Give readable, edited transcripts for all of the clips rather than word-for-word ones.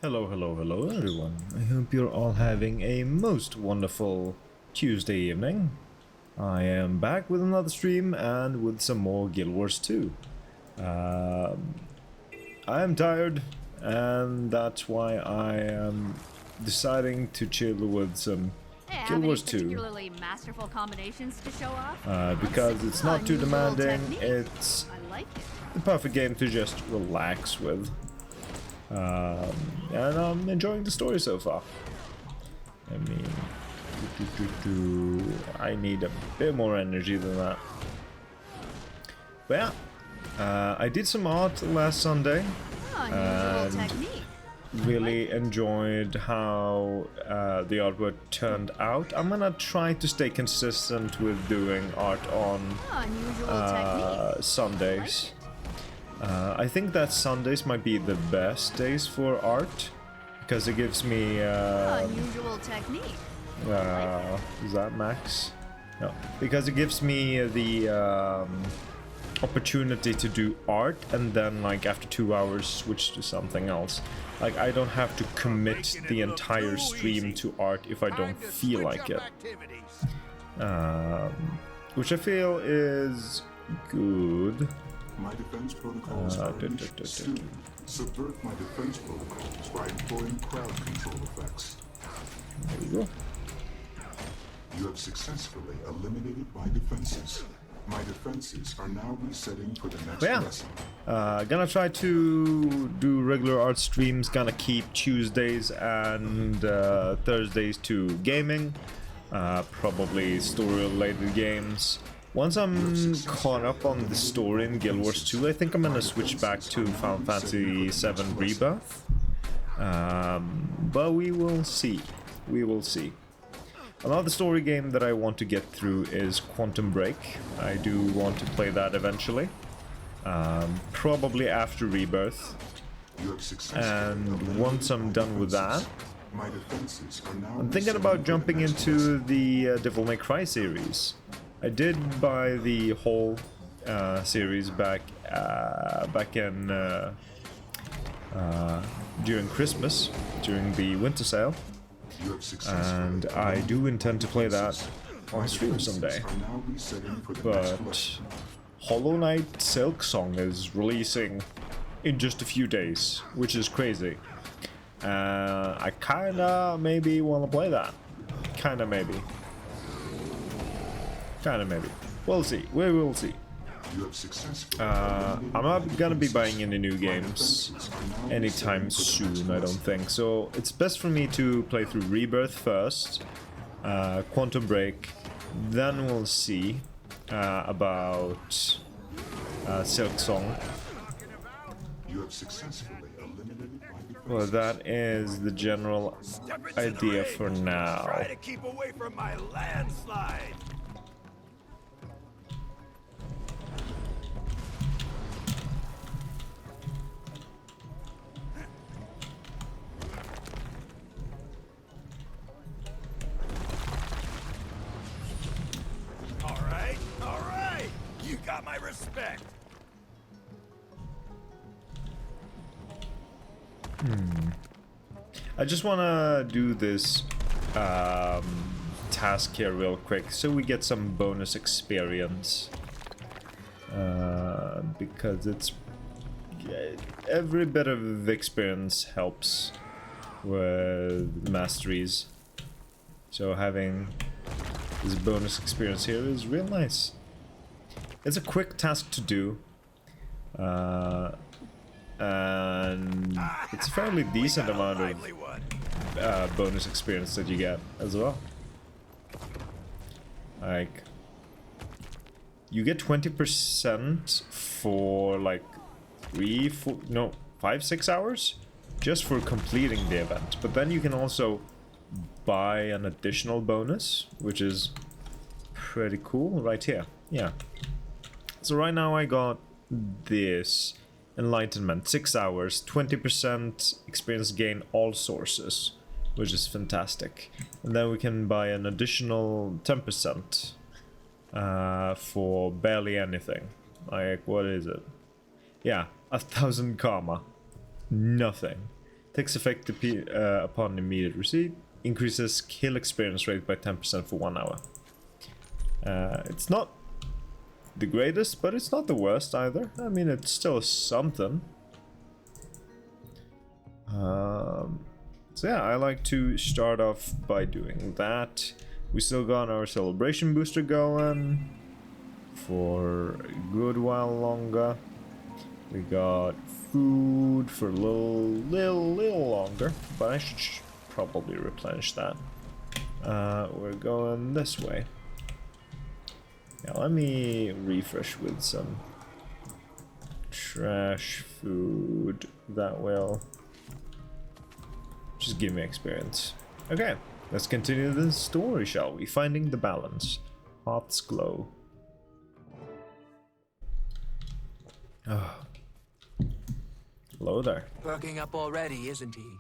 Hello, hello, hello everyone. I hope you're all having a most wonderful Tuesday evening. I am back with another stream and with some more Guild Wars 2. I am tired and that's why I am deciding to chill with some Guild Wars 2. Particularly masterful combinations to show off? Because it's not too demanding, it's I like it. the perfect game to just relax with. And I'm enjoying the story so far. I mean, I need a bit more energy than that. But yeah, I did some art last Sunday. Unusual technique. Really enjoyed how the artwork turned out. I'm gonna try to stay consistent with doing art on Sundays. I think that Sundays might be the best days for art because it gives me unusual technique. Is that max? No, because it gives me the opportunity to do art and then like after 2 hours switch to something else. Like I don't have to commit the entire stream to art if I don't feel like it. Which I feel is good. My defense protocols are initiated. Subvert my defense protocols by employing crowd control effects. There we go. You have successfully eliminated my defenses. My defenses are now resetting for the next lesson. Gonna try to do regular art streams. Gonna keep Tuesdays and Thursdays to gaming. Probably story-related games. Once I'm caught up on the story in Guild Wars 2, I think I'm gonna switch back to Final Fantasy VII Rebirth. But we will see. We will see. Another story game that I want to get through is Quantum Break. I do want to play that eventually. Probably after Rebirth. And once I'm done with that, I'm thinking about jumping into the Devil May Cry series. I did buy the whole series back in during Christmas, during the winter sale, and I do intend to play that on stream someday. But Hollow Knight Silksong is releasing in just a few days, which is crazy. I kinda maybe want to play that. Kinda maybe. We'll see. We will see. I'm not gonna be buying any new games anytime soon, I don't think. So it's best for me to play through Rebirth first, Quantum Break, then we'll see about Silksong. Well, that is the general idea for now. Try to keep away from my landslide. All right. You got my respect. I just want to do this task here real quick so we get some bonus experience. Because it's every bit of experience helps with masteries. So having this bonus experience here is real nice. It's a quick task to do. And it's a fairly decent amount of bonus experience that you get as well. Like, you get 20% for like 5, 6 hours just for completing the event. But then you can also buy an additional bonus, which is pretty cool right here. Yeah. So right now I got this. Enlightenment, 6 hours, 20% experience gain all sources, which is fantastic. And then we can buy an additional 10% for barely anything. Like, what is it? Yeah, 1,000 karma. Nothing. Takes effect upon immediate receipt. Increases kill experience rate by 10% for 1 hour. It's not the greatest, but it's not the worst either. I mean, it's still something. So yeah, I like to start off by doing that. We still got our celebration booster going for a good while longer. We got food for a little longer, but I should probably replenish that. We're going this way. Yeah, let me refresh with some trash food. That will just give me experience. Okay, let's continue the story, shall we? Finding the balance. Heart's glow. Oh. Hello there. Perking up already, isn't he?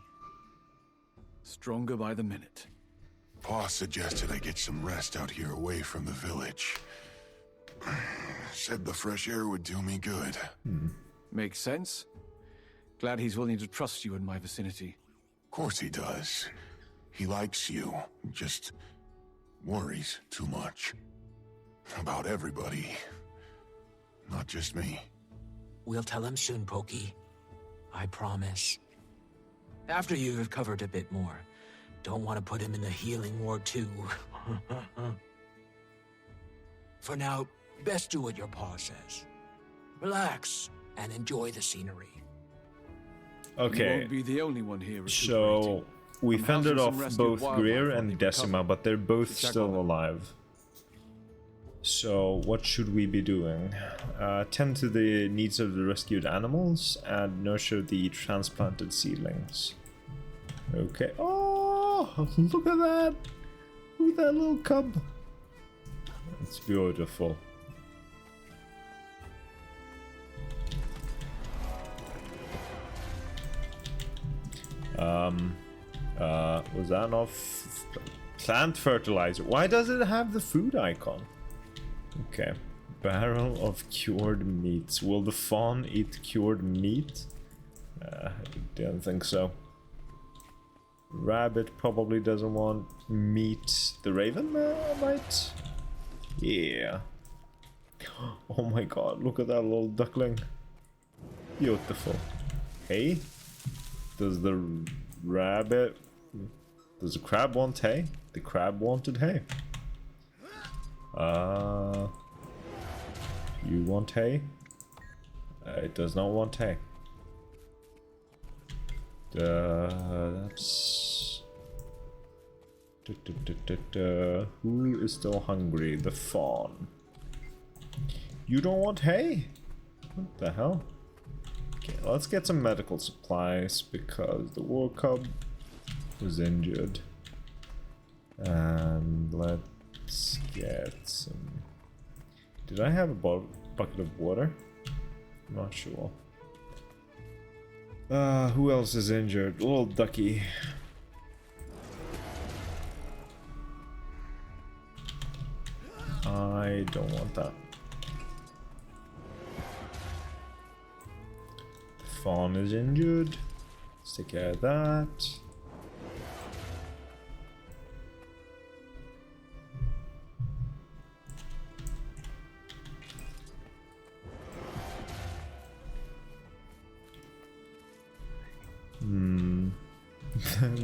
Stronger by the minute. Pa suggested I get some rest out here away from the village. Said the fresh air would do me good. Makes sense. Glad he's willing to trust you in my vicinity. Of course he does. He likes you, just worries too much. About everybody. Not just me. We'll tell him soon, Pokey. I promise. After you've recovered a bit more. Don't want to put him in the healing ward too. For now, best do what your pa says. Relax and enjoy the scenery. You Okay, won't be the only one here. so we I'm fended housing off some rescued both wildlife Greer while and they Decima, recover. but they're both Check still on them. alive. So what should we be doing? Tend to the needs of the rescued animals and nurture the transplanted seedlings. Okay. Oh, look at that! Look at that little cub. It's beautiful. Was that not plant fertilizer? Why does it have the food icon? Okay. Barrel of cured meats. Will the fawn eat cured meat? I don't think so. Rabbit probably doesn't want meat. The raven might? Yeah. Oh my god, look at that little duckling. Beautiful. Hey? Does the rabbit... Does the crab want hay? The crab wanted hay. You want hay? It does not want hay. That's... Who is still hungry? The fawn. You don't want hay? What the hell? Okay, let's get some medical supplies because the war cub was injured. And let's get some... Did I have a bucket of water? I'm not sure. Who else is injured? Little ducky. I don't want that. The fawn is injured. Let's take care of that.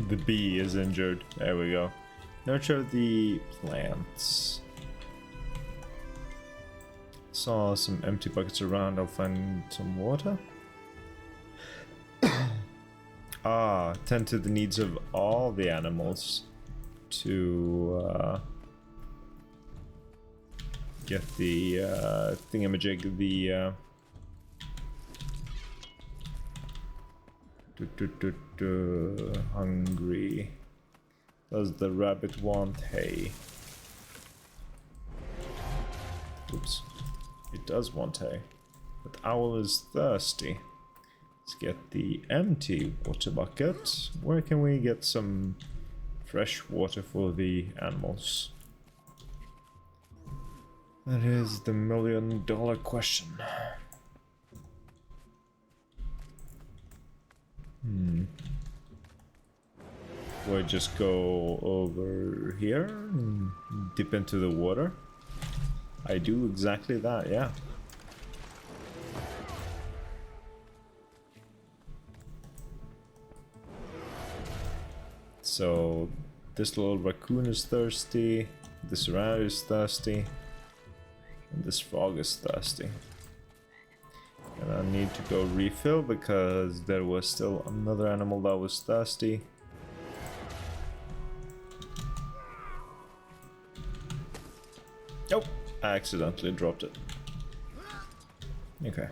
The bee is injured. There we go. Nurture the plants. Saw some empty buckets around. I'll find some water. Tend to the needs of all the animals to get the thingamajig, the hungry. Does the rabbit want hay? Oops. It does want hay. But owl is thirsty. Let's get the empty water bucket. Where can we get some fresh water for the animals? That is the $1,000,000 question. Do I just go over here and dip into the water? I do exactly that, yeah. So this little raccoon is thirsty, this rat is thirsty, and this frog is thirsty. And I need to go refill because there was still another animal that was thirsty. Oh, I accidentally dropped it. Okay.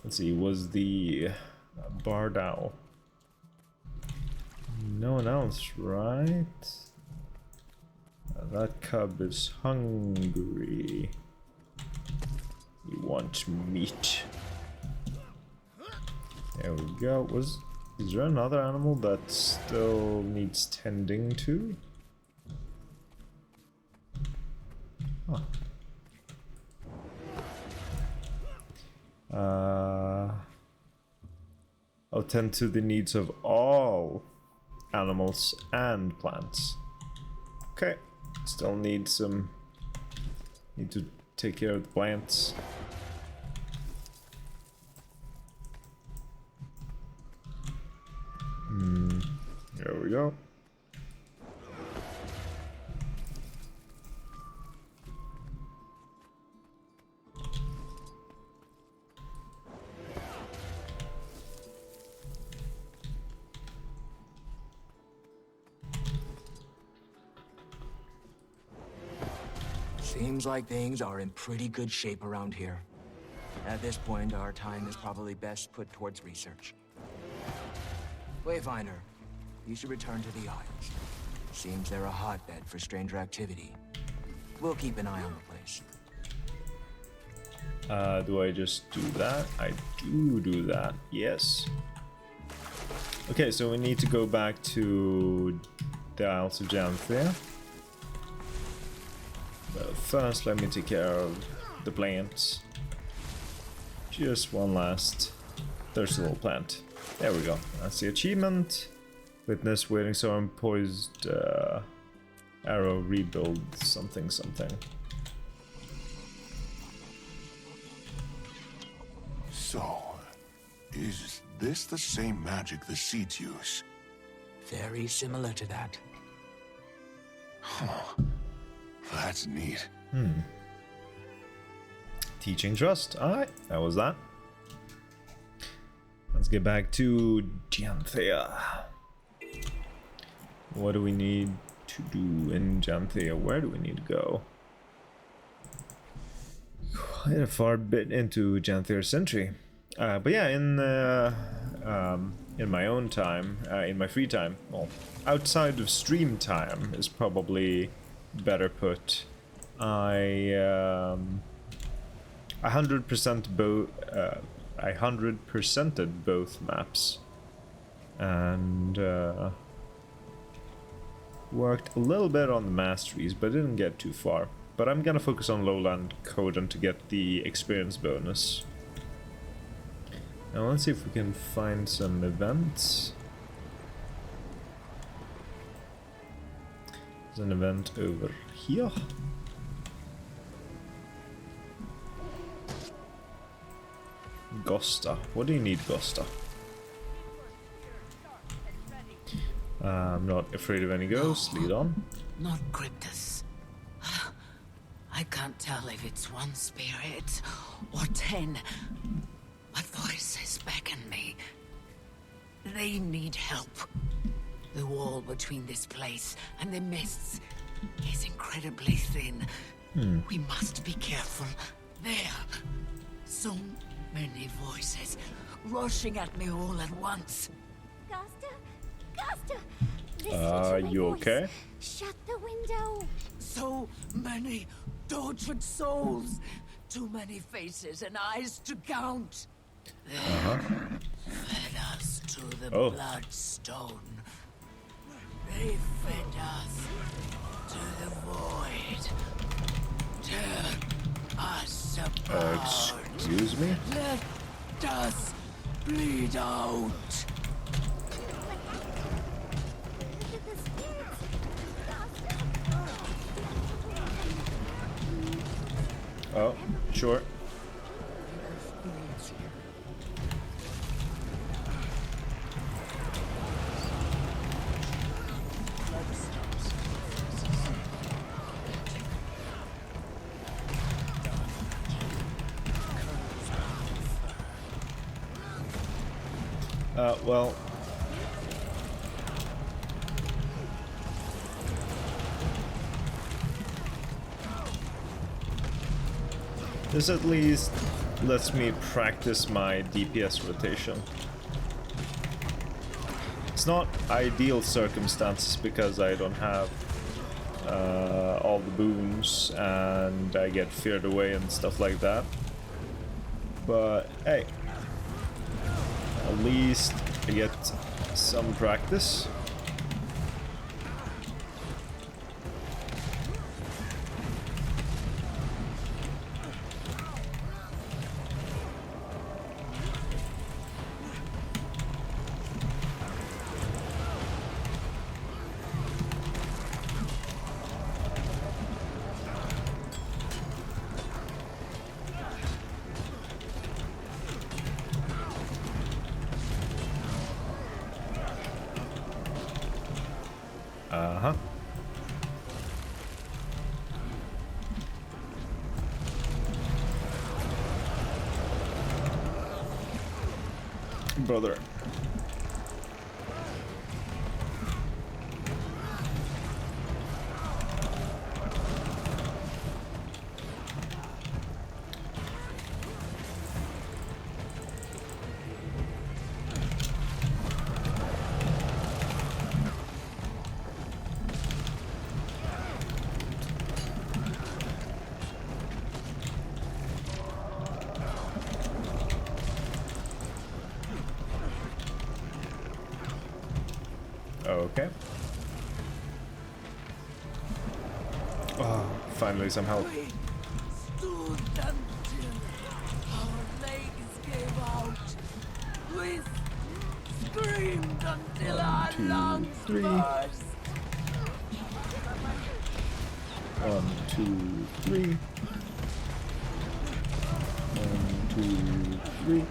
Let's see, was the barred owl? No one else, right? That cub is hungry. You want meat. There we go. Is there another animal that still needs tending to? Huh. I'll tend to the needs of all animals and plants. Okay, still need to take care of the plants. There we go. Seems like things are in pretty good shape around here. At this point, our time is probably best put towards research. Wayfinder, you should return to the Isles. Seems they're a hotbed for stranger activity. We'll keep an eye on the place. Do I just do that? I do that, yes. Okay, so we need to go back to the Isles of Janthir. But first, let me take care of the plants. Just one last thirsty little plant. There we go. That's the achievement. Witness waiting storm poised arrow rebuild something something. So, is this the same magic the seeds use? Very similar to that. Huh. That's neat. Teaching trust. Alright, that was that. Let's get back to Janthir. What do we need to do in Janthir? Where do we need to go? Quite a far bit into Janthir Century. But yeah, in my own time, in my free time, well, outside of stream time is probably better put. I 100%ed both maps and worked a little bit on the masteries, but didn't get too far. But I'm gonna focus on Lowland Codan to get the experience bonus. Now let's see if we can find some events. There's an event over here. Gosta. What do you need, Gosta? I'm not afraid of any ghosts. Lead on. Not Cryptus. I can't tell if it's one spirit or 10, but voices beckon me. They need help. The wall between this place and the mists is incredibly thin. We must be careful. There. So many voices rushing at me all at once. Costa? Costa! Listen to Are my you voice. okay? Shut the window. So many tortured souls. Too many faces and eyes to count. Fed us to the bloodstone. They fed us to the void. Tear us apart. Excuse me? Let us bleed out. The spirits. Oh, sure. Well, this at least lets me practice my DPS rotation. It's not ideal circumstances because I don't have all the boons and I get feared away and stuff like that. But hey, at least I get some practice. Uh-huh. Brother. Okay. Oh, finally some help. We stood until our legs gave out. We screamed until our lungs burst. 1, 2, 3. 1, 2, 3.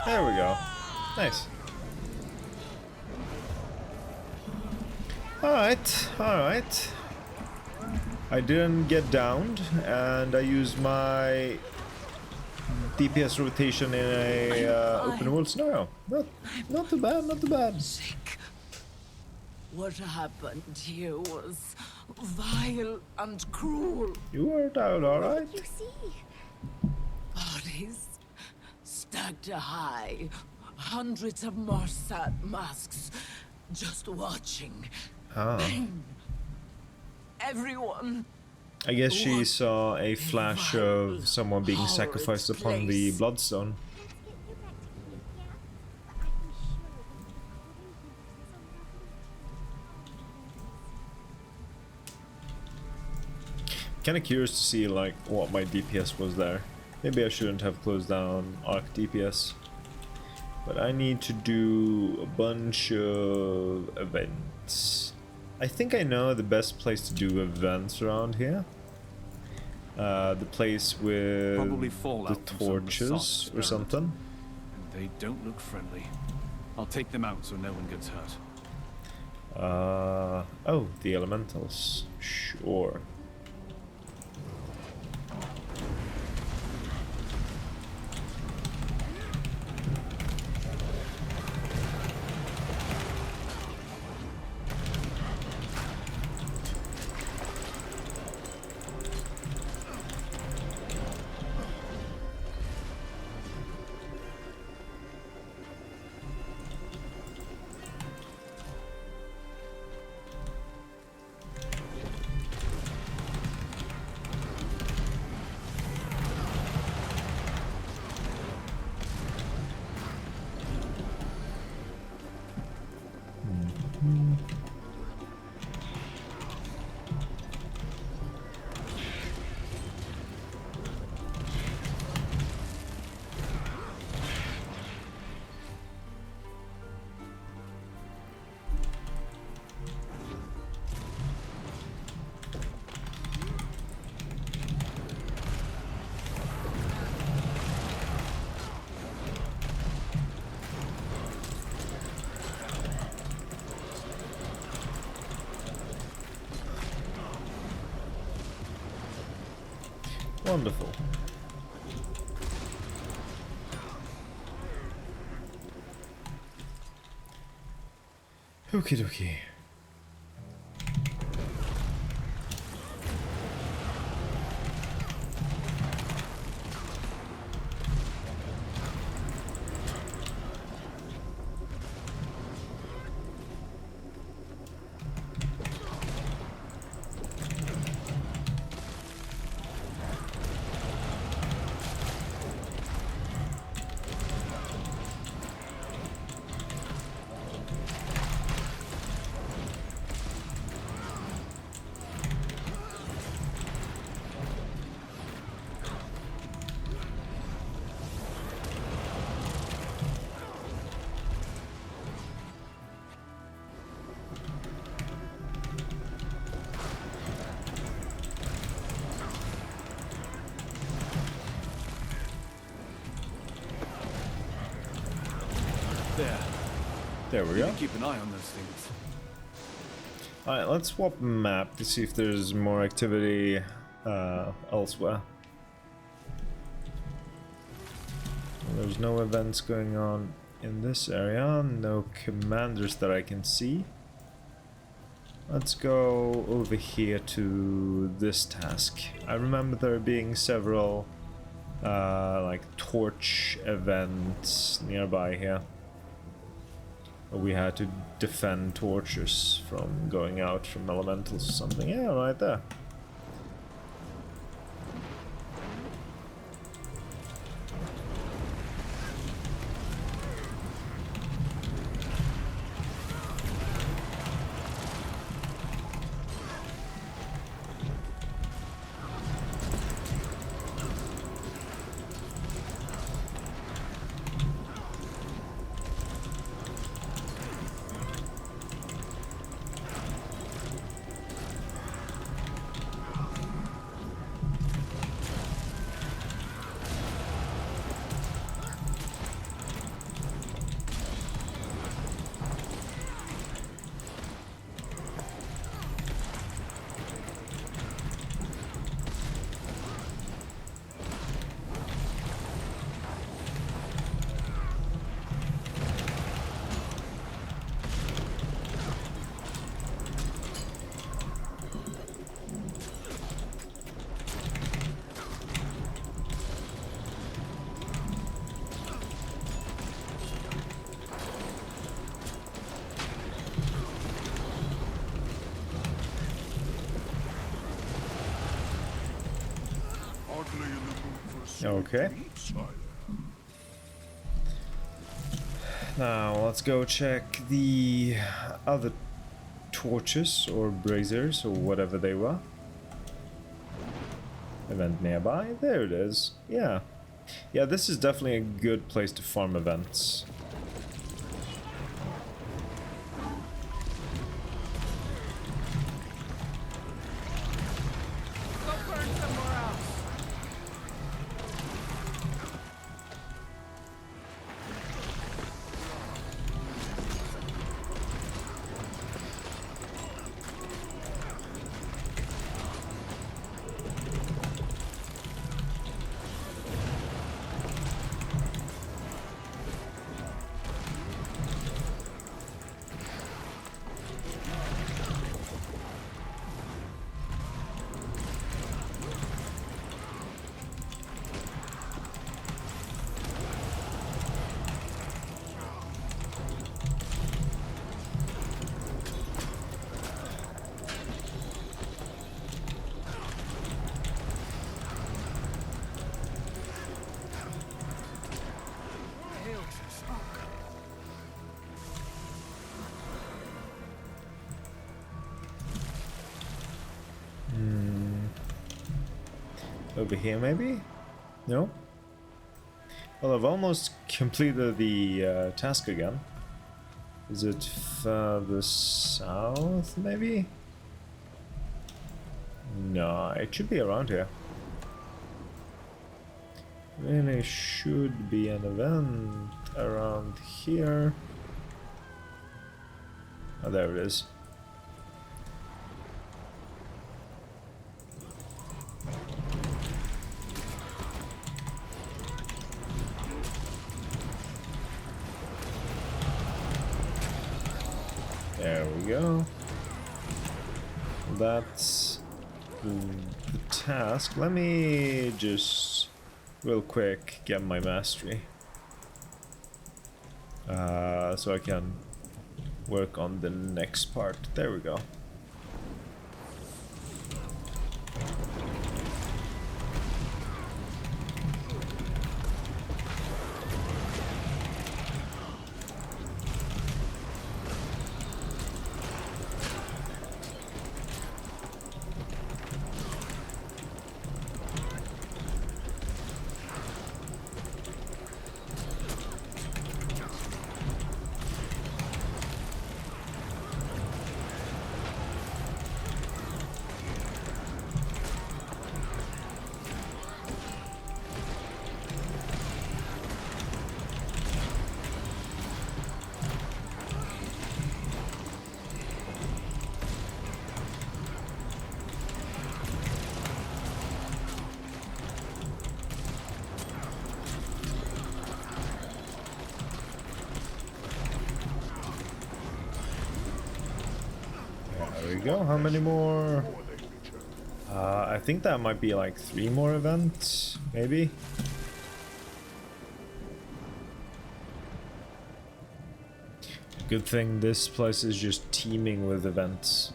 There we go. Nice. Alright, alright. I didn't get downed, and I used my DPS rotation in a open world scenario. Not too bad, not too bad. Sick. What happened here was vile and cruel. You worked out alright. You see? Bodies stacked high, hundreds of Morsat masks just watching. Pain. Everyone. I guess she saw a flash of someone being horrid sacrificed upon the place. bloodstone. Kinda curious to see like what my DPS was there. Maybe I shouldn't have closed down Arc DPS. But I need to do a bunch of events. I think I know the best place to do events around here. The place with Probably the fallout from some of the torches soft or something. And they don't look friendly. I'll take them out so no one gets hurt. Oh, the elementals. Sure. Wonderful. Okie dokie. There. There we You go. can keep an eye on those things. Alright, let's swap map to see if there's more activity elsewhere. Well, there's no events going on in this area, no commanders that I can see. Let's go over here to this task. I remember there being several like torch events nearby here. We had to defend torches from going out from elementals or something. Yeah, right there. Okay. Now let's go check the other torches or braziers or whatever they were. Event nearby. There it is. Yeah. Yeah, this is definitely a good place to farm events. Over here, maybe? No? Well, I've almost completed the task again. Is it further south, maybe? No, it should be around here. Really should be an event around here. Oh, there it is. go. That's the task. Let me just real quick get my mastery. So I can work on the next part. There we go. There we go. How many more? I think that might be like 3 more events, maybe. Good thing this place is just teeming with events.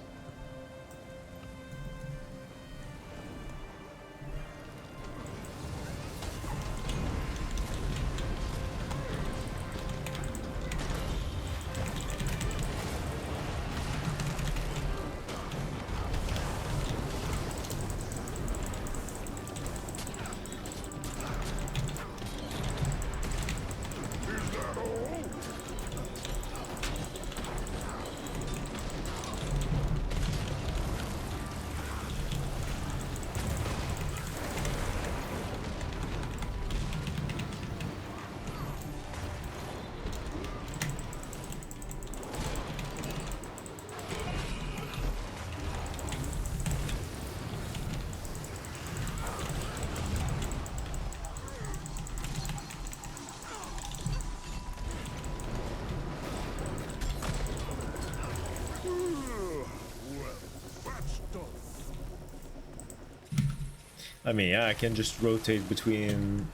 I mean, yeah, I can just rotate between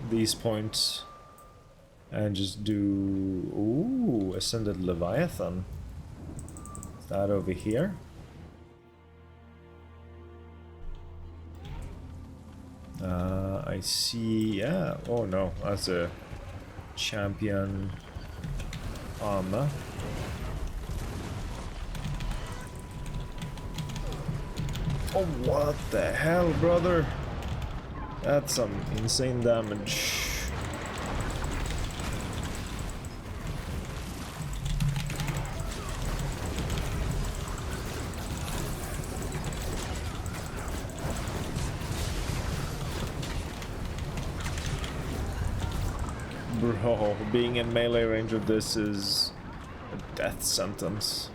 these points and just do... Ooh, Ascended Leviathan. Is that over here? I see, yeah. Oh no, that's a champion armor. Oh, what the hell, brother? That's some insane damage. Bro, being in melee range of this is a death sentence.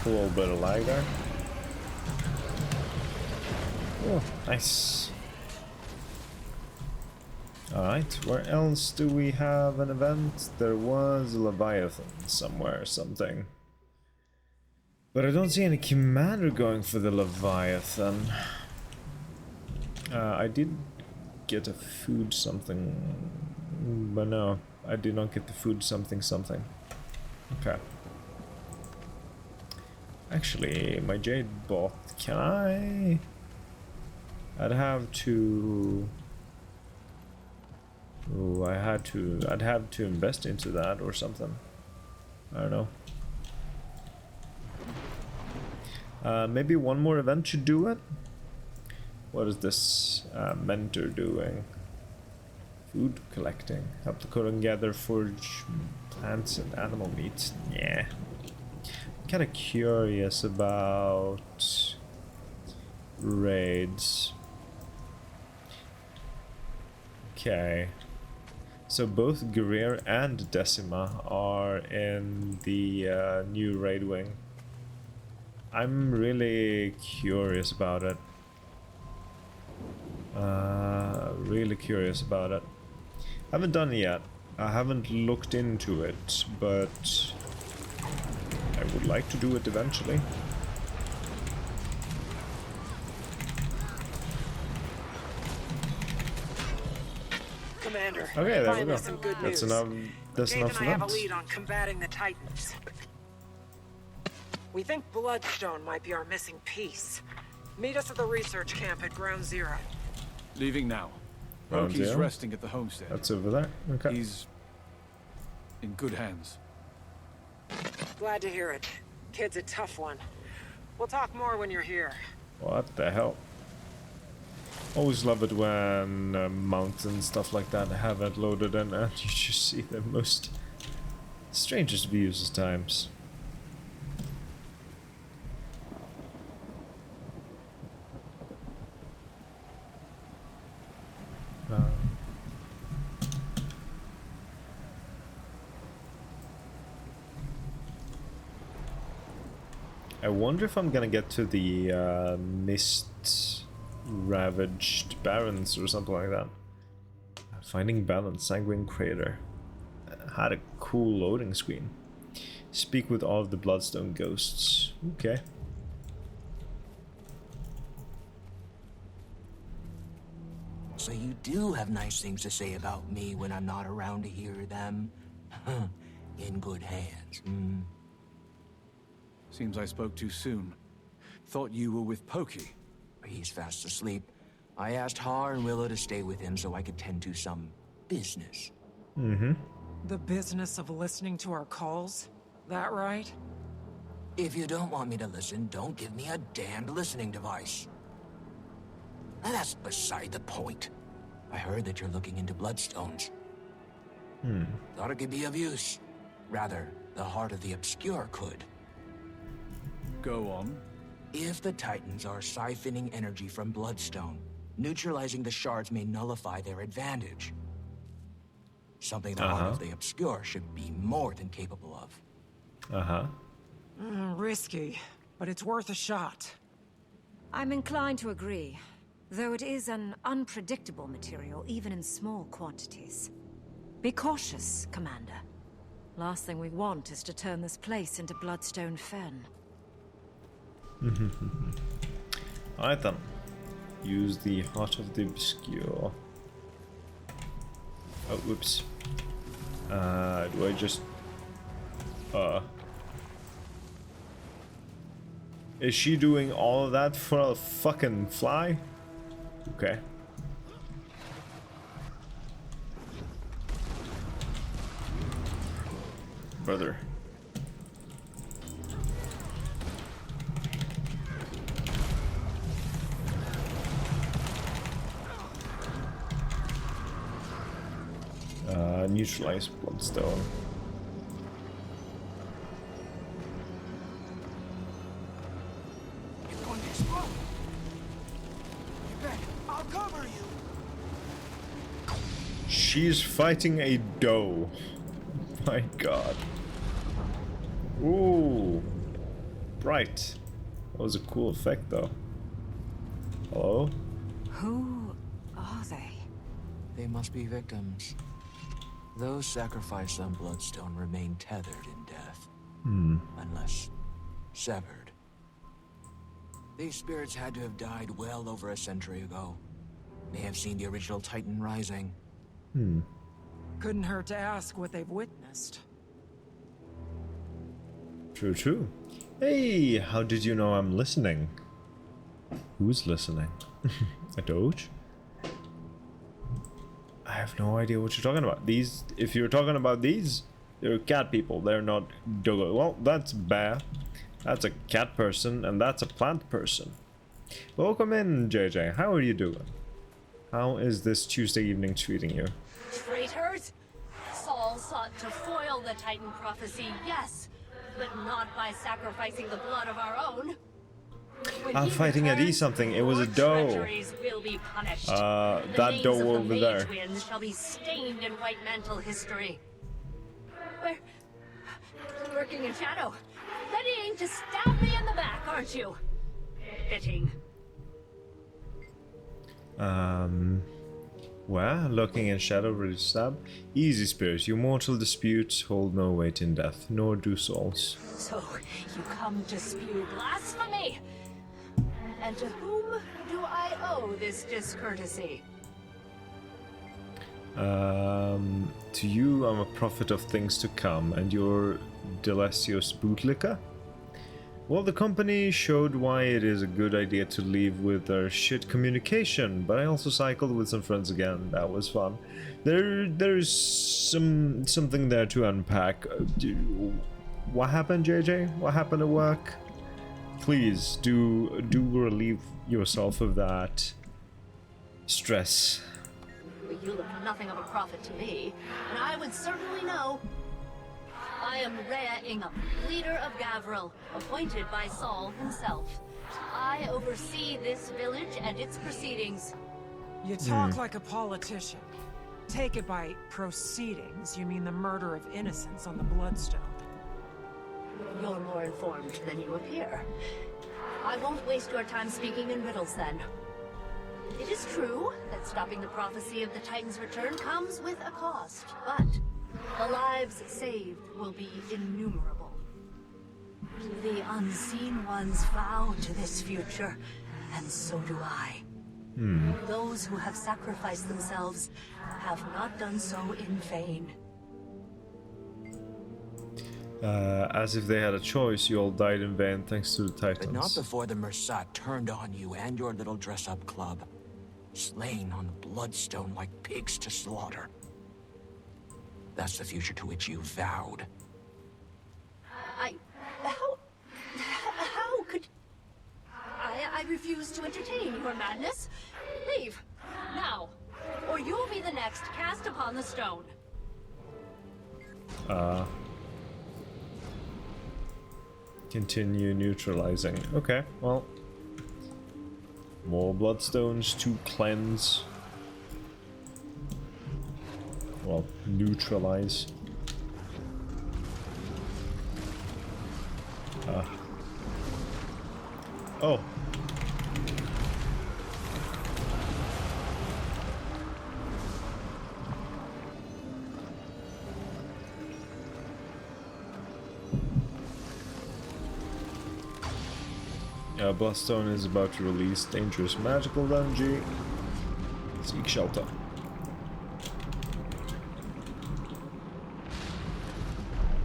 Cool bit of lag there. Oh, nice. Alright, where else do we have an event? There was a Leviathan somewhere or something. But I don't see any commander going for the Leviathan. I did get a food something, but no, I did not get the food something something. Okay. Actually, my jade bot, can I? I'd have to... Oh, I'd have to invest into that or something. I don't know. Maybe one more event should do it? What is this mentor doing? Food collecting. Help the Koran gather, forage plants and animal meat. Yeah. I'm kind of curious about raids. Okay. So both Guerrier and Decima are in the new raid wing. I'm really curious about it. Really curious about it. Haven't done it yet. I haven't looked into it, but I would like to do it eventually. Commander, Okay, there we finally go. some good That's news. enough. That's Jade enough and I have a events. lead on combating the Titans. We think Bloodstone might be our missing piece. Meet us at the research camp at Ground Zero. Leaving now. Ground Pokey's Zero? resting at the homestead. That's over there. Okay. He's in good hands. Glad to hear it. Kid's a tough one. We'll talk more when you're here. What the hell? Always love it when mounts and stuff like that have it loaded in and you just see the most strangest views at times. I wonder if I'm gonna get to the mist ravaged barrens or something like that. Finding balance, sanguine crater. Had a cool loading screen. Speak with all of the bloodstone ghosts. Okay. So you do have nice things to say about me when I'm not around to hear them? In good hands, hmm? Seems I spoke too soon. Thought you were with Pokey. He's fast asleep. I asked Har and Willow to stay with him so I could tend to some business. Mm-hmm. The business of listening to our calls? That right? If you don't want me to listen, don't give me a damned listening device. That's beside the point. I heard that you're looking into bloodstones. Thought it could be of use. Rather, the heart of the obscure could. Go on. If the Titans are siphoning energy from bloodstone, neutralizing the shards may nullify their advantage. Something the heart of the obscure should be more than capable of. Risky, but it's worth a shot. I'm inclined to agree, though it is an unpredictable material, even in small quantities. Be cautious, Commander. Last thing we want is to turn this place into Bloodstone Fen. Alright then. Use the heart of the obscure. Oh, whoops. Do I just... Is she doing all of that for a fucking fly? Okay. Brother. Neutralize bloodstone. It's going to explode. You bet. I'll cover you. She's fighting a doe. My god. Ooh. bright. That was a cool effect, though. Hello? Who are they? They must be victims. Those sacrificed on Bloodstone remain tethered in death. Unless severed. These spirits had to have died well over a century ago. May have seen the original Titan rising. Couldn't hurt to ask what they've witnessed. True, true. Hey, how did you know I'm listening? Who's listening? A doge? I have no idea what you're talking about. These, if you're talking about these, they're cat people. They're not dogo. Well, that's bear. That's a cat person, and that's a plant person. Welcome in, JJ. How are you doing? How is this Tuesday evening treating you? Traitors! Saul sought to foil the Titan prophecy, yes, but not by sacrificing the blood of our own. When I'm he fighting at returns, something. It was a your doe. treacheries will be punished. That The names doe of the over May there. twins shall be stained in White Mantle history. We're working in shadow. Readying to stab me in the back, aren't you? Fitting. Where? Lurking in shadow, ready to stab? Easy, spirits. Your mortal disputes hold no weight in death, nor do souls. So, you come to spew blasphemy? And to whom do I owe this discourtesy? To you, I'm a prophet of things to come, and you're Delesios bootlicker? Well, the company showed why it is a good idea to leave with their shit communication, but I also cycled with some friends again. That was fun. There's something there to unpack. What happened, JJ? What happened at work? Please do relieve yourself of that stress. You look nothing of a prophet to me, and I would certainly know. I am Rhea Ingham, leader of Gavril, appointed by Saul himself. I oversee this village and its proceedings. You talk like a politician. Take it by proceedings, you mean the murder of innocents on the Bloodstone. You're more informed than you appear. I won't waste your time speaking in riddles then. It is true that stopping the prophecy of the Titan's return comes with a cost, but the lives saved will be innumerable. The unseen ones vow to this future, and so do I. Those who have sacrificed themselves have not done so in vain. As if they had a choice, you all died in vain thanks to the Titans. But not before the Mersat turned on you and your little dress-up club. Slain on the Bloodstone like pigs to slaughter. That's the future to which you vowed. How could... I refuse to entertain your madness. Leave, now, or you'll be the next cast upon the stone. Continue neutralizing. Okay, well. More bloodstones to cleanse. Well, neutralize. Oh. Bloodstone is about to release dangerous magical energy. Seek shelter.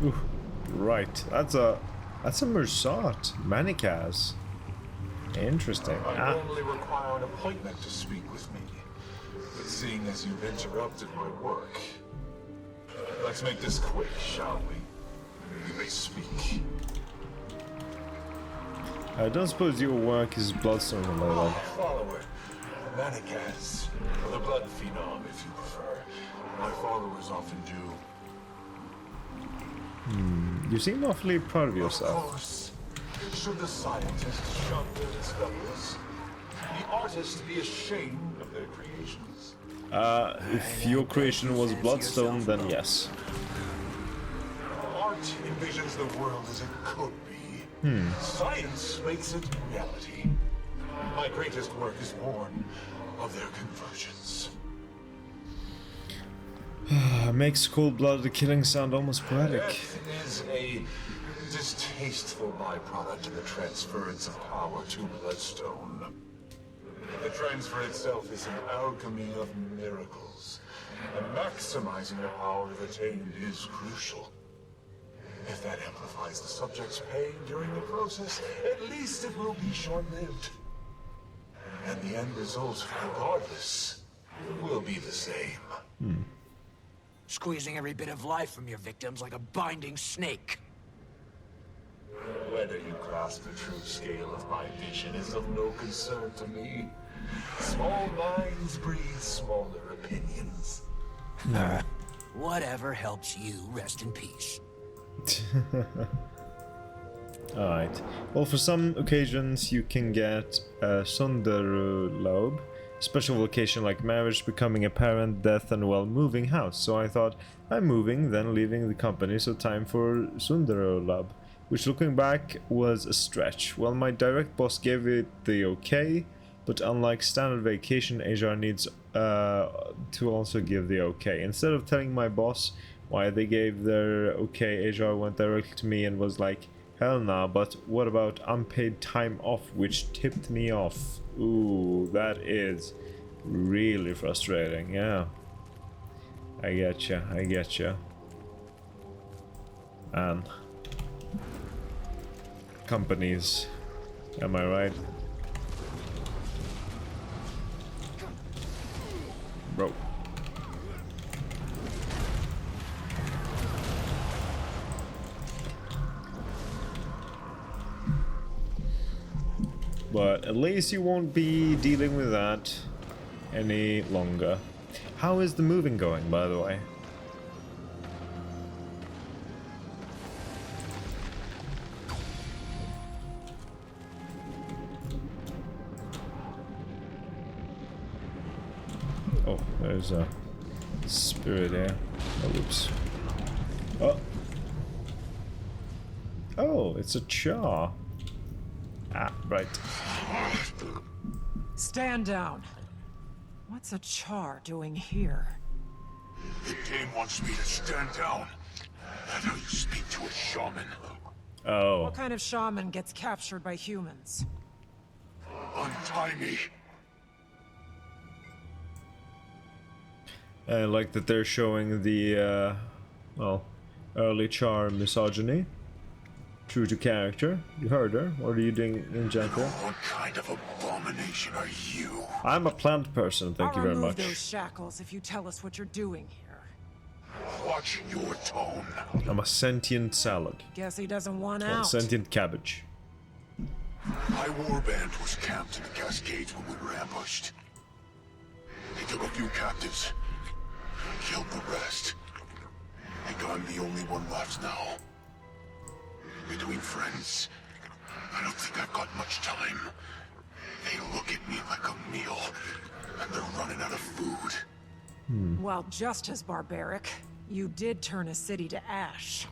Ooh, right. That's a Mersat. Manicaz. Interesting. I normally require an appointment to speak with me, but seeing as you've interrupted my work, let's make this quick, shall we? You may speak. I don't suppose your work is Bloodstone related. Follower, Manicaz, or the Blood Phenom, if you prefer. My followers often do. You seem awfully proud of Of yourself. course, should the scientist shun their discoveries, the artist be ashamed of their creations. If your creation was Bloodstone, then yes. Art envisions the world as it could be, Science makes it reality. My greatest work is born of their convergence. Makes cold-blooded killing sound almost poetic. Death is a distasteful byproduct of the transference of power to Bloodstone. The transfer itself is an alchemy of miracles, and maximizing the power attained is crucial. If that amplifies the subject's pain during the process, at least it will be short-lived. And the end result, regardless, will be the same. Squeezing every bit of life from your victims like a binding snake. Whether you grasp the true scale of my vision is of no concern to me. Small minds breathe smaller opinions. Whatever helps you rest in peace. Alright. Well, for some occasions you can get a Sundaru special vocation like marriage, becoming a parent, death, and well, moving house. So I thought, I'm moving, then leaving the company, so time for Sundaru, which looking back was a stretch. Well, my direct boss gave it the okay, but unlike standard vacation, HR needs to also give the okay. Instead of telling my boss why they gave their okay, HR went directly to me and was like, hell nah, but what about unpaid time off, which tipped me off. Ooh, that is really frustrating, yeah. I getcha. And companies, am I right? Bro. But at least you won't be dealing with that any longer. How is the moving going, by the way? Oh, there's a spirit here. Oh, oops. Oh. Oh, it's a char. Ah, right. Stand down. What's a char doing here? The game wants me to stand down. That's how you speak to a shaman. Oh. What kind of shaman gets captured by humans? Untie me. I like that they're showing the, well, early char misogyny. True to character. You heard her. What are you doing in Janthir? What kind of abomination are you? I'm a plant person, thank you very much. I'll remove those shackles if you tell us what you're doing here. Watch your tone. I'm a sentient salad. Guess he doesn't want Well, out. sentient cabbage. My warband was camped in the Cascades when we were ambushed. They took a few captives, killed the rest. I think I'm the only one left now. Between friends, I don't think I've got much time. They look at me like a meal, and they're running out of food. Well, just as barbaric. You did turn a city to ash.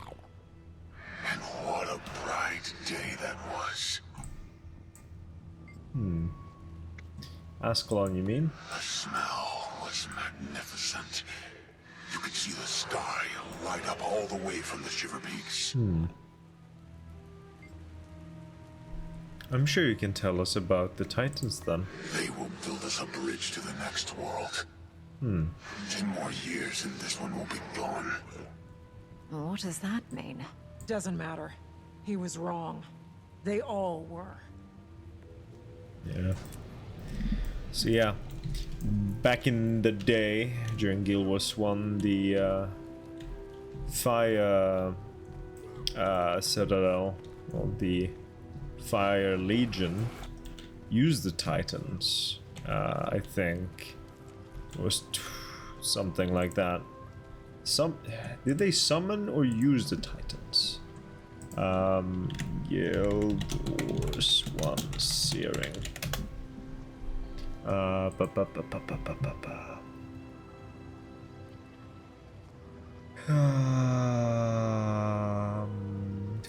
And what a bright day that was. Ascalon, you mean? The smell was magnificent. You could see the sky light up all the way from the Shiver Peaks. I'm sure you can tell us about the Titans then. They will build us a bridge to the next world. 10 more years and this one will be gone. What does that mean? Doesn't matter. He was wrong. They all were. Yeah. So yeah, back in the day, during Guild Wars 1, the Fire Citadel, or the Fire Legion, used the Titans. I think it was something like that. Did they summon or use the Titans? Guild Wars 1 Searing.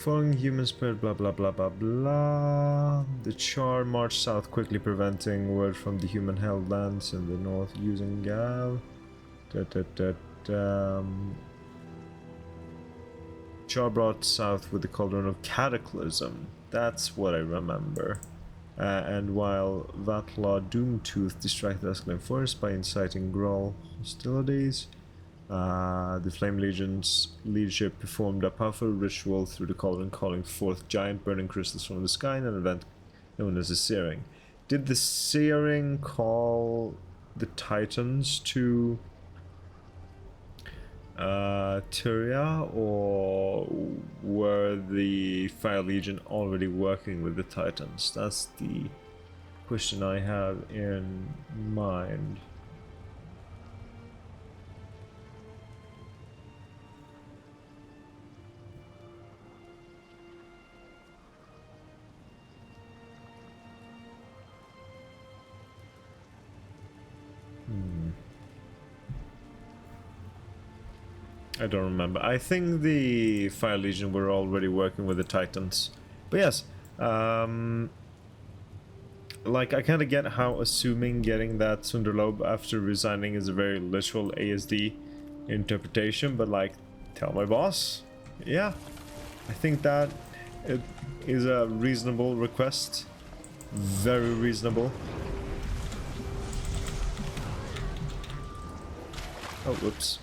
Following human spirit, blah blah blah blah blah. The Char marched south, quickly preventing word from the human-held lands in the north using Gal. Char brought south with the cauldron of Cataclysm. That's what I remember. And while Vatla Doomtooth distracted Escalane Forest by inciting Grawl hostilities, the Flame Legion's leadership performed a powerful ritual through the cauldron, calling forth giant burning crystals from the sky in an event known as the Searing. Did the Searing call the Titans to Tyria, or were the Fire Legion already working with the Titans? That's the question I have in mind. I don't remember. I think the Fire Legion were already working with the Titans. But yes, like, I kind of get how assuming getting that Sunderlobe after resigning is a very literal ASD interpretation, but like, tell my boss. Yeah, I think that it is a reasonable request. Very reasonable. Oh, whoops.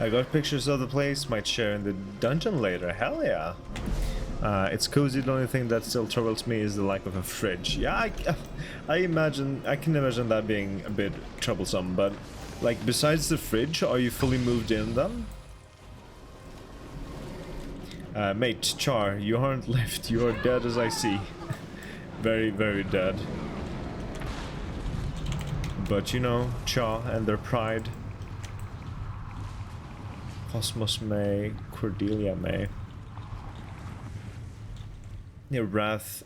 I got pictures of the place, might share in the dungeon later. Hell yeah. It's cozy. The only thing that still troubles me is the lack of a fridge. Yeah, I can imagine that being a bit troublesome, but like, besides the fridge, are you fully moved in then? Mate, Char, you aren't left. You are dead as I see. Very, very dead. But you know, Char and their pride. Cosmos may, Cordelia may. Yeah, wrath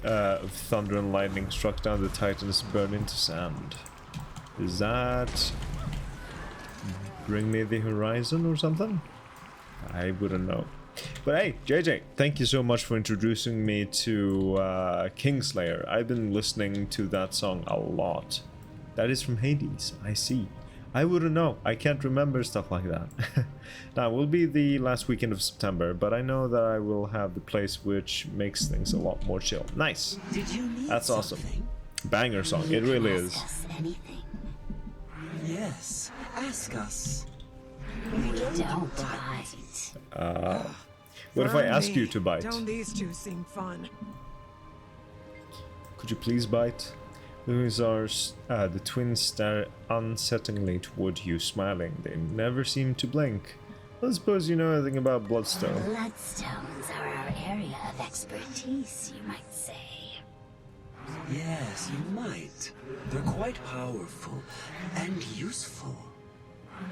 of thunder and lightning struck down the Titans, burned into sand. Is that Bring Me the Horizon or something? I wouldn't know. But hey, JJ, thank you so much for introducing me to Kingslayer. I've been listening to that song a lot. That is from Hades, I see. I wouldn't know. I can't remember stuff like that. Now, it will be the last weekend of September, but I know that I will have the place which makes things a lot more chill. Nice. Did you need That's awesome. Banger song. It really is. Anything. Yes, ask us. We don't bite. What if I ask you to bite? Don't these two seem fun? Could you please bite? The twins stare unsettlingly toward you, smiling. They never seem to blink. I suppose you know anything about Bloodstone. Bloodstones are our area of expertise, you might say. Yes, you might. They're quite powerful and useful.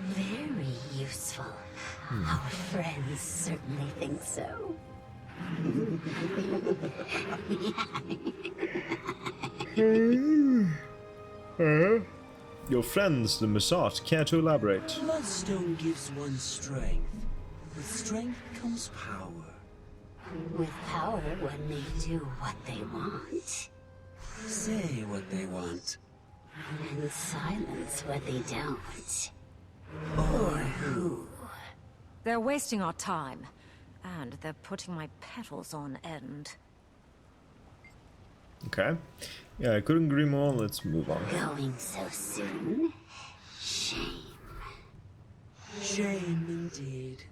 Very useful. Our friends certainly think so. Your friends, the Massat, care to elaborate? Bloodstone gives one strength. With strength comes power. With power, one may do what they want. Say what they want. And silence what they don't. Or who? They're wasting our time. And they're putting my petals on end. Okay. Yeah, I couldn't agree more. Let's move on. Going so soon? Shame. Shame indeed.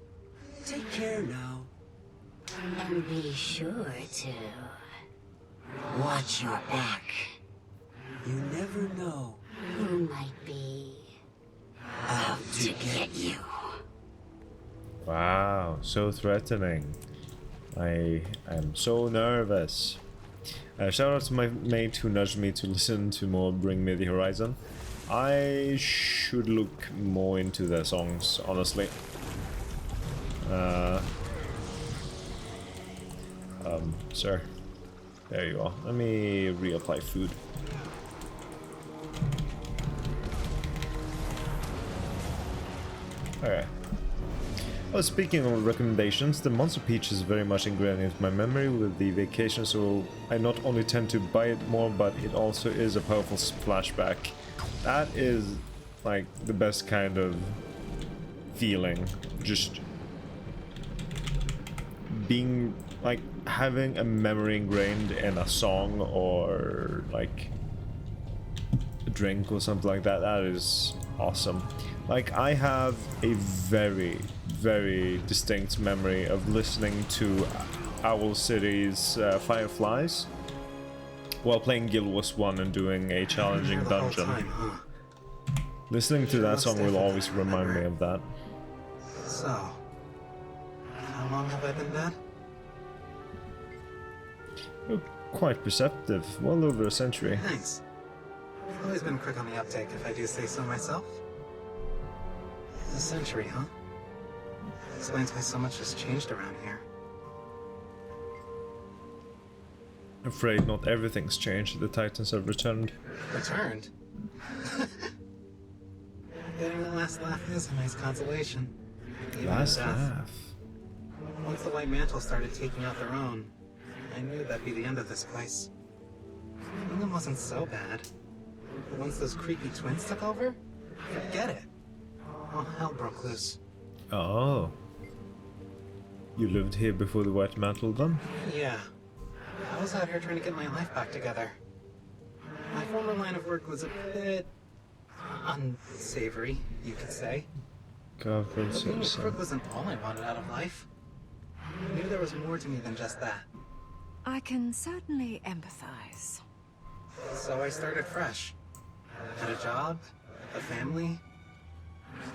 Take care now. And be sure to... watch your back. You never know who might be... out to get you. Wow, so threatening. I am so nervous. Shout out to my mate who nudged me to listen to more Bring Me the Horizon. I should look more into their songs, honestly. Sir. There you are. Let me reapply food. Alright. Well, speaking of recommendations, the Monster Peach is very much ingrained into my memory with the vacation, so I not only tend to buy it more, but it also is a powerful flashback. That is, like, the best kind of feeling. Just being, like, having a memory ingrained in a song or, like, a drink or something like that. That is awesome. Like, I have a very, very distinct memory of listening to Owl City's Fireflies while playing Guild Wars 1 and doing a challenging dungeon. Listening to that song will always remind me of that. So, how long have I been dead? You're quite perceptive. Well over a century. Thanks. I've always been quick on the uptake, if I do say so myself. A century, huh? Explains why so much has changed around here. Afraid not everything's changed. The Titans have returned. Returned? Getting the last laugh is a nice consolation. Even Last in death. laugh. Once the White Mantle started taking out their own, I knew that'd be the end of this place. England wasn't so bad. But once those creepy twins took over, forget it. All hell broke loose. Oh. You lived here before the White Mantle then? Yeah. I was out here trying to get my life back together. My former line of work was a bit unsavory, you could say. God, Being a crook wasn't all I wanted out of life. I knew there was more to me than just that. I can certainly empathize. So I started fresh. Had a job, a family,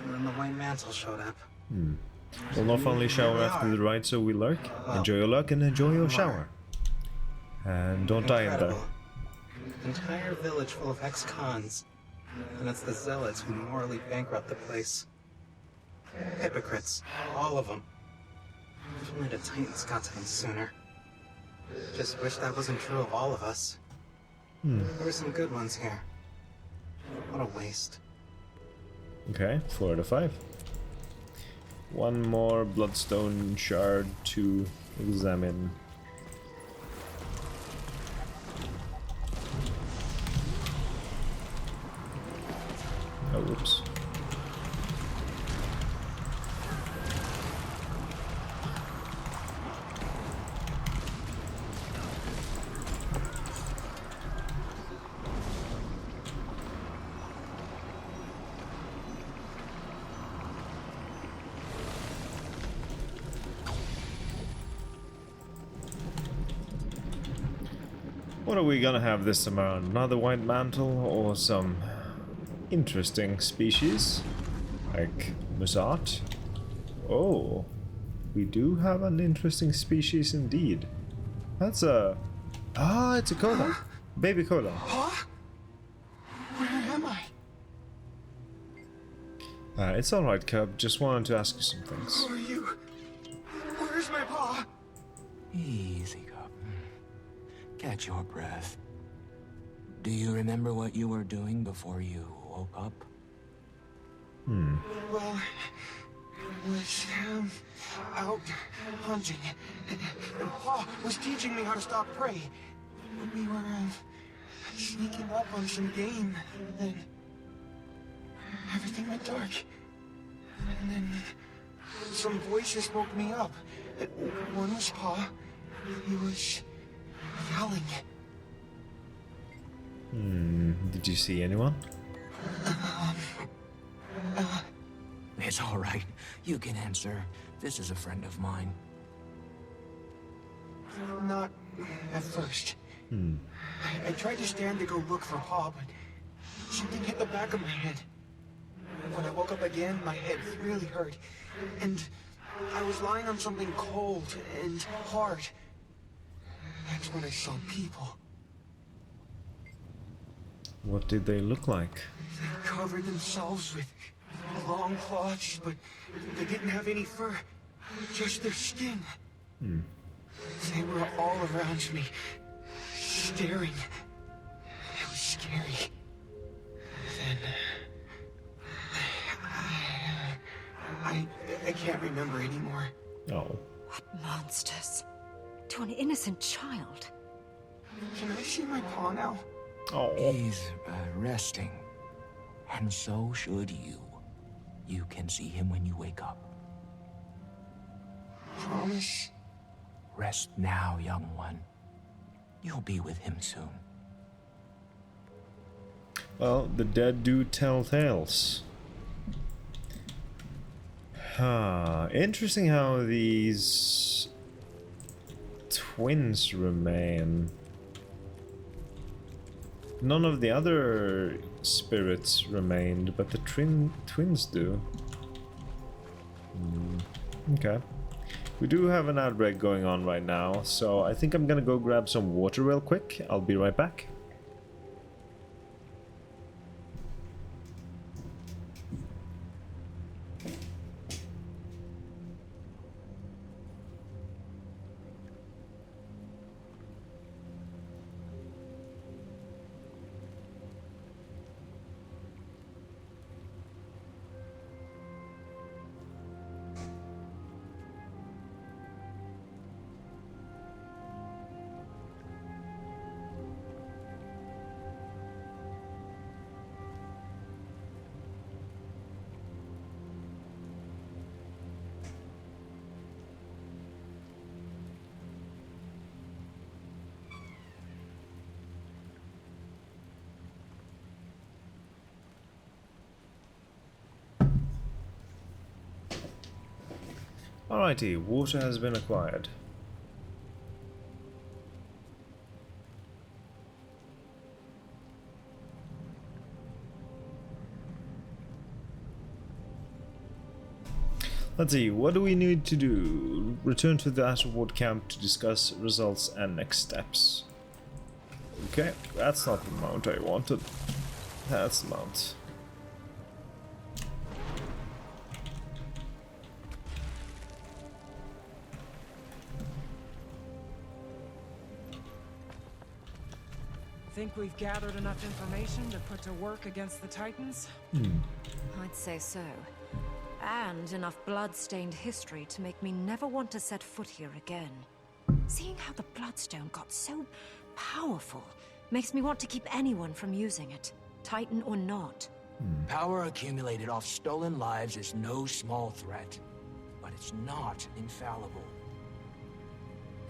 and then the White Mantle showed up. We'll not only shower after the ride, so we lurk. Enjoy your luck and enjoy your shower. And don't die in there. Incredible. Entire village full of ex-cons. And it's the zealots who morally bankrupt the place. Hypocrites, all of them. If only the Titans got to them sooner. Just wish that wasn't true of all of us. There were some good ones here. What a waste. Okay, 4 out of 5. One more bloodstone shard to examine. Oh, whoops. What are we gonna have this time around? Another White Mantle or some interesting species? Like Musat? Oh, we do have an interesting species indeed. That's a... Ah, it's a cola. Baby cola. Huh? Where am I? It's alright, Cub. Just wanted to ask you some things. Who are you? Where's my paw? Easy, Cub. Catch your breath. Do you remember what you were doing before you woke up? Well, I was out hunting, and Paw was teaching me how to stalk prey. We were sneaking up on some game, and then everything went dark. And then some voices woke me up. One was Paw. He was yelling. Did you see anyone? It's all right. You can answer. This is a friend of mine. Not at first. I tried to stand to go look for Paw, but something hit the back of my head. When I woke up again, my head really hurt. And I was lying on something cold and hard. That's when I saw people. What did they look like? They covered themselves with long cloths, but they didn't have any fur. Just their skin. They were all around me, staring. It was scary. Then... I can't remember anymore. Oh. What monsters? To an innocent child. Can I see my paw now? Oh. He's resting. And so should you. You can see him when you wake up. Promise? Rest now, young one. You'll be with him soon. Well, the dead do tell tales. Interesting how these twins remain. None of the other spirits remained, but the twins do. Okay. We do have an outbreak going on right now, so I think I'm gonna go grab some water real quick. I'll be right back. Alrighty, water has been acquired. Let's see, what do we need to do? Return to the Asherwood camp to discuss results and next steps. Okay, that's not the mount I wanted. That's the mount. Think we've gathered enough information to put to work against the Titans? I'd say so. And enough blood-stained history to make me never want to set foot here again. Seeing how the Bloodstone got so powerful makes me want to keep anyone from using it, Titan or not. Power accumulated off stolen lives is no small threat, but it's not infallible.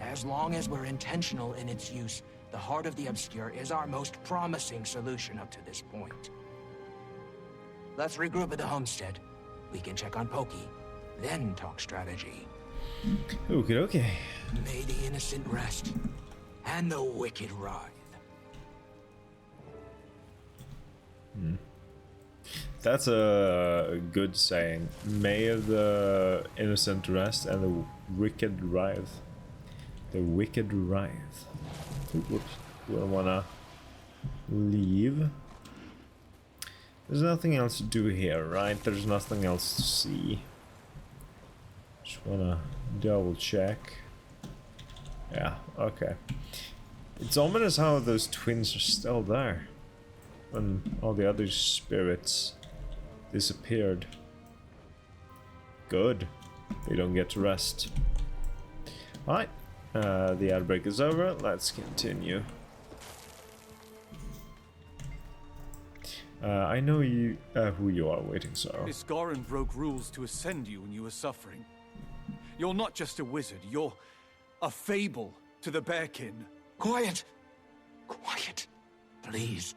As long as we're intentional in its use, the Heart of the Obscure is our most promising solution up to this point. Let's regroup at the homestead. We can check on Pokey, then talk strategy. Okay, okay. May the innocent rest, and the wicked writhe. That's a good saying. May the innocent rest and the wicked writhe. The wicked writhe. Whoops. Do I wanna leave? There's nothing else to do here, right? There's nothing else to see. Just wanna double check. Yeah, okay. It's ominous how those twins are still there when all the other spirits disappeared. Good. They don't get to rest. Alright. The outbreak is over. Let's continue. I know you who you are, waiting, sir. Miss Gorin broke rules to ascend you when you were suffering. You're not just a wizard, you're a fable to the Bearkin. Quiet! Quiet! Please.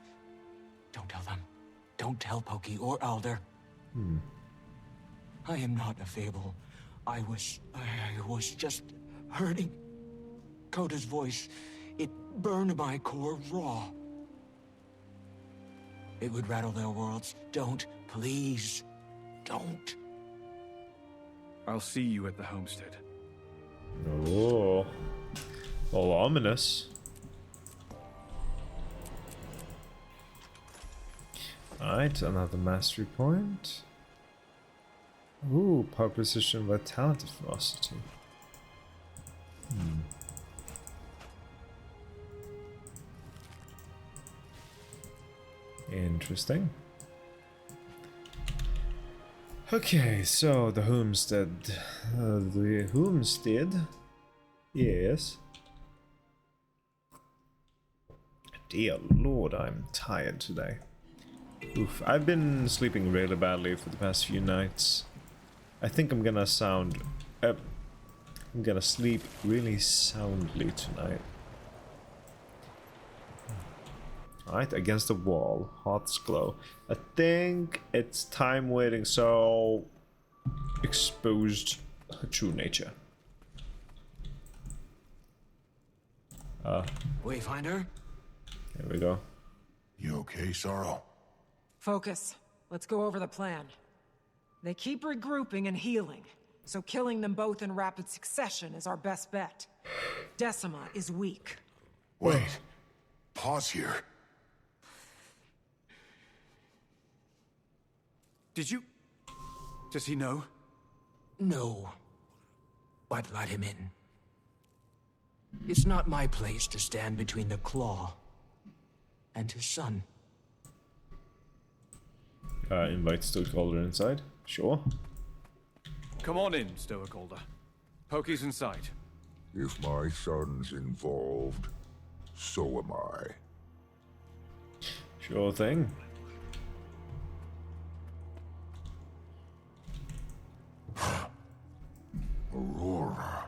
Don't tell them. Don't tell Pokey or Alder. I am not a fable. I was just hurting. Coda's voice, it burned my core raw. It would rattle their worlds. Don't, please, don't. I'll see you at the homestead. Oh, all ominous. Alright, another mastery point. Ooh, power precision, vitality, velocity. Interesting. Okay, so the homestead. The homestead? Yes. Dear Lord, I'm tired today. Oof, I've been sleeping really badly for the past few nights. I think I'm gonna I'm gonna sleep really soundly tonight. Alright, against the wall. Hearts glow. I think it's time waiting, so exposed her true nature. Wayfinder? There we go. You okay, Sorrow? Focus. Let's go over the plan. They keep regrouping and healing, so killing them both in rapid succession is our best bet. Decima is weak. Wait. Pause here. Does he know? No. But let him in. It's not my place to stand between the Claw and his son. Invite Stokeholder inside. Sure. Come on in, Stokeholder. Pokey's inside. If my son's involved, so am I. Sure thing. Aurora.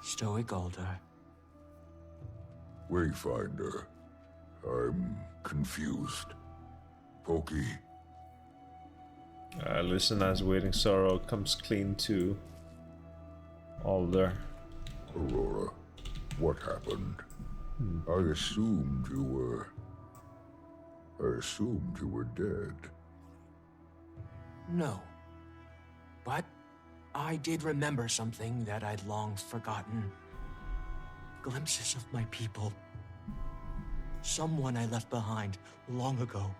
Stokeholder. Wayfinder. I'm confused. Pokey. Listen as Waiting Sorrow comes clean to Alder. Aurora, what happened? I assumed you were dead. No. But I did remember something that I'd long forgotten. Glimpses of my people. Someone I left behind long ago.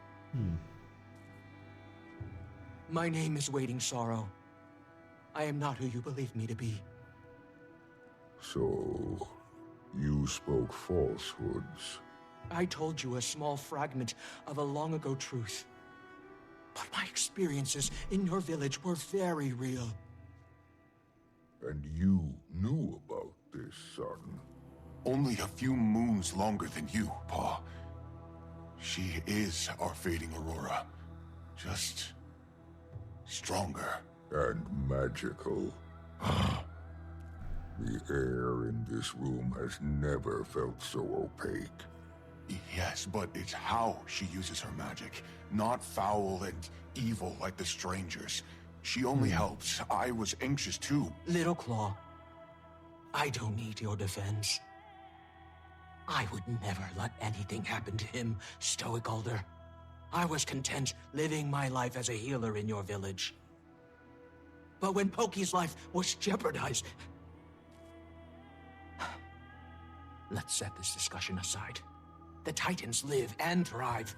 My name is Waiting Sorrow. I am not who you believe me to be. So, you spoke falsehoods. I told you a small fragment of a long ago truth. But my experiences in your village were very real. And you knew about this, son. Only a few moons longer than you, Pa. She is our fading Aurora. Just stronger. And magical. The air in this room has never felt so opaque. Yes, but it's how she uses her magic. Not foul and evil like the strangers. She only helps. I was anxious too. Little Claw, I don't need your defense. I would never let anything happen to him, Stokeholder. I was content living my life as a healer in your village. But when Pokey's life was jeopardized... Let's set this discussion aside. The Titans live and thrive.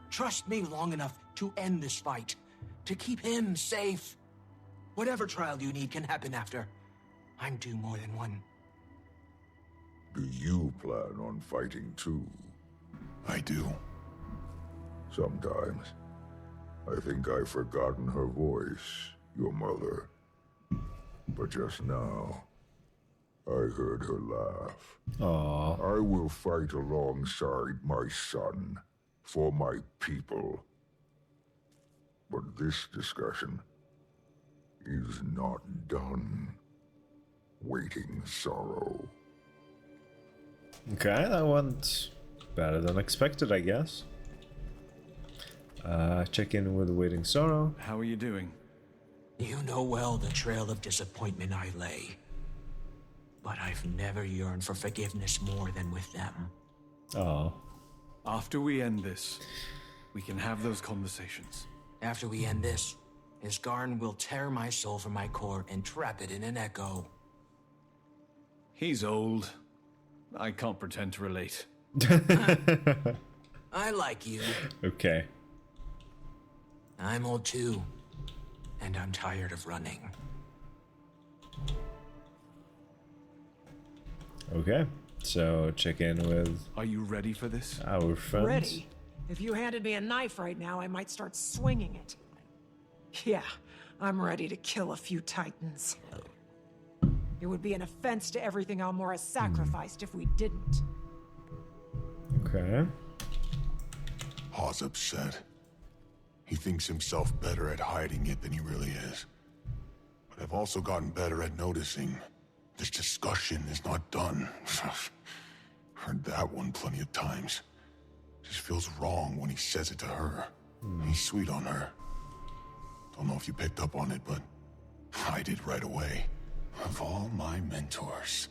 Trust me long enough to end this fight. To keep him safe. Whatever trial you need can happen after. I'm due more than one. Do you plan on fighting too? I do. Sometimes, I think I've forgotten her voice, your mother. But just now, I heard her laugh. Aww. I will fight alongside my son, for my people. But this discussion is not done. Waiting Sorrow. Okay, that went better than expected, I guess. Check in with Waiting Sorrow. How are you doing? You know well the trail of disappointment I lay. But I've never yearned for forgiveness more than with them. Oh. After we end this, we can have those conversations. After we end this, Isgarn will tear my soul from my core and trap it in an echo. He's old. I can't pretend to relate. I like you. Okay. I'm old too. And I'm tired of running. Okay. So check in with Are you ready for this? our friends. Ready? If you handed me a knife right now, I might start swinging it. Yeah, I'm ready to kill a few titans. It would be an offense to everything Almora sacrificed if we didn't. Okay. Pa's upset. He thinks himself better at hiding it than he really is. But I've also gotten better at noticing this discussion is not done. Heard that one plenty of times. Just feels wrong when he says it to her. He's sweet on her. Don't know if you picked up on it, but I did right away. Of all my mentors,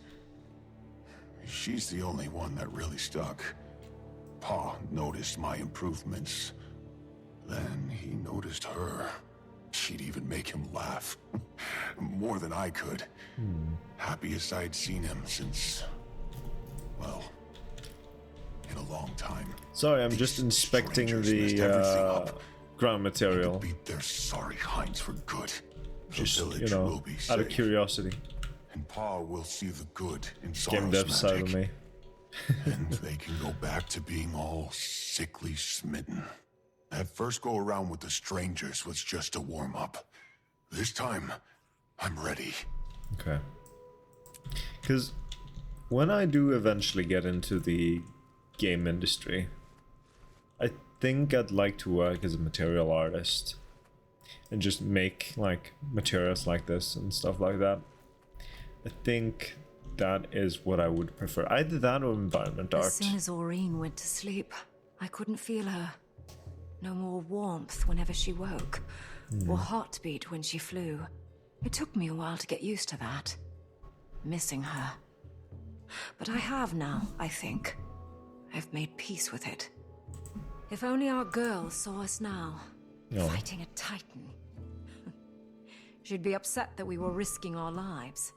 she's the only one that really stuck. Pa noticed my improvements. Then he noticed her. She'd even make him laugh. More than I could. Happiest I'd seen him since, well, in a long time. Sorry, I'm just inspecting the ground material. Beat their sorry hinds for good. Just, you know, out of curiosity. And Pa will see the good in Game dev Sorrow's side of magic. me. And they can go back to being all sickly smitten. That first go around with the strangers was just a warm-up. This time, I'm ready. Okay. Because when I do eventually get into the game industry, I think I'd like to work as a material artist and just make like materials like this and stuff like that. I think that is what I would prefer. Either that or environment art. As soon as Aureen went to sleep, I couldn't feel her. No more warmth whenever she woke, or heartbeat when she flew. It took me a while to get used to that. Missing her. But I have now, I think. I've made peace with it. If only our girl saw us now, fighting a titan. She'd be upset that we were risking our lives.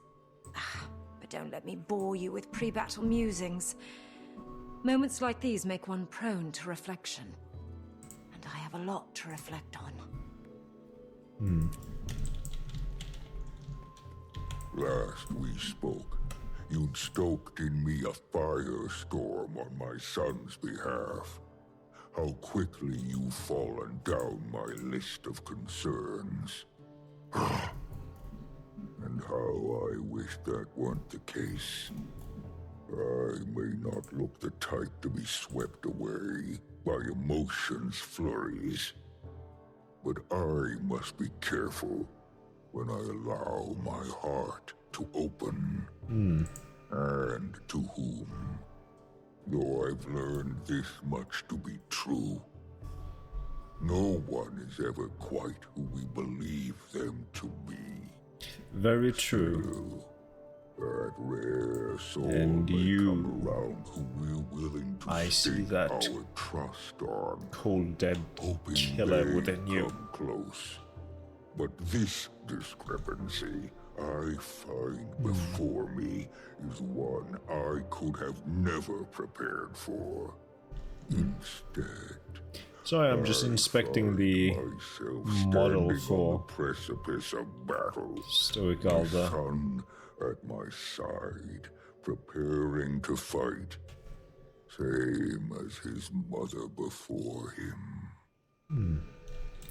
But don't let me bore you with pre-battle musings. Moments like these make one prone to reflection. And I have a lot to reflect on. Last we spoke, you'd stoked in me a firestorm on my son's behalf. How quickly you've fallen down my list of concerns. And how I wish that weren't the case. I may not look the type to be swept away by emotions' flurries, but I must be careful when I allow my heart to open. And to whom? Though I've learned this much to be true, no one is ever quite who we believe them to be. Very true. Still, that rare soul And may you, come around who we're willing to I see stake that our trust on. cold dead Hoping killer they within you. come close. But this discrepancy I find before me is one I could have never prepared for. Instead, Sorry, I'm just inspecting the model on the for precipice of battle. Stoic My Alda. son at my side, preparing to fight, same as his mother before him.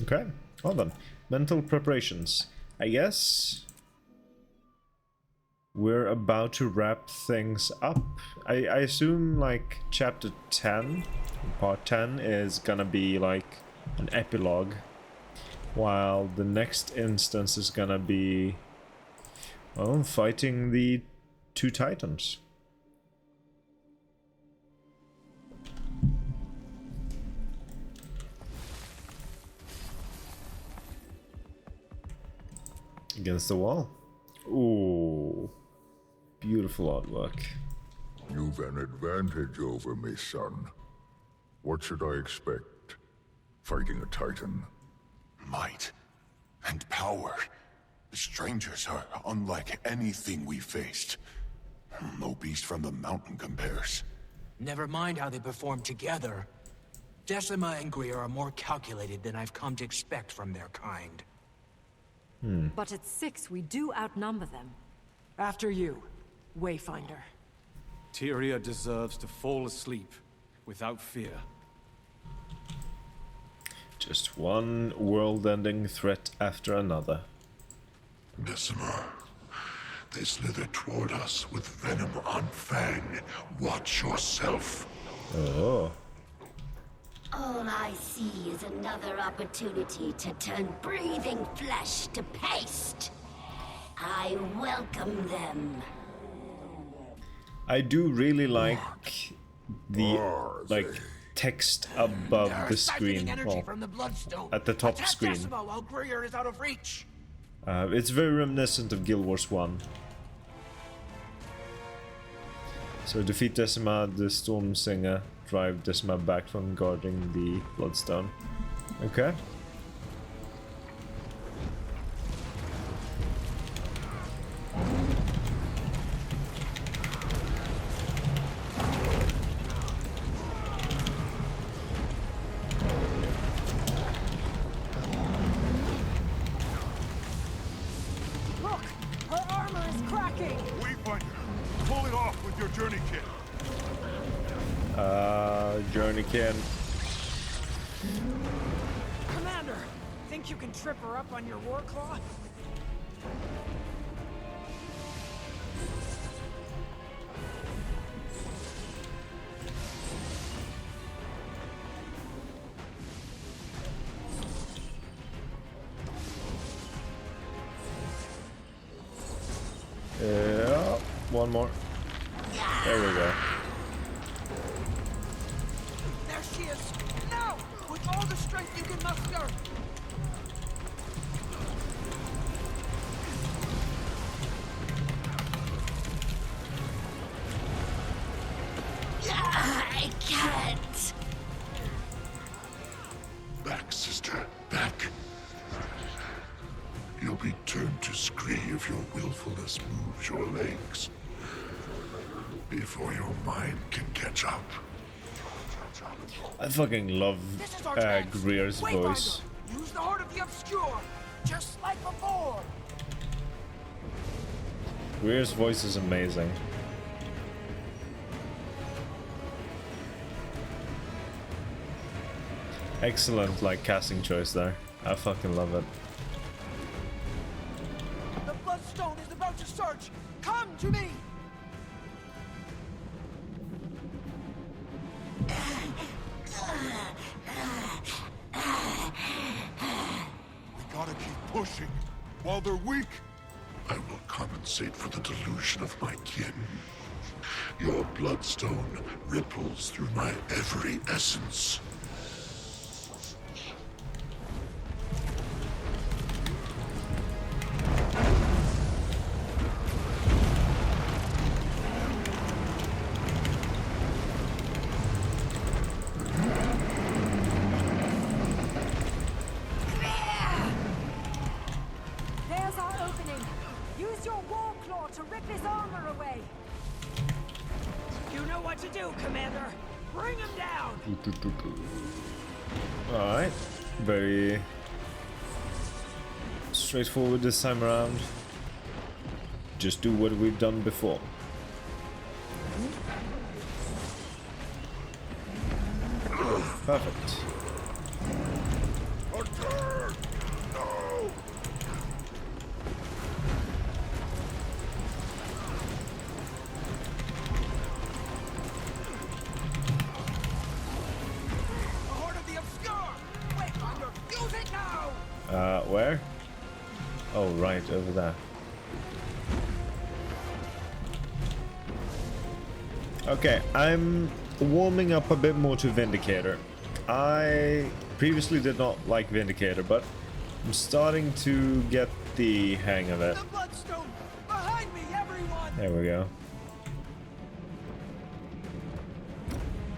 Okay, well then. Mental preparations. I guess we're about to wrap things up. I assume like chapter 10, part 10 is gonna be like an epilogue, while the next instance is gonna be, well, fighting the two titans. Against the wall. Ooh, beautiful artwork. You've an advantage over me, son. What should I expect? Fighting a titan? Might and power. The strangers are unlike anything we faced. No beast from the mountain compares. Never mind how they perform together. Decima and Greer are more calculated than I've come to expect from their kind. But at 6, we do outnumber them. After you, Wayfinder. Tyria deserves to fall asleep without fear. Just one world-ending threat after another. Bessemer, they slither toward us with venom on fang. Watch yourself. Oh. All I see is another opportunity to turn breathing flesh to paste. I welcome them. I do really like the text above the screen. Well, from the Bloodstone. at the top Attack screen. Decima while Greer is out of reach. It's very reminiscent of Guild Wars 1. So defeat Decima, the Storm Singer, drive Decima back from guarding the Bloodstone. Okay. Look! Her armor is cracking! Wayfinder, pull it off with your journey kit. Journey can. Commander! Think you can trip her up on your war claw? Yeah, one more. There we go. There she is. Now! With all the strength you can muster! I can't. Back, sister, back. You'll be turned to scree if your willfulness moves your legs. Before your mind can catch up. I fucking love This is our chance. Greer's Wayfinder, voice. use the Heart of the Obscure, just like before. Greer's voice is amazing. Excellent, like, casting choice there. I fucking love it. The Bloodstone is about to surge. Come to me. We gotta keep pushing while they're weak. I will compensate for the delusion of my kin. Your bloodstone ripples through my every essence. There's our opening. Use your war claw to rip his armor away. You know what to do, Commander! Bring him down! Alright. Very straightforward this time around. Just do what we've done before. Perfect. Hunter! No! The Heart of the Obscure. Wayfinder, use it now. Where? Oh, right, over there. Okay, I'm warming up a bit more to Vindicator. I previously did not like Vindicator, but I'm starting to get the hang of it. The Bloodstone. Behind me, everyone. There we go.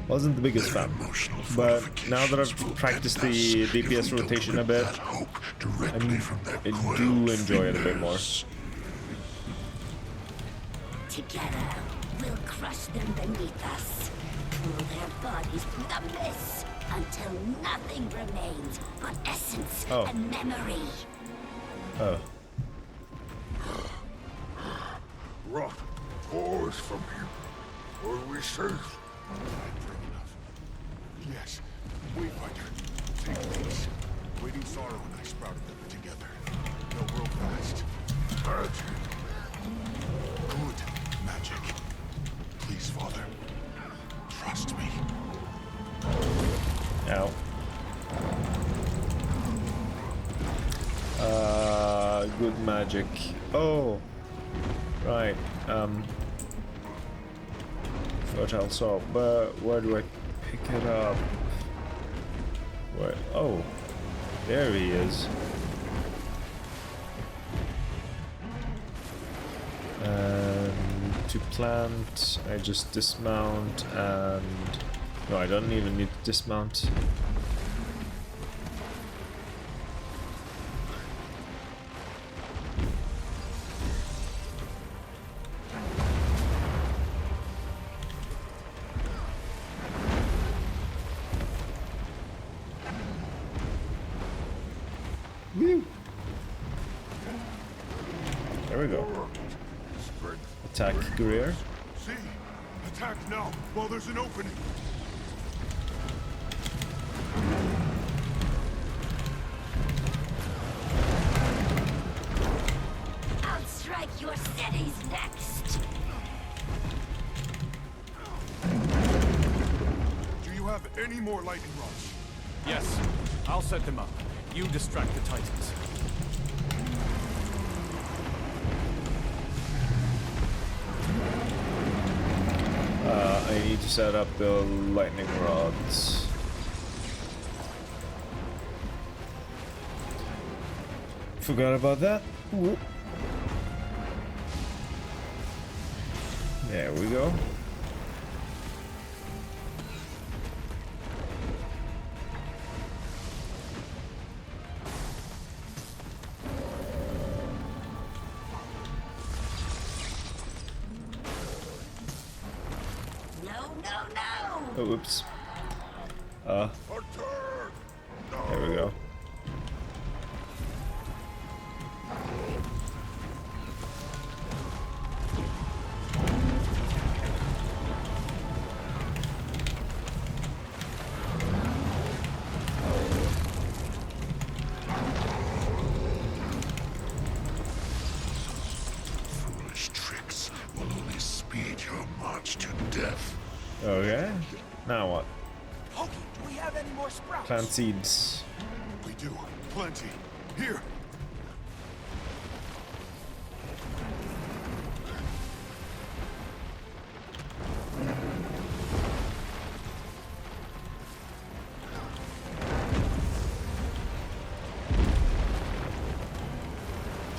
Wasn't the biggest fan, but now that I've practiced the DPS rotation a bit, I do enjoy it a bit more. Together, we'll crush them beneath us. Pull their bodies through the mist until nothing remains but essence and memory. Oh. Rot pours from him. Are we safe? Yes. Wayfinder, Take these. Waiting Sorrow and I sprouted them together. They'll grow fast. Magic. Good magic. Please, Father. Trust me. Ow. Good magic. Oh, right. Fertile soil. But where do I pick it up? Where? Oh, there he is. And to plant, I just dismount and... No, I don't even need to dismount. Woo. There we go. Attack Greer. See? Attack now, while there's an opening. I'll strike your cities next. Do you have any more lightning rods? Yes, I'll set them up. You distract the Titans. I need to set up the lightning rods. Forgot about that. Whoop. There we go. Oh, oops. There we go. Foolish tricks will only speed your march to death. Okay. Now what? Pokey, do we have any more sprouts? Plant seeds. We do. Plenty. Here.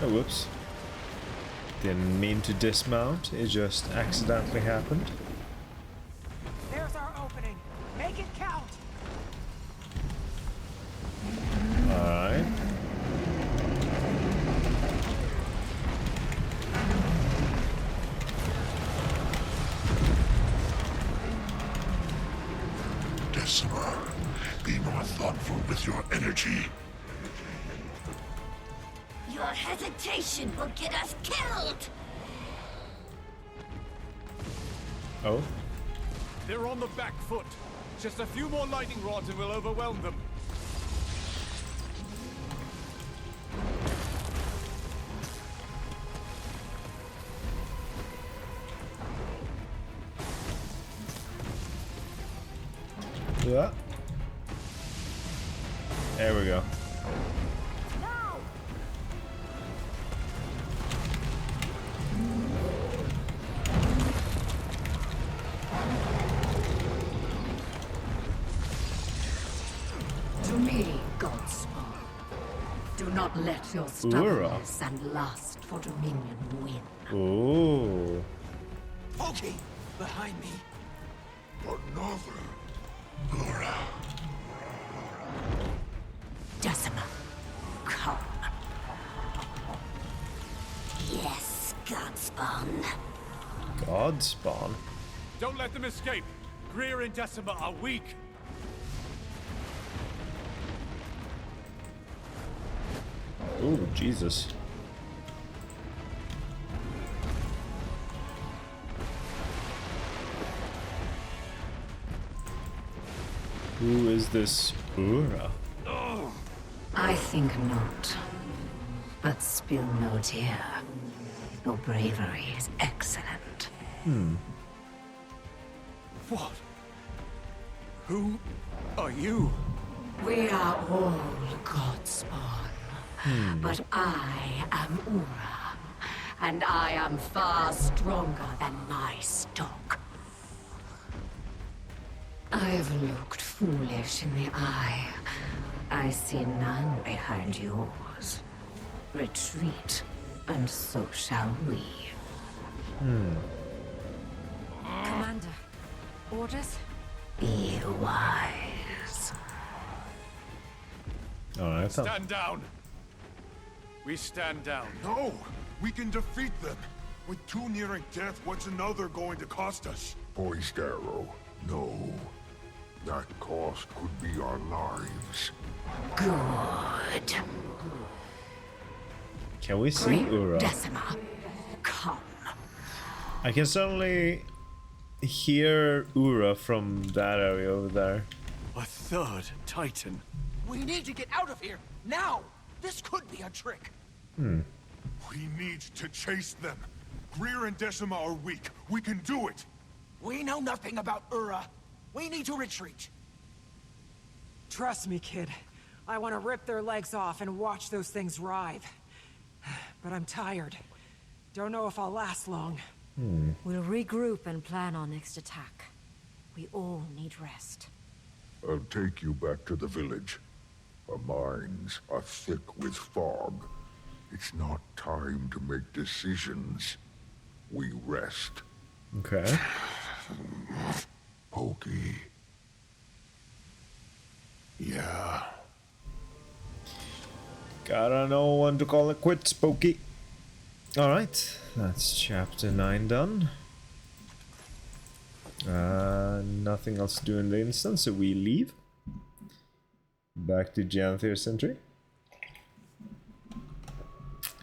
Oh, whoops. Didn't mean to dismount. It just accidentally happened. There's our opening. Make it count. Alright. Decima, be more thoughtful with your energy. Your hesitation will get us killed. Oh. They're on the back foot. Just a few more lightning rods and we'll overwhelm them. Yeah. There we go. To me, Godspawn. Do not let your stubbornness and lust for dominion win. Ooh. Pokey, behind me. Another. Laura. Decima, come. Yes, Godspawn. Godspawn. Don't let them escape. Greer and Decima are weak. Ooh, Jesus. Who is this Ura? I think not. But spill no tear. Your bravery is excellent. What? Who are you? We are all Godspawn. But I am Ura. And I am far stronger than my stock. I've looked foolish in the eye. I see none behind yours. Retreat, and so shall we. Commander, orders? Be wise. Alright, then. Stand down. We stand down. No! We can defeat them! With two nearing death, what's another going to cost us? Poised arrow. No. That cost could be our lives. Good. Can we see Ura? Decima, come. I can certainly hear Ura from that area over there. A third Titan. We need to get out of here, now! This could be a trick. We need to chase them. Greer and Decima are weak. We can do it. We know nothing about Ura. We need to retreat. Trust me, kid. I want to rip their legs off and watch those things writhe. But I'm tired. Don't know if I'll last long. We'll regroup and plan our next attack. We all need rest. I'll take you back to the village. Our minds are thick with fog. It's not time to make decisions. We rest. Okay. Pokey. Yeah. Gotta know when to call it quits, Pokey. Alright, that's chapter 9 done. Nothing else to do in the instant, so we leave. Back to Janthir Sentry.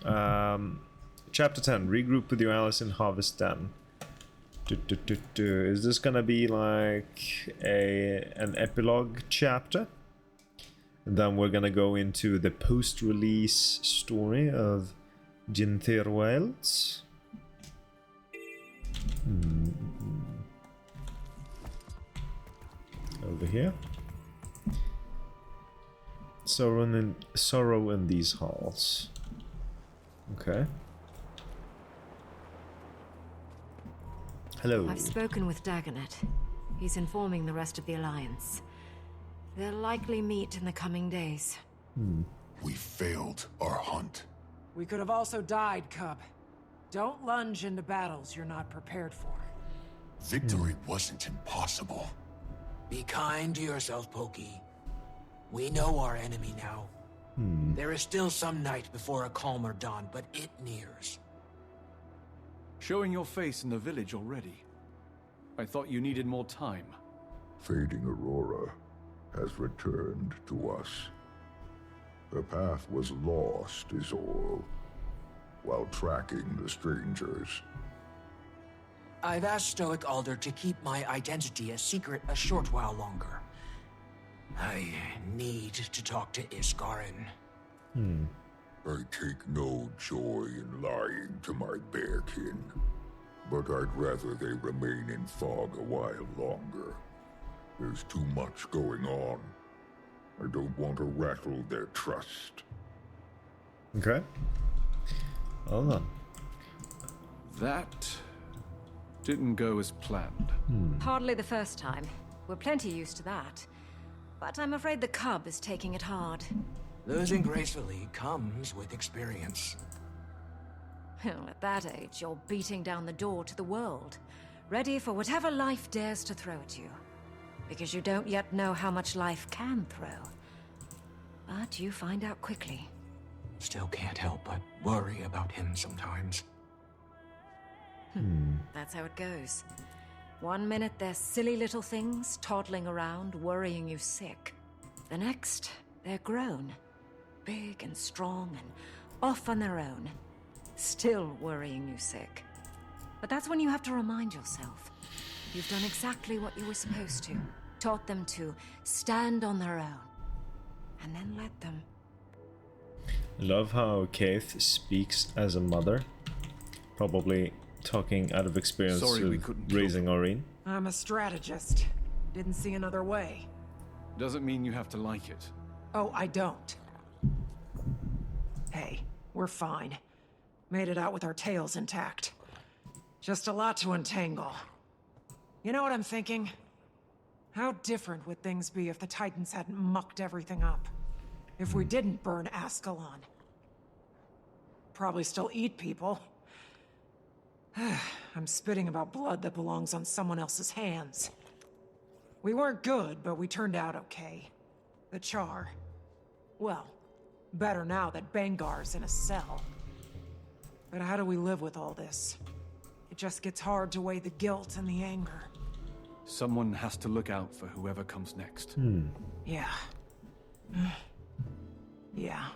Chapter 10, regroup with your allies in Harvest Den. Is this gonna be like an epilogue chapter? And then we're gonna go into the post-release story of Janthir Wilds. Over here. Sorrow in these halls. Okay. Hello. I've spoken with Dagonet. He's informing the rest of the Alliance. They'll likely meet in the coming days. We failed our hunt. We could have also died, Cub. Don't lunge into battles you're not prepared for. Victory wasn't impossible. Be kind to yourself, Pokey. We know our enemy now. There is still some night before a calmer dawn, but it nears. Showing your face in the village already. I thought you needed more time. Fading Aurora has returned to us. The path was lost is all, while tracking the strangers. I've asked Stoic Alder to keep my identity a secret a short while longer. I need to talk to Iskarin. I take no joy in lying to my bearkin, but I'd rather they remain in fog a while longer. There's too much going on. I don't want to rattle their trust. Okay. Hold on. That didn't go as planned. Hardly the first time. We're plenty used to that. But I'm afraid the cub is taking it hard. Losing gracefully comes with experience. Well, at that age, you're beating down the door to the world, ready for whatever life dares to throw at you. Because you don't yet know how much life can throw. But you find out quickly. Still can't help but worry about him sometimes. That's how it goes. One minute they're silly little things, toddling around, worrying you sick. The next, they're grown. Big and strong and off on their own. Still worrying you sick. But that's when you have to remind yourself. You've done exactly what you were supposed to. Taught them to stand on their own. And then let them. Love how Keith speaks as a mother. Probably talking out of experience Sorry we with couldn't raising Aurene. I'm a strategist. Didn't see another way. Doesn't mean you have to like it. Oh, I don't. Hey, we're fine. Made it out with our tails intact. Just a lot to untangle. You know what I'm thinking? How different would things be if the Titans hadn't mucked everything up? If we didn't burn Ascalon? Probably still eat people. I'm spitting about blood that belongs on someone else's hands. We weren't good, but we turned out okay. The Char. Well, better now that Bengar's in a cell. But how do we live with all this? It just gets hard to weigh the guilt and the anger. Someone has to look out for whoever comes next. Yeah. Yeah,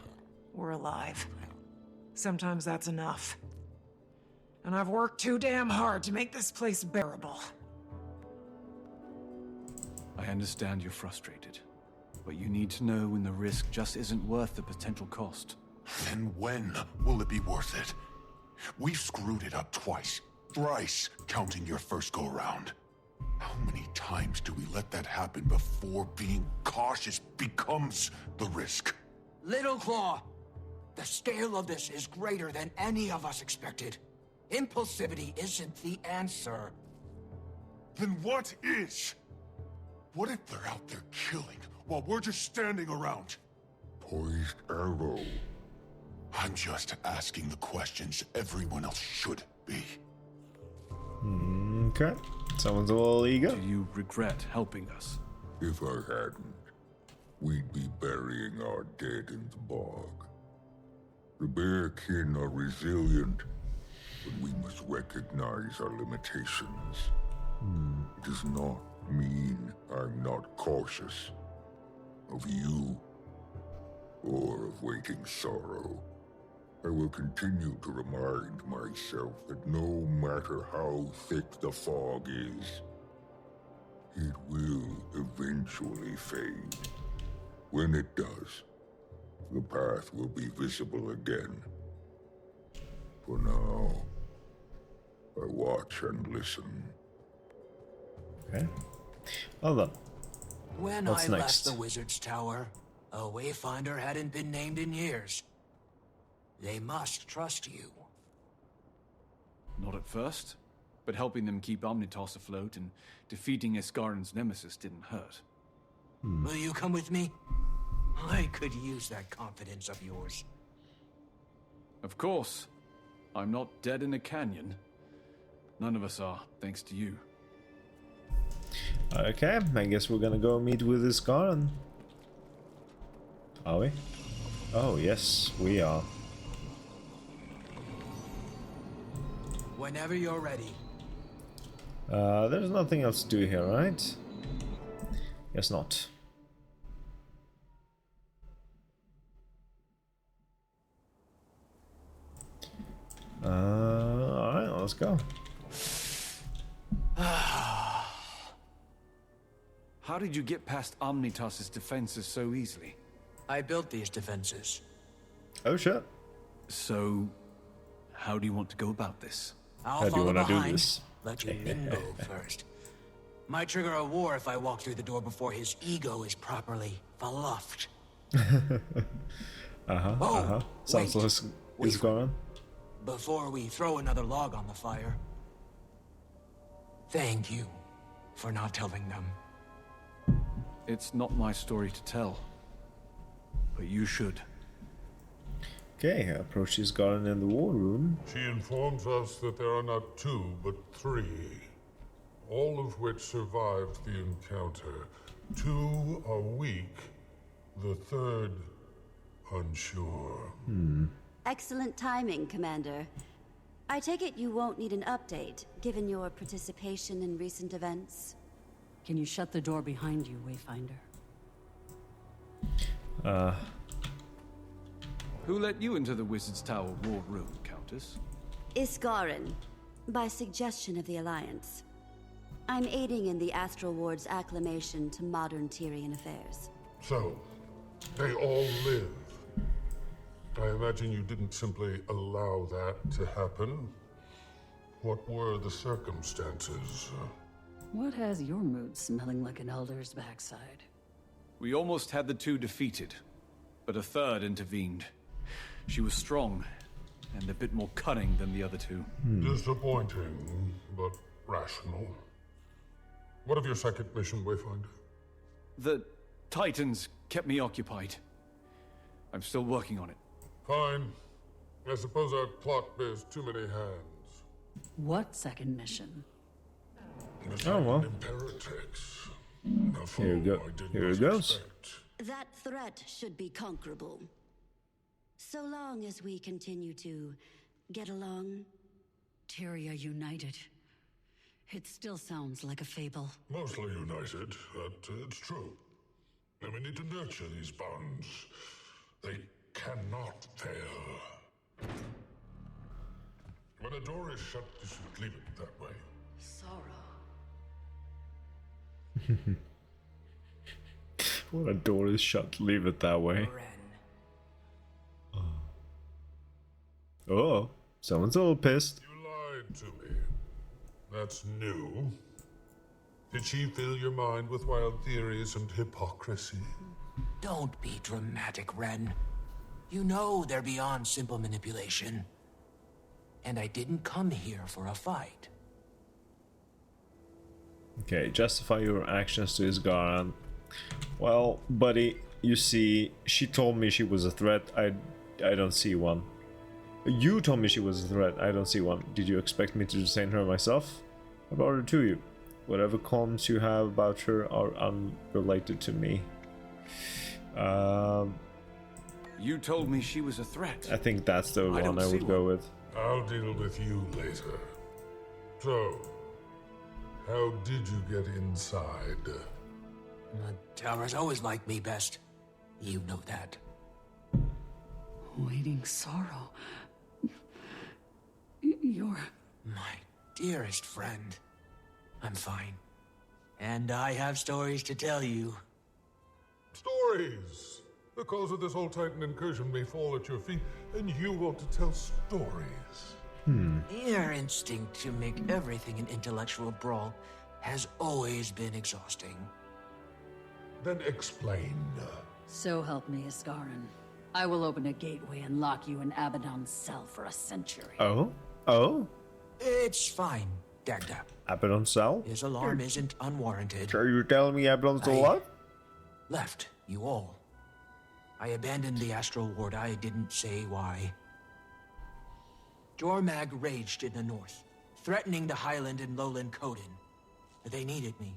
we're alive. Sometimes that's enough. And I've worked too damn hard to make this place bearable. I understand you're frustrated, but you need to know when the risk just isn't worth the potential cost. Then when will it be worth it? We've screwed it up twice, thrice, counting your first go-around. How many times do we let that happen before being cautious becomes the risk? Little Claw, the scale of this is greater than any of us expected. Impulsivity isn't the answer. Then what is? What if they're out there killing while we're just standing around? Poised arrow. I'm just asking the questions everyone else should be. Okay. Someone's a little eager. Do you regret helping us? If I hadn't, we'd be burying our dead in the bog. The bear kin are resilient, but we must recognize our limitations. It does not mean I'm not cautious of you or of waiting sorrow. I will continue to remind myself that no matter how thick the fog is, it will eventually fade. When it does, the path will be visible again. For now, I watch and listen. Okay. Well then. When What's I next? left the Wizard's Tower, a Wayfinder hadn't been named in years. They must trust you. Not at first, but helping them keep Omnitos afloat and defeating Iskarin's nemesis didn't hurt. Will you come with me? I could use that confidence of yours. Of course. I'm not dead in a canyon. None of us are, thanks to you. Okay, I guess we're gonna go meet with Iskarin. Are we? Oh, yes, we are. Whenever you're ready. There's nothing else to do here, right? Guess not. Alright, let's go. How did you get past Omnitas' defenses so easily? I built these defenses. Oh shit. So, how do you want to go about this? How do you want to do this? Let you mingle first. Might trigger a war if I walk through the door before his ego is properly fluffed. Sounds like Iskarin. Before we throw another log on the fire, thank you for not telling them. It's not my story to tell, but you should. Okay, approach Iskarin in the war room. She informs us that there are not 2, but 3, all of which survived the encounter. 2 are weak, the third unsure. Excellent timing, Commander. I take it you won't need an update, given your participation in recent events? Can you shut the door behind you, Wayfinder? Who let you into the Wizard's Tower war room, Countess? Iskarin, by suggestion of the Alliance. I'm aiding in the Astral Ward's acclamation to modern Tyrian affairs. So, they all live. I imagine you didn't simply allow that to happen. What were the circumstances? What has your mood smelling like an elder's backside? We almost had the two defeated, but a third intervened. She was strong, and a bit more cunning than the other two. Disappointing, but rational. What of your second mission, Wayfinder? The Titans kept me occupied. I'm still working on it. Fine. I suppose our plot bears too many hands. What second mission? Oh well. Imperatrix. Here we go. Here it goes. That threat should be conquerable. So long as we continue to get along. Tyria united. It still sounds like a fable. Mostly united, but it's true. And we need to nurture these bonds. They cannot fail. When a door is shut, you should leave it that way. Sorrow. When a door is shut, leave it that way. Oh, someone's a little pissed. You lied to me. That's new. Did she fill your mind with wild theories and hypocrisy? Don't be dramatic, Ren. You know they're beyond simple manipulation. And I didn't come here for a fight. Okay, justify your actions to Isgaran. Well, buddy, you see, she told me she was a threat. I don't see one. You told me she was a threat. I don't see one. Did you expect me to detain her myself? I brought her to you. Whatever qualms you have about her are unrelated to me. You told me she was a threat. I think that's the one I would go with. I'll deal with you later. So, how did you get inside? Towers always liked me best. You know that. Waiting sorrow. You're... My dearest friend. I'm fine. And I have stories to tell you. Stories! The cause of this whole Titan incursion may fall at your feet, and you want to tell stories. Your instinct to make everything an intellectual brawl has always been exhausting. Then explain. So help me, Isgaran. I will open a gateway and lock you in Abaddon's cell for a century. Oh? Oh? It's fine, Dagda. Abaddon's cell? His alarm isn't unwarranted. Are you telling me Abaddon's still alive? Left you all. I abandoned the Astral Ward. I didn't say why. Jormag raged in the north, threatening the Highland and Lowland Coden. They needed me.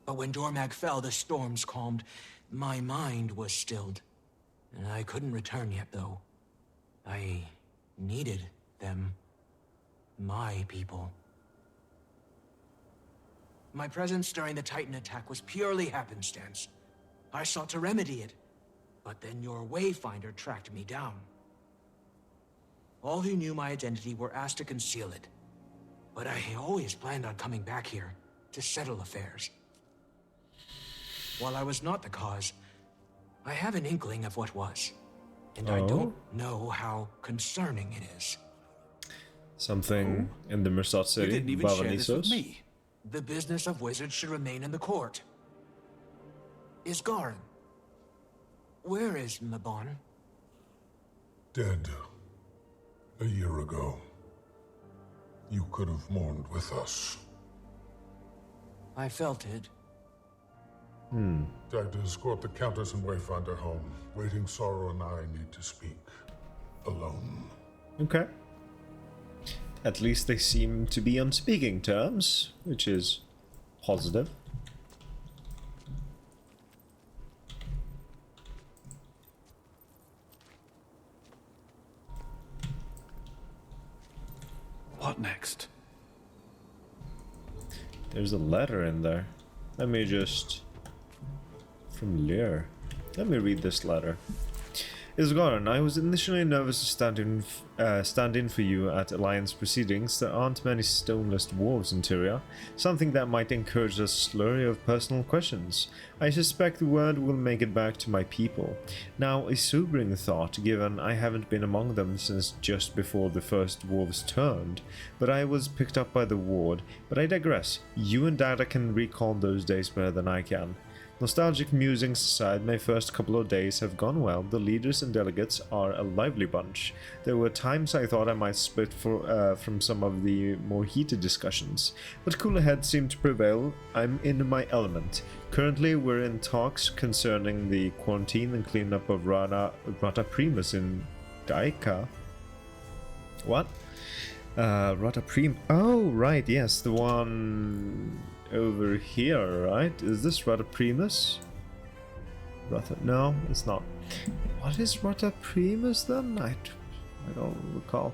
But when Jormag fell, the storms calmed. My mind was stilled. And I couldn't return yet, though. I needed them. My people. My presence during the Titan attack was purely happenstance. I sought to remedy it, but then your Wayfinder tracked me down. All who knew my identity were asked to conceal it, but I always planned on coming back here to settle affairs. While I was not the cause, I have an inkling of what was, and I don't know how concerning it is. Something in the Mirsat city, you didn't even share this with me. The business of wizards should remain in the court. Isgaran. Where is Mabon? Dead. A year ago. You could have mourned with us. I felt it. Dagda, escort the Countess and Wayfinder home. Waiting Sorrow and I need to speak. Alone. Okay. At least they seem to be on speaking terms, which is positive. What next? There's a letter in there. Let me just... From Lear. Let me read this letter. Isgaran, I was initially nervous to stand in for you at Alliance proceedings. There aren't many stoneless dwarves in Tyria, something that might encourage a slurry of personal questions. I suspect the word will make it back to my people. Now, a sobering thought, given I haven't been among them since just before the first dwarves turned, but I was picked up by the ward. But I digress. You and Dada can recall those days better than I can. Nostalgic musings aside, my first couple of days have gone well. The leaders and delegates are a lively bunch. There were times I thought I might split from some of the more heated discussions, but cooler heads seem to prevail. I'm in my element. Currently, we're in talks concerning the quarantine and cleanup of Rata Primus in Daika. What? Rata Prim. Oh, right, yes, the one over here, right? Is this Rata Primus? No, it's not. What is Rata Primus then? I don't recall.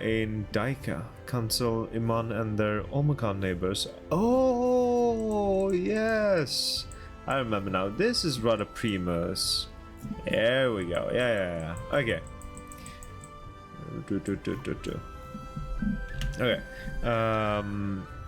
In Daika, Council Iman and their Omicron neighbors. Oh, yes! I remember now. This is Rata Primus. There we go. Yeah. Okay. Okay.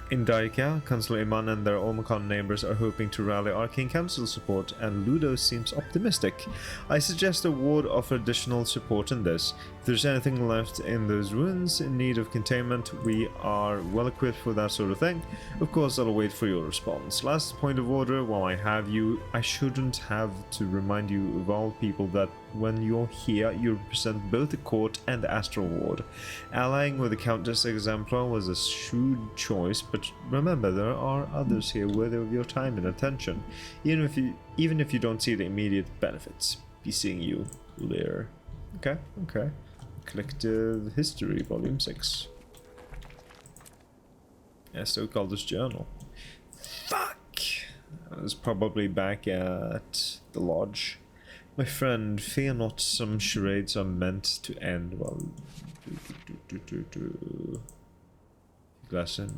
In Daika, Council Iman and their Omicron neighbors are hoping to rally Arcane Council support, and Ludo seems optimistic. I suggest a ward offer additional support in this. If there's anything left in those ruins in need of containment, we are well equipped for that sort of thing. Of course, I'll wait for your response. Last point of order, while I have you, I shouldn't have to remind you of all people that when you're here, you represent both the court and the Astral Ward. Allying with the Countess Exemplar was a shrewd choice, but remember, there are others here worthy of your time and attention, even if you don't see the immediate benefits. Be seeing you later. Okay. Collective History, Volume 6. So-called journal. Fuck! I was probably back at the lodge. My friend, fear not, some charades are meant to end well. Glass in.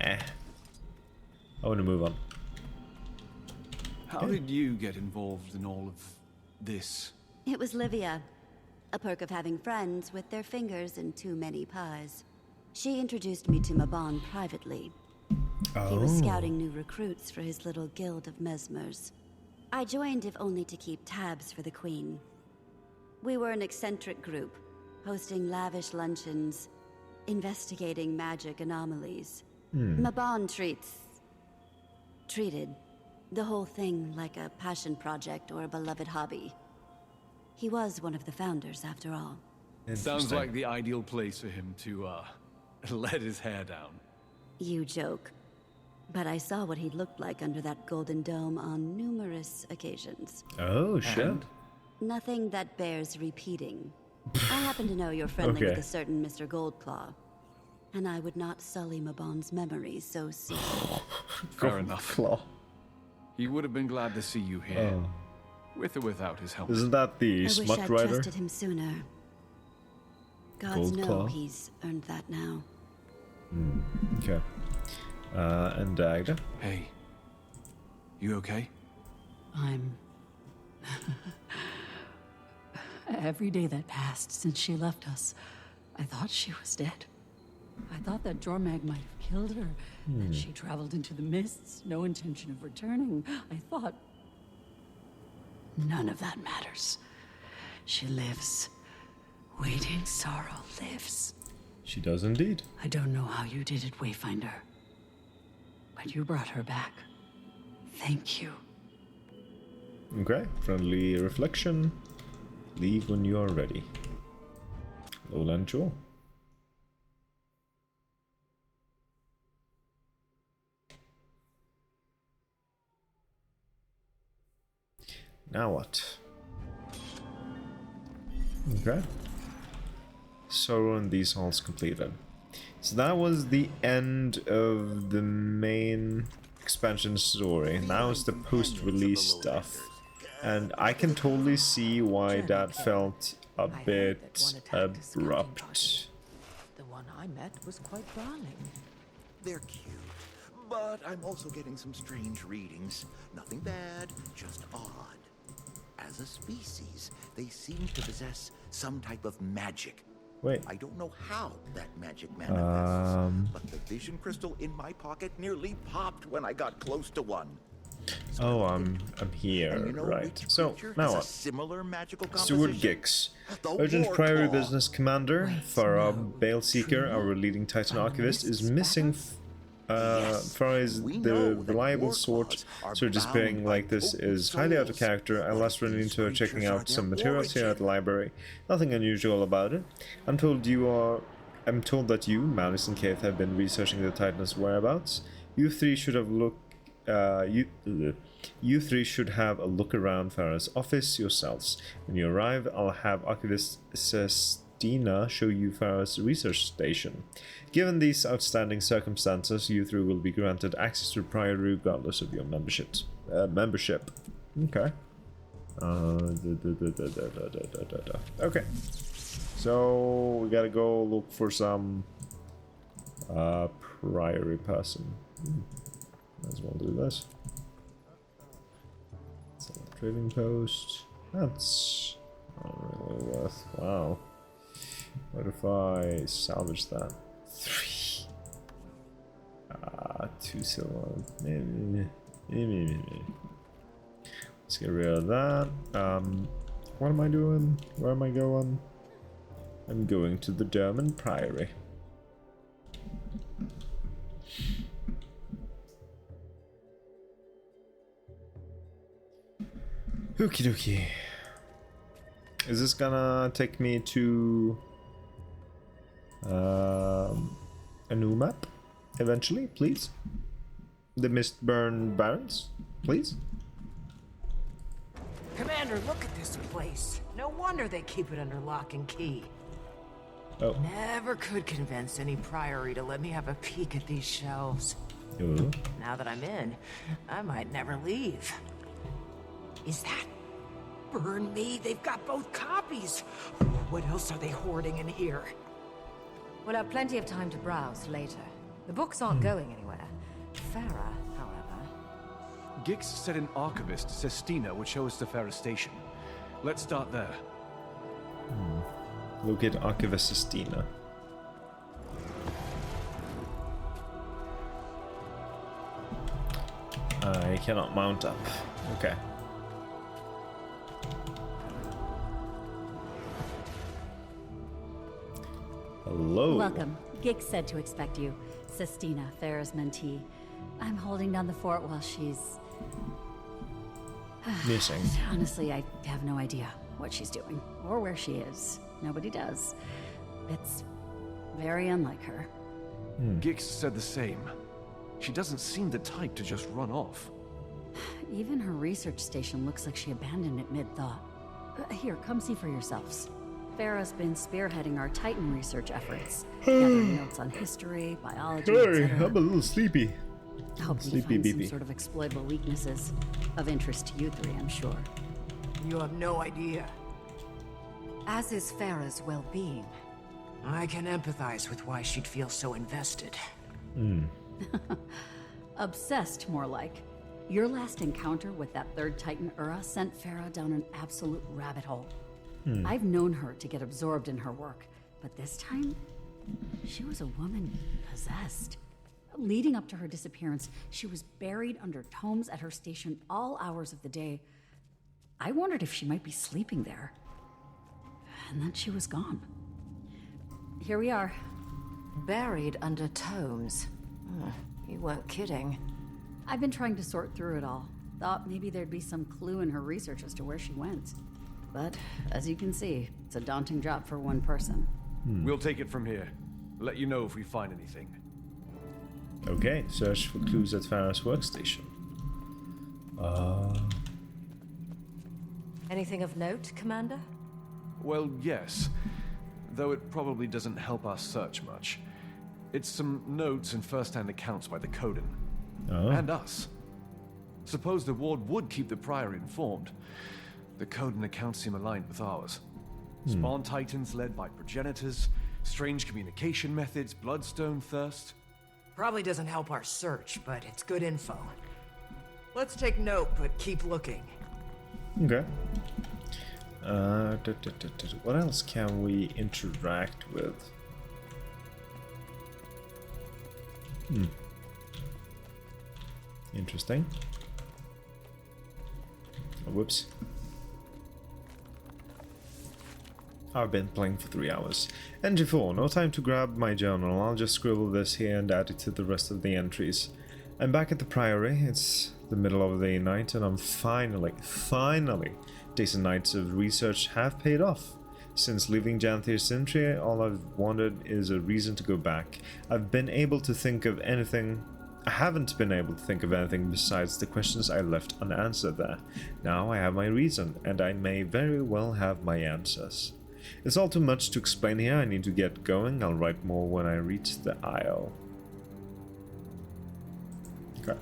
I want to move on. How did you get involved in all of this? It was Livia. A perk of having friends with their fingers in too many pies. She introduced me to Mabon privately. He was scouting new recruits for his little guild of mesmers. I joined if only to keep tabs for the Queen. We were an eccentric group, hosting lavish luncheons, investigating magic anomalies. Mabon treated the whole thing like a passion project or a beloved hobby. He was one of the founders, after all. Sounds like the ideal place for him to, let his hair down. You joke. But I saw what he looked like under that golden dome on numerous occasions. Oh, shit. Nothing that bears repeating. I happen to know you're friendly with a certain Mr. Goldclaw, and I would not sully Mabon's memories so soon. Fair enough. He would have been glad to see you here, with or without his help. Isn't that the smut I wish rider? I'd trusted him sooner. Gods know he's earned that now. Okay. And Dagda? Hey. You okay? I'm... Every day that passed since she left us, I thought she was dead. I thought that Jormag might have killed her, that she traveled into the mists, no intention of returning. I thought... None of that matters. She lives. Waiting sorrow lives. She does indeed. I don't know how you did it, Wayfinder. But you brought her back. Thank you. Okay, friendly reflection. Leave when you are ready. Lowland Jewel. Now what? Okay. Sorrow in these halls completed. So that was the end of the main expansion story. Now it's the post-release stuff. And I can totally see why that felt a bit abrupt. The one I met was quite darling. They're cute, but I'm also getting some strange readings. Nothing bad, just odd. as a species, they seem to possess some type of magic. Wait. I don't know how that magic manifests, but the vision crystal in my pocket nearly popped when I got close to one. Oh, I'm here, right. So, now what? Steward Gix, Urgent Priory Business Commander, Farah Baleseeker, our leading Titan Archivist, is missing. Farah is the reliable sort, so disappearing like this is highly out of character. I last ran into her checking out some materials here at the library. Nothing unusual about it. I'm told that you, Malice and Keith, have been researching the Titan's whereabouts. You three should have You three should have a look around Farah's office yourselves. When you arrive, I'll have Archivist Sestina show you Farah's research station. Given these outstanding circumstances, you three will be granted access to Priory regardless of your membership. Okay. Okay. So we gotta go look for some Priory person. Might as well do this. Trading post. That's not really worth. Wow. What if I salvage that? 3. 2 silver. Maybe. Let's get rid of that. What am I doing? Where am I going? I'm going to the German Priory. Okie dokie. Is this gonna take me to a new map eventually, please? The Mistburn Barrens, please? Commander, look at this place. No wonder they keep it under lock and key. Oh. Never could convince any Priory to let me have a peek at these shelves. Ooh. Now that I'm in, I might never leave. Is that... Burn me, they've got both copies. What else are they hoarding in here? We'll have plenty of time to browse later. The books aren't going anywhere. Farah, however... Gix said an archivist, Sestina, would show us the Farah station. Let's start there. Locate Archivist Sestina. I cannot mount up. Okay. Hello. Welcome. Gix said to expect you. Sestina, Farah's mentee. I'm holding down the fort while she's... missing. Honestly, I have no idea what she's doing, or where she is. Nobody does. It's very unlike her. Gix said the same. She doesn't seem the type to just run off. Even her research station looks like she abandoned it mid-thought. Here, come see for yourselves. Farah's been spearheading our Titan research efforts, gathering notes on history, biology, Sorry, etc. I'm a little sleepy. Hope you find some sort of exploitable weaknesses of interest to you three, I'm sure. You have no idea. As is Farah's well-being. I can empathize with why she'd feel so invested. Obsessed, more like. Your last encounter with that third Titan Ura sent Farah down an absolute rabbit hole. I've known her to get absorbed in her work, but this time, she was a woman possessed. Leading up to her disappearance, she was buried under tomes at her station all hours of the day. I wondered if she might be sleeping there. And then she was gone. Here we are. Buried under tomes. You weren't kidding. I've been trying to sort through it all. Thought maybe there'd be some clue in her research as to where she went. But, as you can see, it's a daunting job for one person. We'll take it from here. Let you know if we find anything. Okay, search for clues at Farah's workstation. Anything of note, Commander? Well, yes. Though it probably doesn't help our search much. It's some notes and first-hand accounts by the Coden. And us. Suppose the Ward would keep the Priory informed. The Coden accounts seem aligned with ours. Spawn Titans led by progenitors, strange communication methods, bloodstone thirst. Probably doesn't help our search, but it's good info. Let's take note, but keep looking. Okay. What else can we interact with? Interesting. Oh, whoops. I've been playing for 3 hours. Entry 4, no time to grab my journal. I'll just scribble this here and add it to the rest of the entries. I'm back at the Priory. It's the middle of the night and I'm finally, days and nights of research have paid off. Since leaving Janthir Sentry, all I've wanted is a reason to go back. I haven't been able to think of anything besides the questions I left unanswered there. Now I have my reason, and I may very well have my answers. It's all too much to explain here. I need to get going. I'll write more when I reach the Isle. Okay.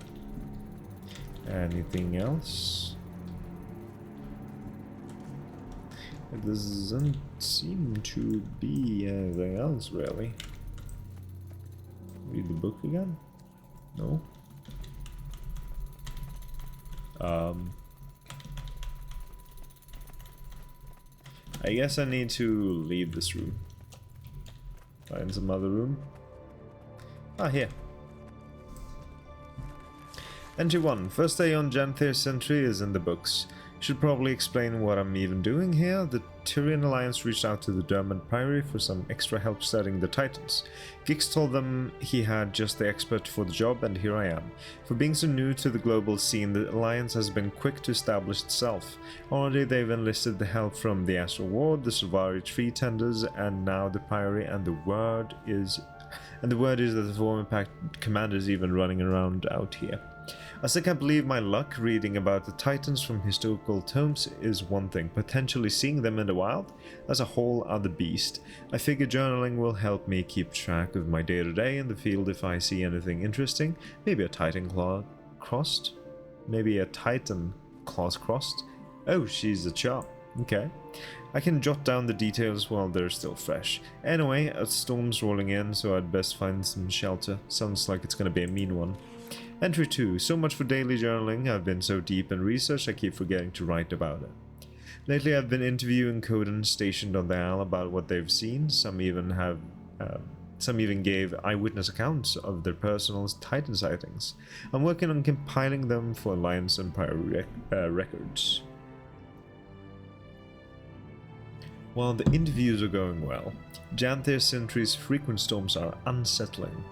Anything else? It doesn't seem to be anything else, really. Read the book again? No? I guess I need to leave this room. Find some other room. Ah, here. Entry 1. First day on Janthir Sentry is in the books. Should probably explain what I'm even doing here. The Tyrian Alliance reached out to the Dermot Priory for some extra help studying the Titans. Gix told them he had just the expert for the job, and here I am. For being so new to the global scene, the Alliance has been quick to establish itself. Already they've enlisted the help from the Astral Ward, the Sylvari Tree Tenders, and now the Priory, and the word is that the former Pact commander is even running around out here. I still can't believe my luck. Reading about the Titans from historical tomes is one thing, potentially seeing them in the wild, that's a whole other beast. I figure journaling will help me keep track of my day-to-day in the field if I see anything interesting. Maybe a Titan claw crossed? Maybe a Titan claws crossed? Oh, she's a char. Okay. I can jot down the details while they're still fresh. Anyway, a storm's rolling in, so I'd best find some shelter. Sounds like it's gonna be a mean one. Entry 2. So much for daily journaling. I've been so deep in research I keep forgetting to write about it. Lately I've been interviewing Coden stationed on the Isle about what they've seen. Some even gave eyewitness accounts of their personal Titan sightings. I'm working on compiling them for Alliance Empire records. While the interviews are going well, Janthir Sentry's frequent storms are unsettling.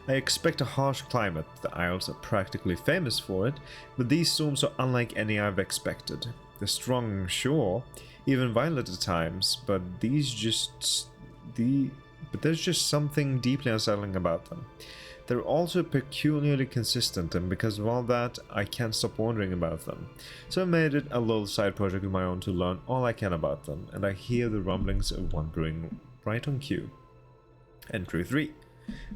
I expect a harsh climate. The Isles are practically famous for it, but these storms are unlike any I've expected. They're strong, sure, even violent at times, but there's just something deeply unsettling about them. They're also peculiarly consistent, and because of all that, I can't stop wondering about them. So I made it a little side project of my own to learn all I can about them, and I hear the rumblings of wondering right on cue. Entry 3.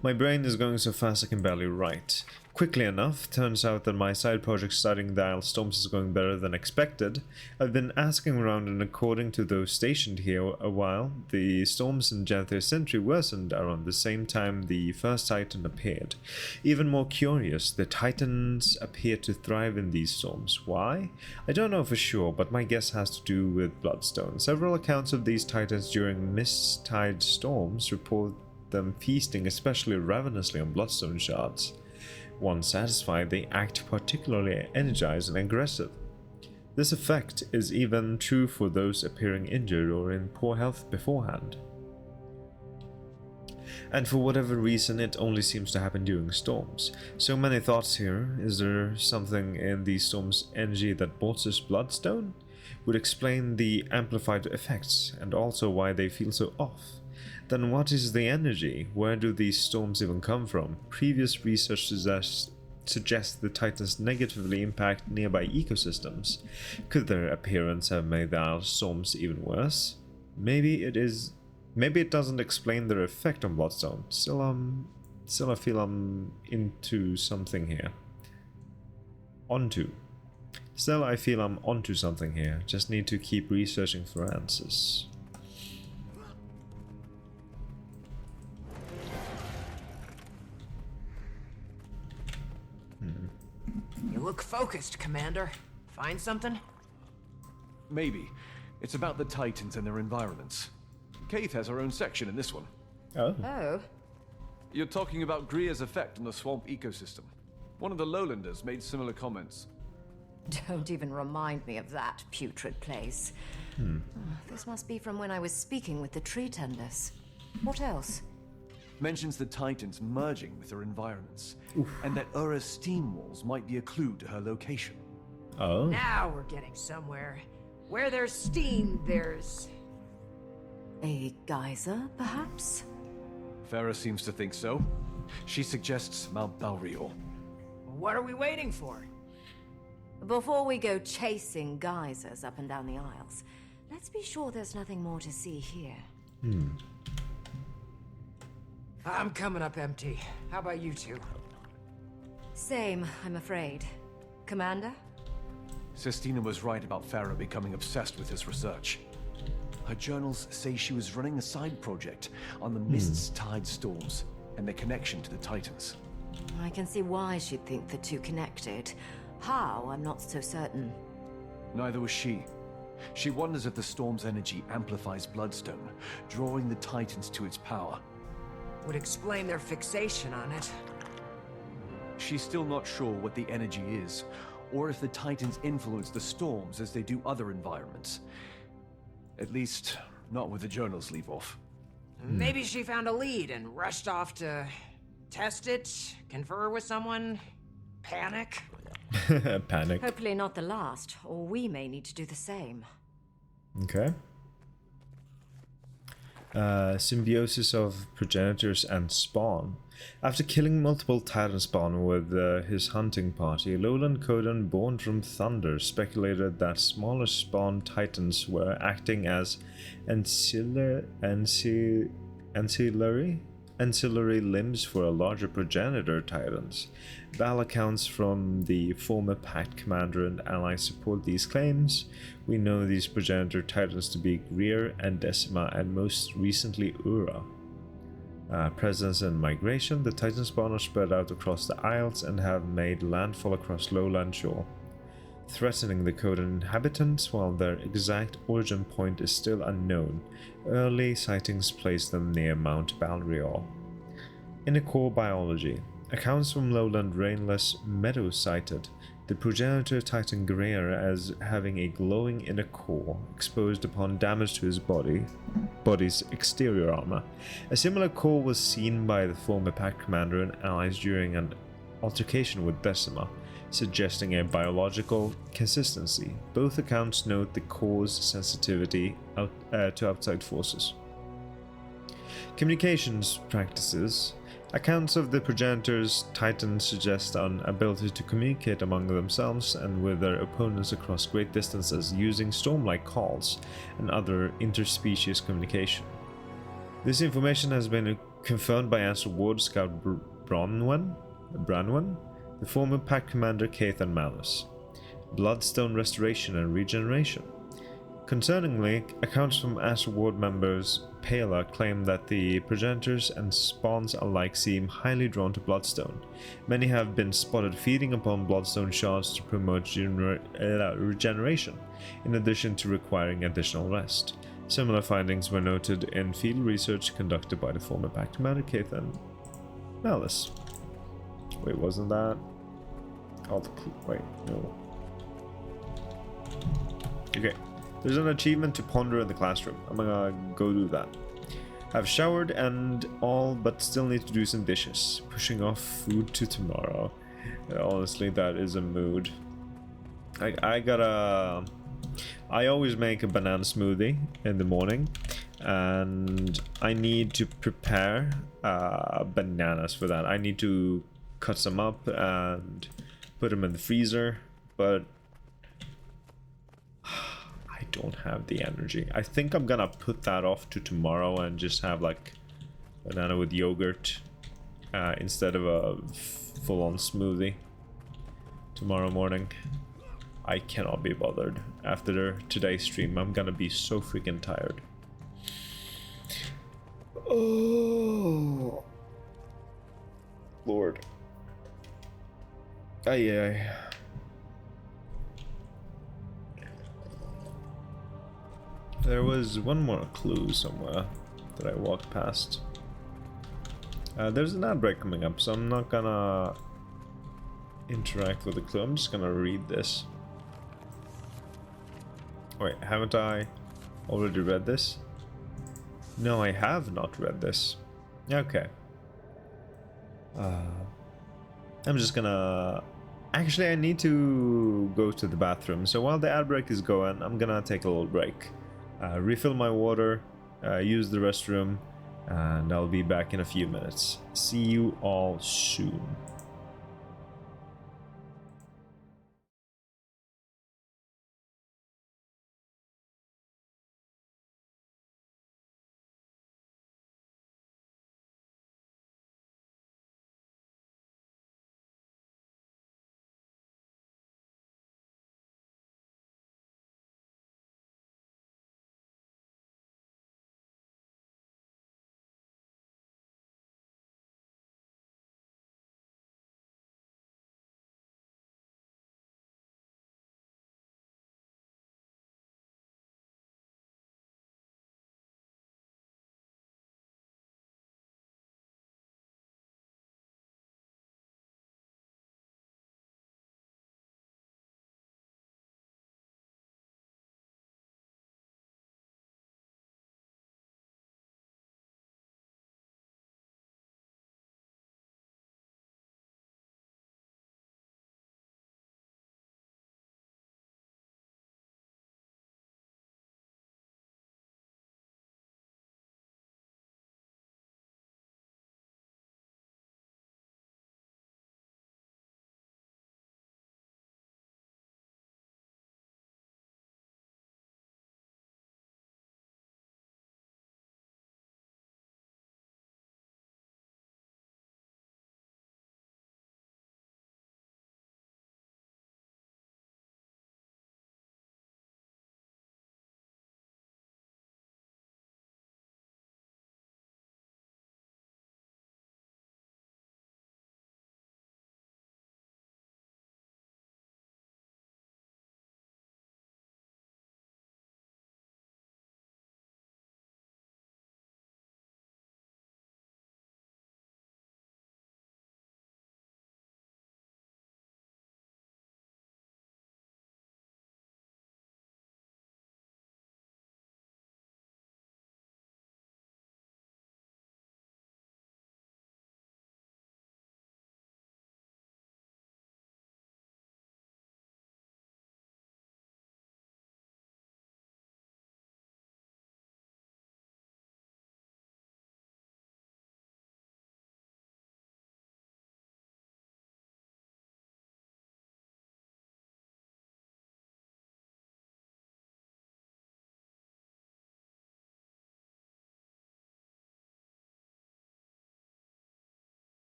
My brain is going so fast I can barely write. Quickly enough, turns out that my side project studying the Isle storms is going better than expected. I've been asking around, and according to those stationed here a while, the storms in Janthir Sentry worsened around the same time the first Titan appeared. Even more curious, the Titans appear to thrive in these storms. Why? I don't know for sure, but my guess has to do with Bloodstone. Several accounts of these Titans during mist-tide storms report them feasting especially ravenously on bloodstone shards. Once satisfied, they act particularly energized and aggressive. This effect is even true for those appearing injured or in poor health beforehand. And for whatever reason, it only seems to happen during storms. So many thoughts here. Is there something in these storms' energy that bolsters bloodstone? Would explain the amplified effects, and also why they feel so off. Then what is the energy? Where do these storms even come from? Previous research suggests the Titans negatively impact nearby ecosystems. Could their appearance have made the Isle storms even worse? Maybe it doesn't explain their effect on Bloodstone. Still I feel I'm onto something here. Just need to keep researching for answers. You look focused, Commander. Find something? Maybe. It's about the Titans and their environments. Keith has her own section in this one. Oh. Oh. You're talking about Greer's effect on the swamp ecosystem. One of the lowlanders made similar comments. Don't even remind me of that putrid place. This must be from when I was speaking with the tree tenders. What else? Mentions the Titans merging with their environments, and that Ura's steam walls might be a clue to her location. Oh. Now we're getting somewhere. Where there's steam, there's... A geyser, perhaps? Farah seems to think so. She suggests Mount Balrior. What are we waiting for? Before we go chasing geysers up and down the aisles, let's be sure there's nothing more to see here. I'm coming up empty. How about you two? Same, I'm afraid. Commander? Sestina was right about Farah becoming obsessed with his research. Her journals say she was running a side project on the Mist's tide storms and their connection to the Titans. I can see why she'd think the two connected. How, I'm not so certain. Neither was she. She wonders if the storm's energy amplifies Bloodstone, drawing the Titans to its power. Would explain their fixation on it. She's still not sure what the energy is, or if the Titans influence the storms as they do other environments. At least, not with the journals leave off. Maybe she found a lead and rushed off to test it, confer with someone, panic. Panic. Hopefully not the last, or we may need to do the same. Okay. Symbiosis of progenitors and spawn. After killing multiple Titan spawn with his hunting party, Lowland Coden, born from Thunder, speculated that smaller spawn Titans were acting as ancillary limbs for a larger progenitor Titans. Val accounts from the former Pact commander and allies support these claims. We know these progenitor Titans to be Greer and Decima, and most recently Ura. Presence and migration. The Titan spawn are spread out across the Isles and have made landfall across lowland shore, threatening the Coden inhabitants. While their exact origin point is still unknown, early sightings place them near Mount Balrior. In core biology, accounts from lowland rainless meadows cited the progenitor Titan Greer as having a glowing inner core exposed upon damage to his body's exterior armor. A similar core was seen by the former Pact commander and allies during an altercation with Decima, suggesting a biological consistency. Both accounts note the core's sensitivity to outside forces. Communications practices. Accounts of the progenitors Titans suggest an ability to communicate among themselves and with their opponents across great distances using storm-like calls and other interspecies communication. This information has been confirmed by Answer Ward Scout Branwen, the former Pact commander Keith and Malice. Bloodstone restoration and regeneration. Concerningly, accounts from Answer Ward members Pela claim that the progenitors and spawns alike seem highly drawn to Bloodstone. Many have been spotted feeding upon Bloodstone shards to promote regeneration, in addition to requiring additional rest. Similar findings were noted in field research conducted by the former Pact commander Keith and Malice. Wait, wasn't that? Oh, wait, no. Okay. There's an achievement to ponder in the classroom. I'm gonna go do that. I've showered and all, but still need to do some dishes. Pushing off food to tomorrow. Honestly, that is a mood. I always make a banana smoothie in the morning, and I need to prepare bananas for that. I need to cut some up and put them in the freezer, but I don't have the energy. I think I'm gonna put that off to tomorrow and just have like banana with yogurt instead of a full-on smoothie tomorrow morning. I cannot be bothered. After today's stream, I'm gonna be so freaking tired. Oh, Lord. Aye. There was one more clue somewhere that I walked past. There's an ad break coming up, so I'm not gonna interact with the clue. I'm just gonna read this. Wait, haven't I already read this? No, I have not read this. Okay. I'm just gonna... Actually, I need to go to the bathroom, so while the ad break is going, I'm gonna take a little break. Refill my water, use the restroom, and I'll be back in a few minutes. See you all soon.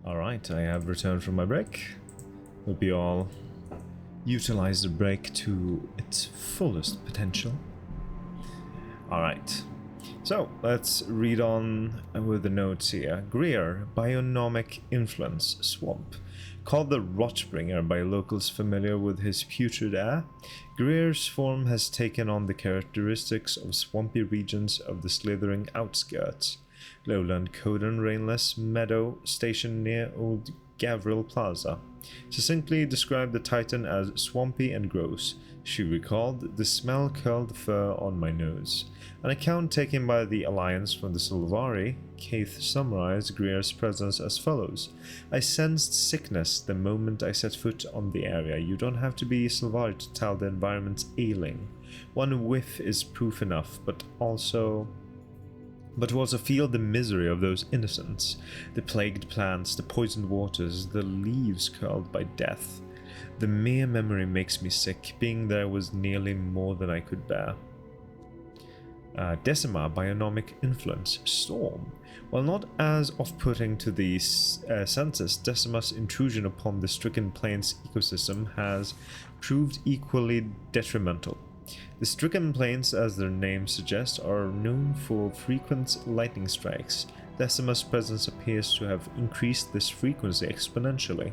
Alright, I have returned from my break. Hope you all utilize the break to its fullest potential. Alright, so let's read on with the notes here. Greer, bionomic influence, swamp. Called the Rotbringer by locals familiar with his putrid air, Greer's form has taken on the characteristics of swampy regions of the slithering outskirts. Lowland Coden rainless meadow stationed near Old Gavril Plaza. Succinctly described the Titan as swampy and gross. She recalled the smell curled fur on my nose. An account taken by the Alliance from the Sylvari, Keith summarized Greer's presence as follows. I sensed sickness the moment I set foot on the area. You don't have to be Sylvari to tell the environment's ailing. One whiff is proof enough, but to also feel the misery of those innocents. The plagued plants, the poisoned waters, the leaves curled by death. The mere memory makes me sick. Being there was nearly more than I could bear. Decima, bionomic influence, storm. While not as off-putting to the senses, Decima's intrusion upon the stricken plains ecosystem has proved equally detrimental. The stricken plains, as their name suggests, are known for frequent lightning strikes. Decima's presence appears to have increased this frequency exponentially.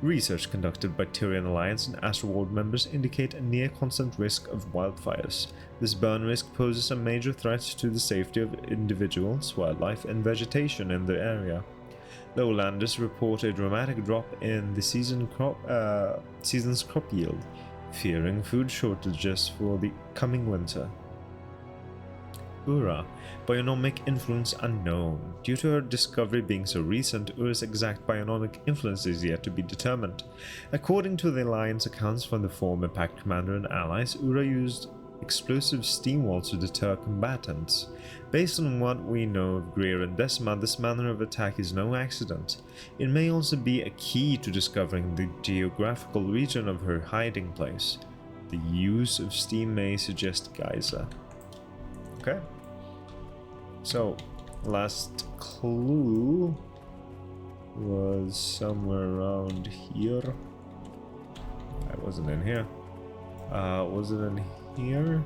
Research conducted by Tyrian Alliance and Astroworld members indicate a near-constant risk of wildfires. This burn risk poses a major threat to the safety of individuals, wildlife, and vegetation in the area. Lowlanders report a dramatic drop in the season's crop yield, fearing food shortages for the coming winter. Ura, bionomic influence unknown. Due to her discovery being so recent, Ura's exact bionomic influence is yet to be determined. According to the Alliance accounts from the former Pact Commander and allies, Ura used explosive steam walls to deter combatants. Based on what we know of Greer and Decima, this manner of attack is no accident. It may also be a key to discovering the geographical region of her hiding place. The use of steam may suggest geyser. Okay. So, last clue was somewhere around here. I wasn't in here. Was it in here?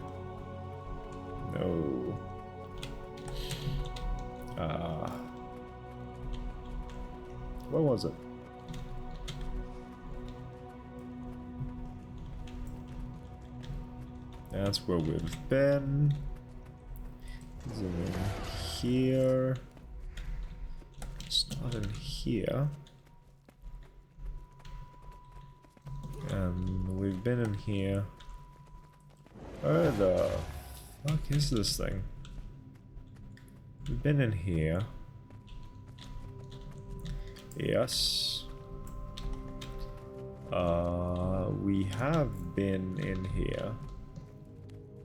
No. Where was it? That's where we've been. Zoom in here. It's not in here. And we've been in here. Where the fuck is this thing? We've been in here. Yes. We have been in here.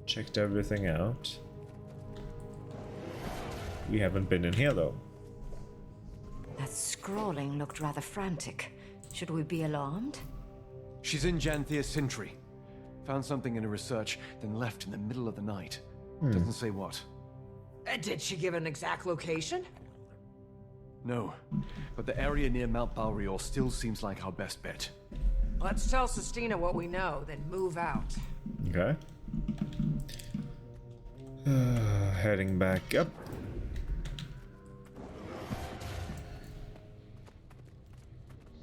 Checked everything out. We haven't been in here though. That scrawling looked rather frantic. Should we be alarmed? She's in Janthir Sintry. Found something in her research, then left in the middle of the night. Doesn't say what. Did she give an exact location? No, but the area near Mount Balrior still seems like our best bet. Let's tell Sestina what we know, then move out. Okay. Heading back up.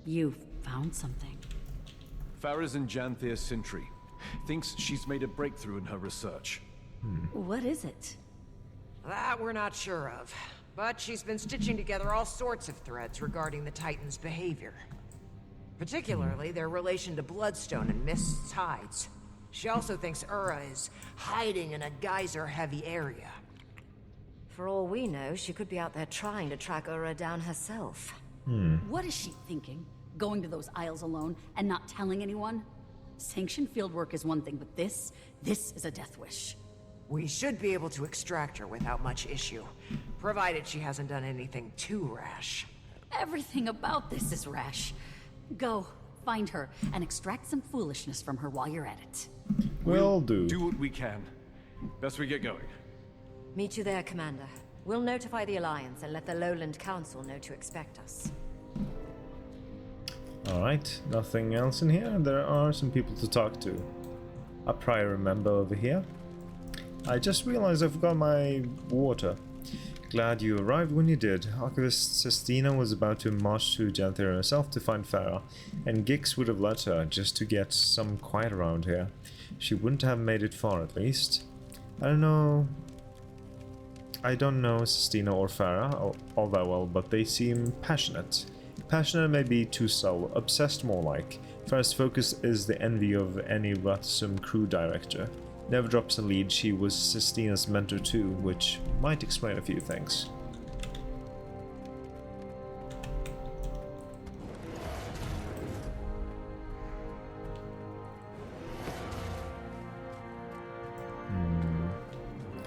You found something. Farah's in Janthir Sintry. Thinks she's made a breakthrough in her research. What is it? That we're not sure of. But she's been stitching together all sorts of threads regarding the Titans' behavior. Particularly their relation to Bloodstone and Mist's hides. She also thinks Ura is hiding in a geyser-heavy area. For all we know, she could be out there trying to track Ura down herself. What is she thinking? Going to those isles alone and not telling anyone? Sanctioned fieldwork is one thing, but this is a death wish. We should be able to extract her without much issue, provided she hasn't done anything too rash. Everything about this is rash. Go, find her, and extract some foolishness from her while you're at it. Will do. Do what we can. Best we get going. Meet you there, Commander. We'll notify the Alliance and let the Lowland Council know to expect us. Alright, nothing else in here. There are some people to talk to. A prior member over here. I just realized I forgot my water. Glad you arrived when you did. Archivist Sestina was about to march to Janthir herself to find Farah, and Gix would have let her just to get some quiet around here. She wouldn't have made it far at least. I don't know Sestina or Farah all that well, but they seem passionate. Passionate may be too subtle, obsessed more like. Farah's focus is the envy of any Ratsum crew director. Never drops a lead, she was Sistina's mentor too, which might explain a few things.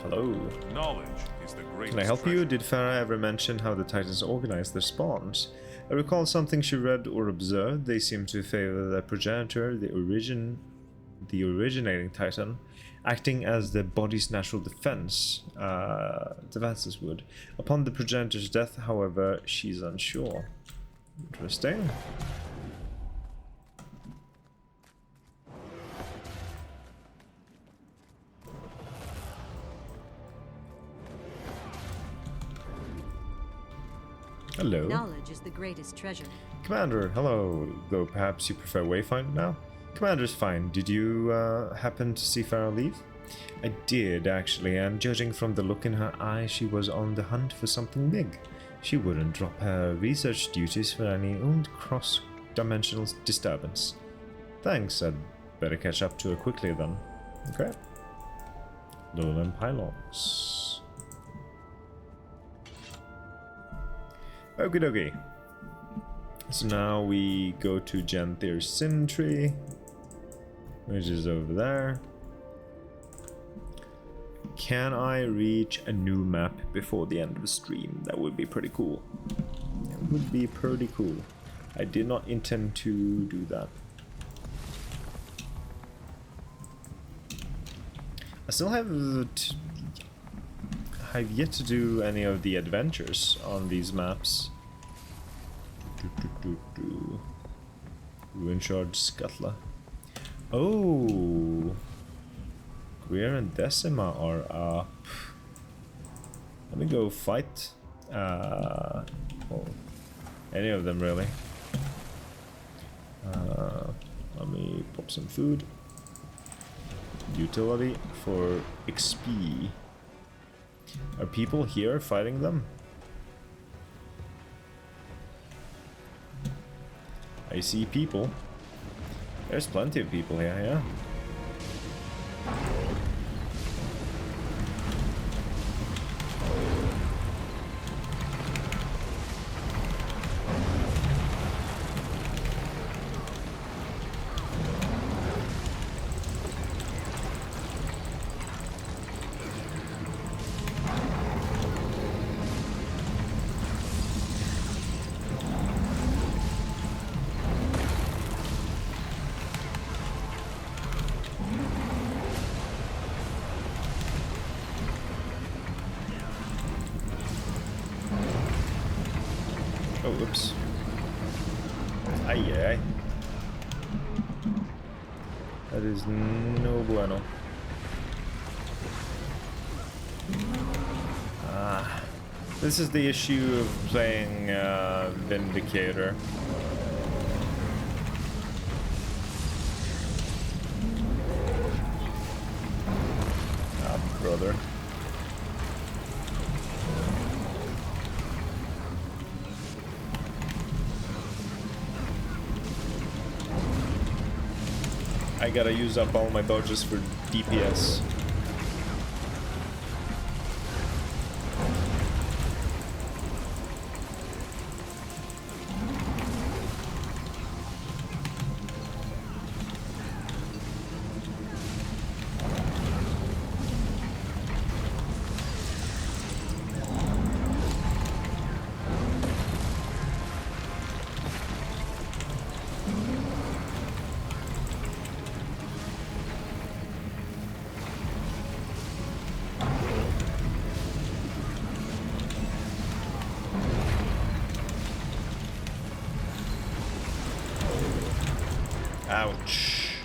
Hello. Knowledge is the greatest Can I help treasure. you? Did Farah ever mention how the Titans organize their spawns? I recall something she read or observed. They seem to favor the progenitor, the originating Titan, acting as the body's natural defenses would. Upon the progenitor's death, however, she's unsure. Interesting. Hello. Knowledge is the greatest treasure. Commander, hello. Though perhaps you prefer Wayfinder now? Commander's fine. Did you happen to see Farah leave? I did, actually, and judging from the look in her eye, she was on the hunt for something big. She wouldn't drop her research duties for any old cross-dimensional disturbance. Thanks, I'd better catch up to her quickly then. Okay. Lowland Pylons. Okie dokie. So now we go to Janthir's Sin Tree, which is over there. Can I reach a new map before the end of the stream? That would be pretty cool. It would be pretty cool. I did not intend to do that. I still have I've yet to do any of the adventures on these maps. Ruin Shard Scuttler. Oh, Greer and Decima are up. Let me go fight. Well, any of them really. Let me pop some food. Utility for XP. Are people here fighting them? I see people. There's plenty of people here, yeah. Oh, oops. Aye. That is no bueno. This is the issue of playing Vindicator. Brother. I gotta use up all my dodges for DPS. Ouch.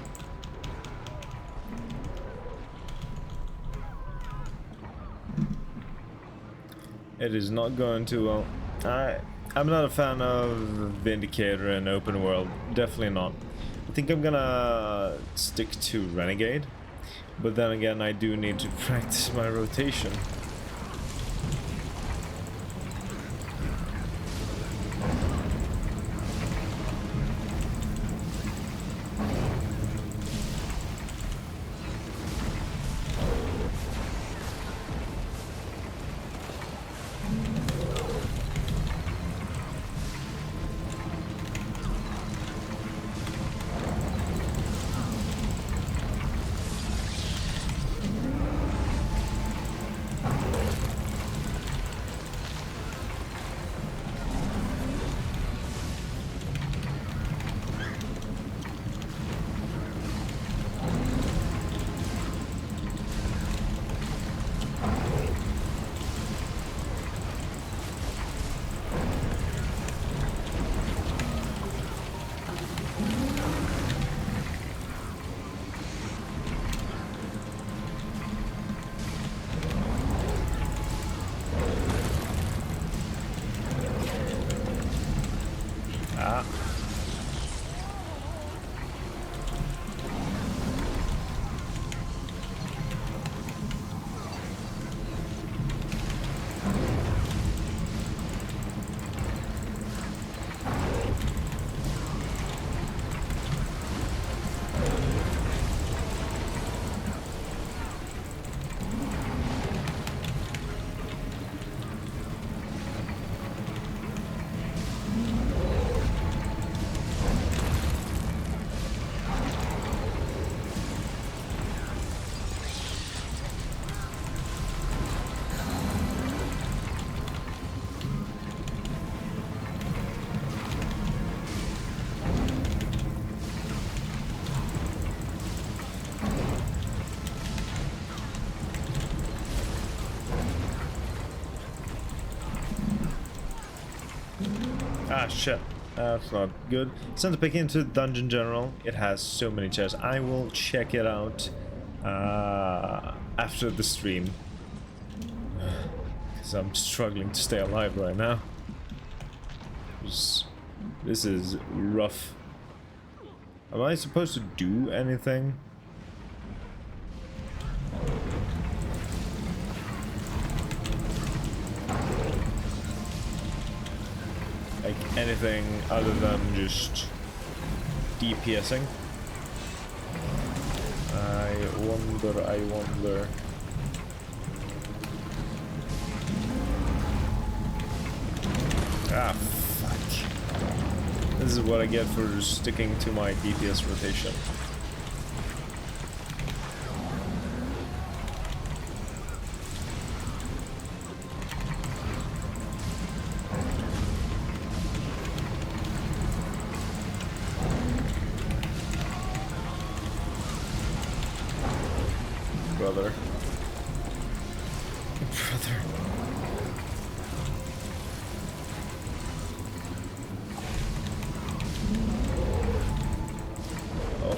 It is not going too well. I'm not a fan of Vindicator and open world. Definitely not. I think I'm gonna stick to Renegade. But then again, I do need to practice my rotation. Ah, shit. That's not good. Send the pick into Dungeon General. It has so many chests. I will check it out after the stream. Because I'm struggling to stay alive right now. This is rough. Am I supposed to do anything? Like anything other than just DPSing? I wonder. Ah, fuck. This is what I get for sticking to my DPS rotation. Brother. Oh.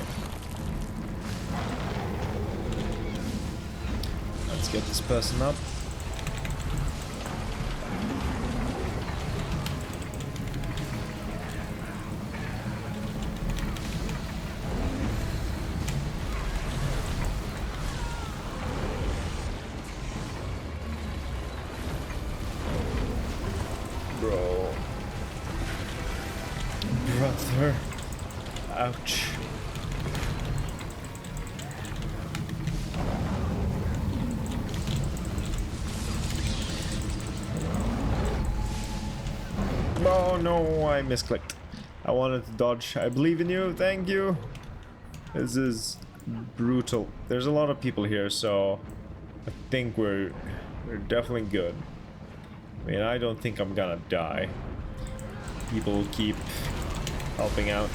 Let's get this person up. Bro. Brother. Ouch. Oh no, I misclicked. I wanted to dodge. I believe in you, thank you. This is brutal. There's a lot of people here, so I think we're definitely good. I mean, I don't think I'm gonna die. People keep helping out.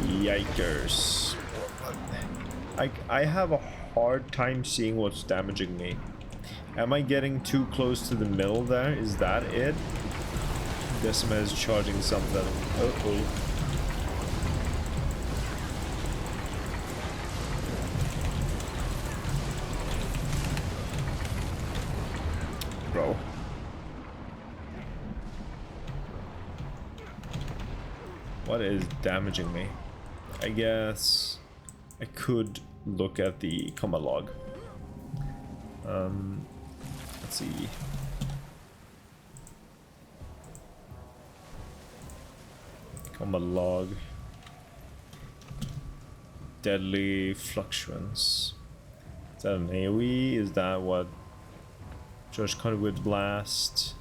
Yikers. I have a hard time seeing what's damaging me. Am I getting too close to the middle there? Is that it? Decima is charging something. Uh-oh. Bro. What is damaging me? I guess I could look at the combat log. Let's see. Combat log. Deadly fluctuance. Is that an AoE? Is that what? Charge conduit blast.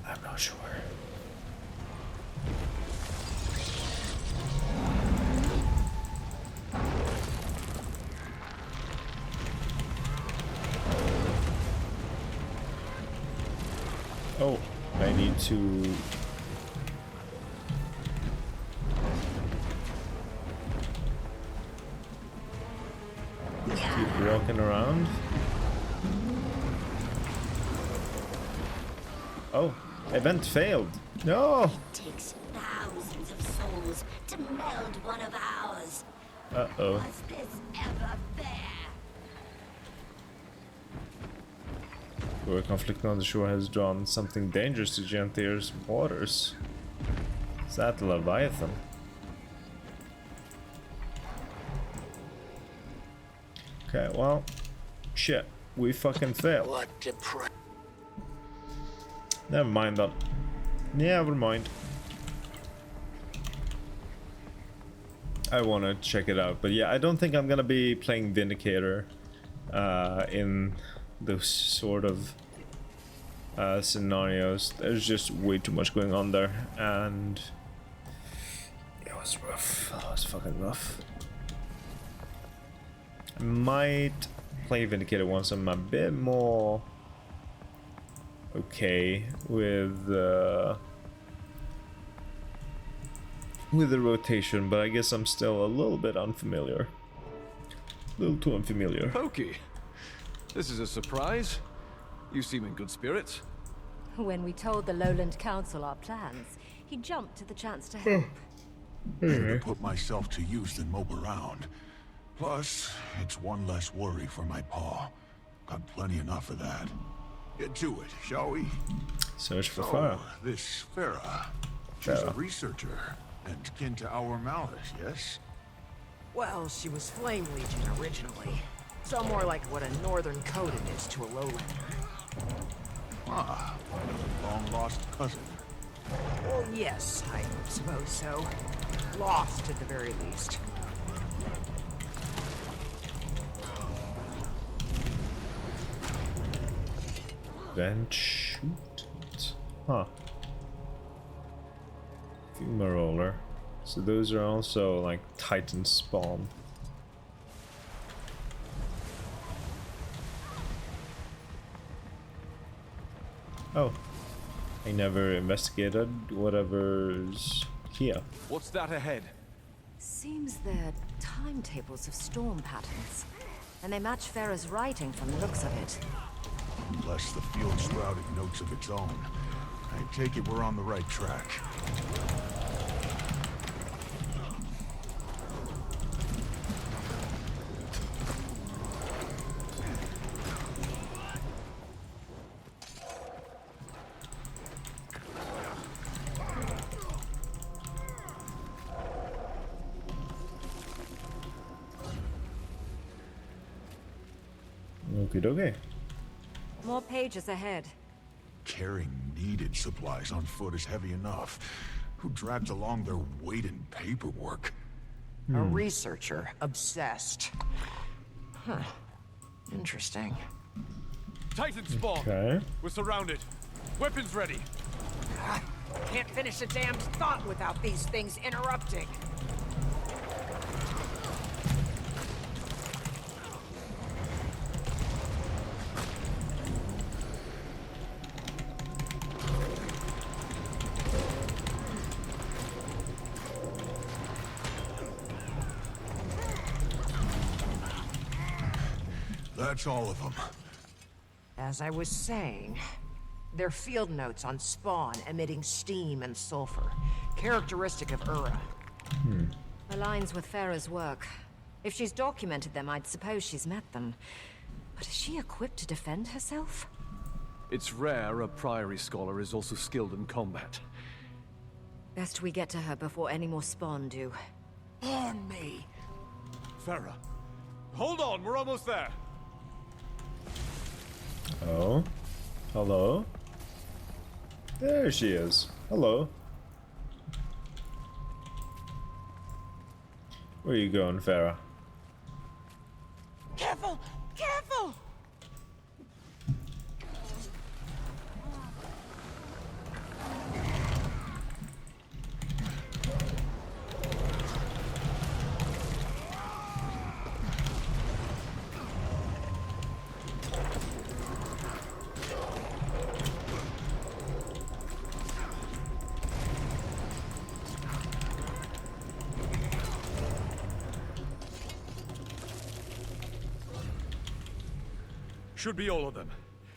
I'm not sure. Oh, I need to keep walking around. Oh, event failed. No. It takes thousands of souls to meld one of ours. Uh-oh. Was this ever fair? The conflict on the shore has drawn something dangerous to Janthir's waters. Is that the Leviathan? Okay, well, shit, we fucking failed. What depression? Never mind that. Never mind. I want to check it out, but yeah, I don't think I'm gonna be playing Vindicator in those sort of scenarios. There's just way too much going on there, and it was rough. It was fucking rough. I might play Vindicator once I'm a bit more okay with the rotation, but I guess I'm still a little bit unfamiliar. A little too unfamiliar. Pokey, this is a surprise. You seem in good spirits. When we told the Lowland Council our plans, he jumped to the chance to help. Better to put myself to use than mope around. Plus, it's one less worry for my paw. Got plenty enough of that. Get to it, shall we? Search for fire. This Farah. She's a researcher and kin to our Malice, yes? Well, she was Flame Legion originally. So more like what a Northern Coden is to a Lowlander. Ah, a long-lost cousin. Well, yes, I suppose so. Lost, at the very least. Then shoot it. Huh. Fumaroller. So those are also like Titan spawn. Oh. I never investigated whatever's here. What's that ahead? Seems they're timetables of storm patterns. And they match Farah's writing from the looks of it. Plus the field sprouted notes of its own. I take it we're on the right track. Okay. More pages ahead. Carrying needed supplies on foot is heavy enough. Who dragged along their weight in paperwork? A researcher. Obsessed. Huh. Interesting. Titan spawn! Okay. We're surrounded. Weapons ready. Can't finish a damned thought without these things interrupting. That's all of them. As I was saying, they're field notes on spawn emitting steam and sulfur, characteristic of Ura. Aligns with Farah's work. If she's documented them, I'd suppose she's met them. But is she equipped to defend herself? It's rare a Priory scholar is also skilled in combat. Best we get to her before any more spawn do. On me! Farah, hold on, we're almost there. Oh. Hello? There she is. Hello. Where are you going, Farah? Careful! Careful! Should be all of them.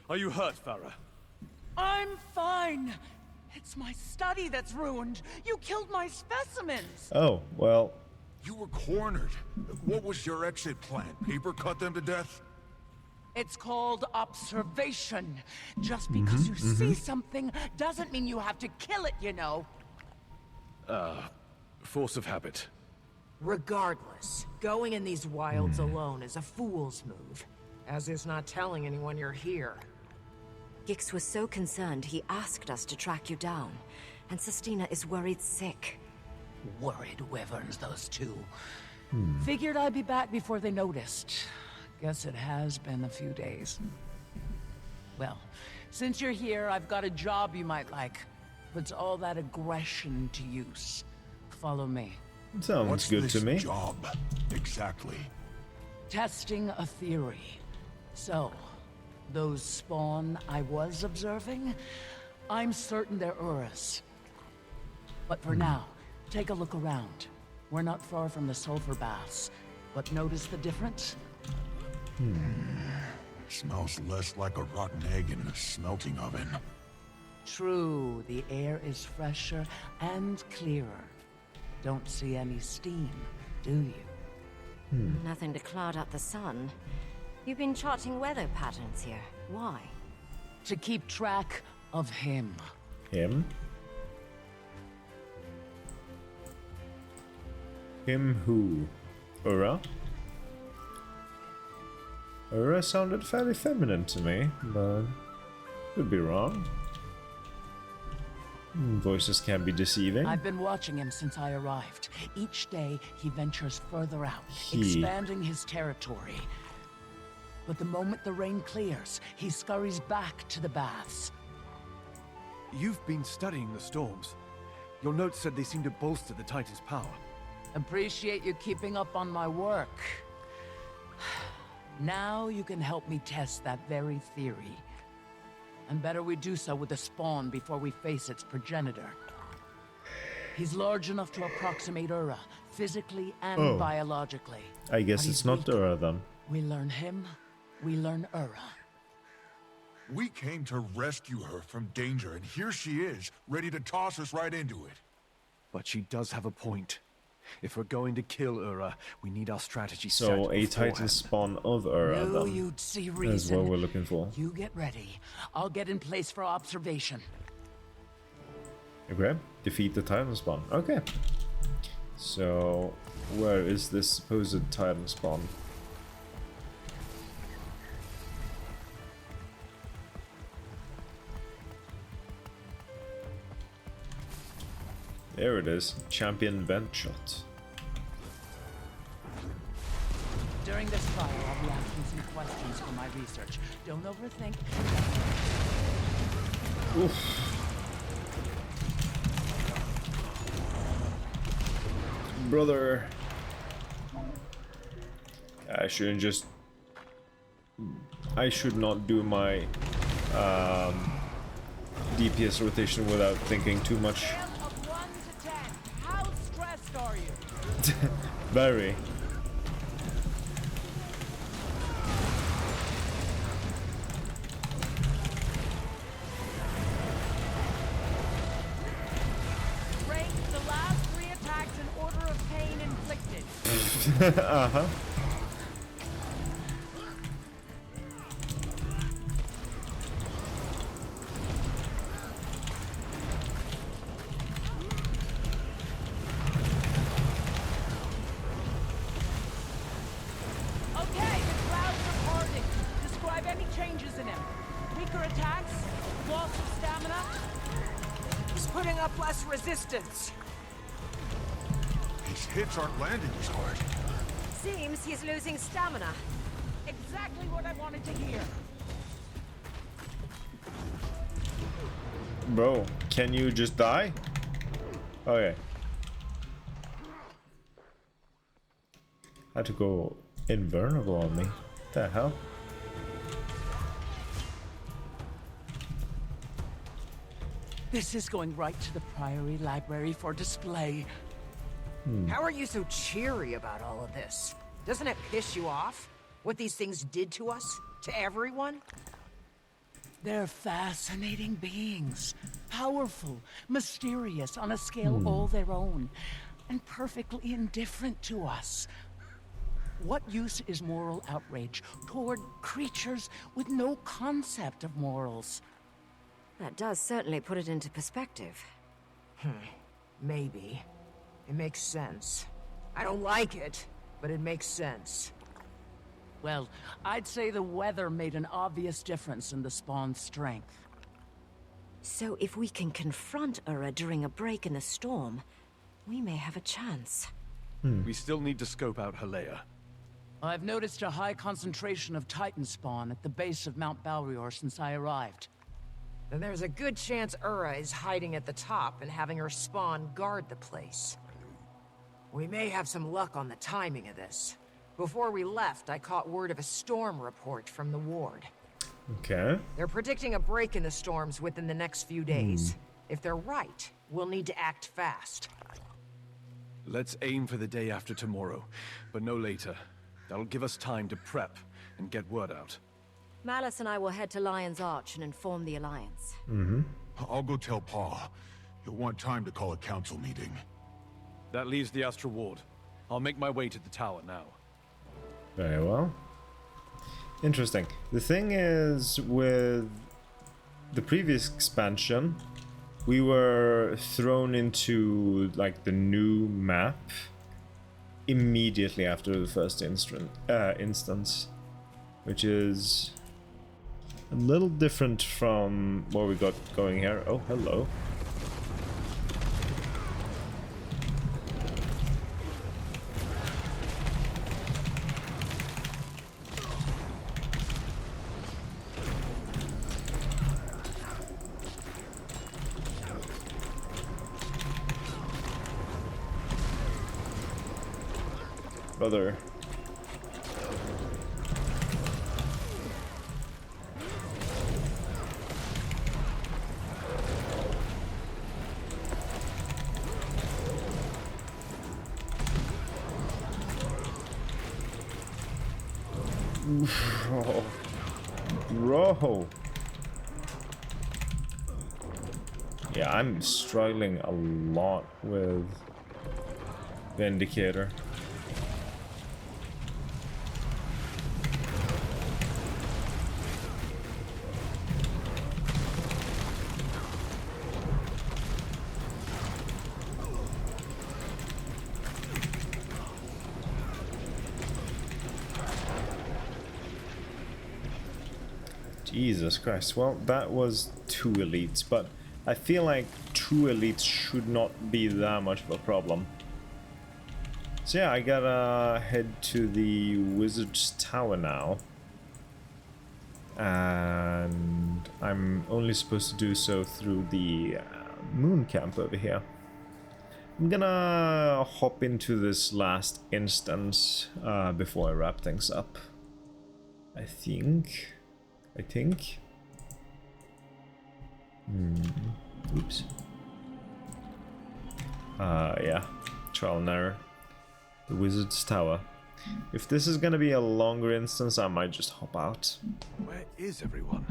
Are you hurt, Farah? I'm fine. It's my study that's ruined. You killed my specimens. Oh, well. You were cornered. What was your exit plan? Paper cut them to death? It's called observation. Just because you see something doesn't mean you have to kill it, you know. Force of habit. Regardless, going in these wilds alone is a fool's move. As is not telling anyone you're here. Gix was so concerned he asked us to track you down. And Sestina is worried sick. Worried wyverns, those two. Figured I'd be back before they noticed. Guess it has been a few days. Well, since you're here, I've got a job you might like. Puts all that aggression to use. Follow me. Sounds What's good this to me. job exactly? Testing a theory. So, those spawn I was observing, I'm certain they're Urus. But for now, take a look around. We're not far from the sulfur baths, but notice the difference? Smells less like a rotten egg in a smelting oven. True, the air is fresher and clearer. Don't see any steam, do you? Nothing to cloud up the sun. You've been charting weather patterns here. Why? To keep track of him. Him? Him who? Ura? Ura sounded fairly feminine to me, but could be wrong. Voices can be deceiving. I've been watching him since I arrived. Each day, he ventures further out, expanding his territory. But the moment the rain clears, he scurries back to the baths. You've been studying the storms. Your notes said they seem to bolster the Titan's power. Appreciate you keeping up on my work. Now you can help me test that very theory. And better we do so with the spawn before we face its progenitor. He's large enough to approximate Ura, physically and biologically. I guess it's not Ura then. We learn him, we learn Ura. We came to rescue her from danger, and here she is, ready to toss us right into it. But she does have a point. If we're going to kill Ura, we need our strategy set So a beforehand. Titan spawn of Ura Knew then. you'd see That's reason. what we're looking for. You get ready. I'll get in place for observation. Okay, defeat the Titan spawn. Okay. So, where is this supposed Titan spawn? There it is. Champion vent shot. During this trial, I'll be asking some questions for my research. Don't overthink. Oof. Brother. I shouldn't just... I should not do my DPS rotation without thinking too much. Scale of 1 to 10. How stressed are you? Very. Rank the last 3 attacks in order of pain inflicted. Uh-huh. Okay, the clouds are parting. Describe any changes in him. Weaker attacks? Loss of stamina? He's putting up less resistance. His hits aren't landing as hard. Seems he's losing stamina. Exactly what I wanted to hear. Bro, can you just die? Okay. Had to go invulnerable on me. What the hell? This is going right to the Priory Library for display. How are you so cheery about all of this? Doesn't it piss you off? What these things did to us? To everyone? They're fascinating beings. Powerful, mysterious on a scale all their own, and perfectly indifferent to us. What use is moral outrage toward creatures with no concept of morals? That does certainly put it into perspective. Maybe. It makes sense. I don't like it, but it makes sense. Well, I'd say the weather made an obvious difference in the spawn's strength. So if we can confront Ura during a break in the storm, we may have a chance. We still need to scope out Halea. I've noticed a high concentration of Titan spawn at the base of Mount Balrior since I arrived. Then there's a good chance Ura is hiding at the top and having her spawn guard the place. We may have some luck on the timing of this. Before we left, I caught word of a storm report from the ward. Okay. They're predicting a break in the storms within the next few days. If they're right, we'll need to act fast. Let's aim for the day after tomorrow, but no later. That'll give us time to prep and get word out. Malice and I will head to Lion's Arch and inform the Alliance. I'll go tell Pa. He'll want time to call a council meeting. That leaves the Astral Ward. I'll make my way to the tower now. Very well. Interesting. The thing is, with the previous expansion, we were thrown into like the new map immediately after the first instance, which is a little different from what we got going here. Oh, hello. Brother. Bro. Yeah, I'm struggling a lot with Vindicator. Jesus Christ. Well, that was 2 elites, but I feel like 2 elites should not be that much of a problem. So yeah, I gotta head to the Wizard's Tower now. And I'm only supposed to do so through the moon camp over here. I'm gonna hop into this last instance before I wrap things up. I think. Oops. Yeah. Trial and error. The Wizard's Tower. If this is gonna be a longer instance, I might just hop out. Where is everyone?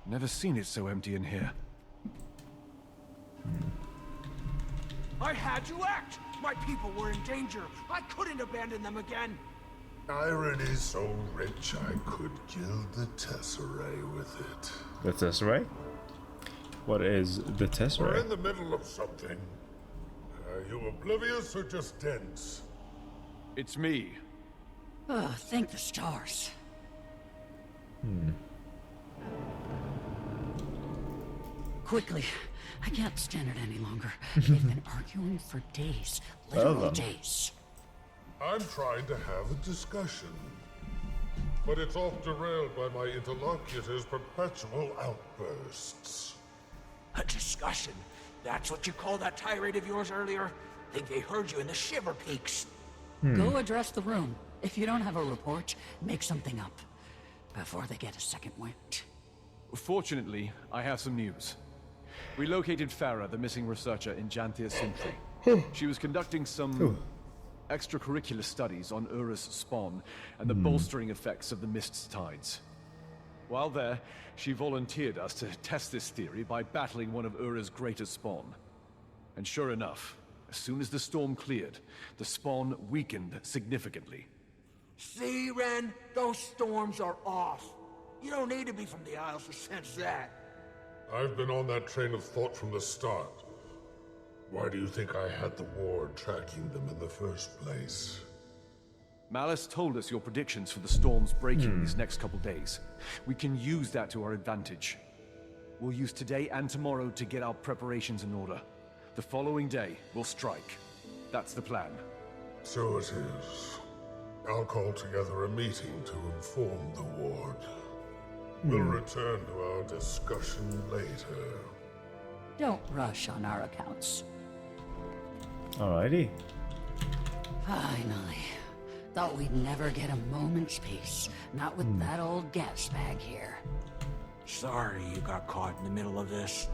Never seen it so empty in here. I had to act! My people were in danger. I couldn't abandon them again. Irony so rich I could gild the Tesserae with it. The Tesserae? What is the Tesserae? We're in the middle of something. Are you oblivious or just dense? It's me. Oh, thank the stars. Quickly. I can't stand it any longer. They've been arguing for days. Literal days. I'm trying to have a discussion. But it's off derailed by my interlocutor's perpetual outbursts. A discussion? That's what you called that tirade of yours earlier? Think they heard you in the Shiver Peaks. Go address the room. If you don't have a report, make something up. Before they get a second wind. Fortunately, I have some news. We located Farah, the missing researcher, in Janthir Sentry. She was conducting some extracurricular studies on Ura's spawn and the bolstering effects of the Mist's tides. While there, she volunteered us to test this theory by battling one of Ura's greatest spawn. And sure enough, as soon as the storm cleared, the spawn weakened significantly. See, Ren? Those storms are off. You don't need to be from the Isles to sense that. I've been on that train of thought from the start. Why do you think I had the ward tracking them in the first place? Malice told us your predictions for the storms breaking these next couple days. We can use that to our advantage. We'll use today and tomorrow to get our preparations in order. The following day, we'll strike. That's the plan. So it is. I'll call together a meeting to inform the ward. We'll return to our discussion later. Don't rush on our accounts. Alrighty. Finally. Thought we'd never get a moment's peace. Not with that old gas bag here. Sorry you got caught in the middle of this.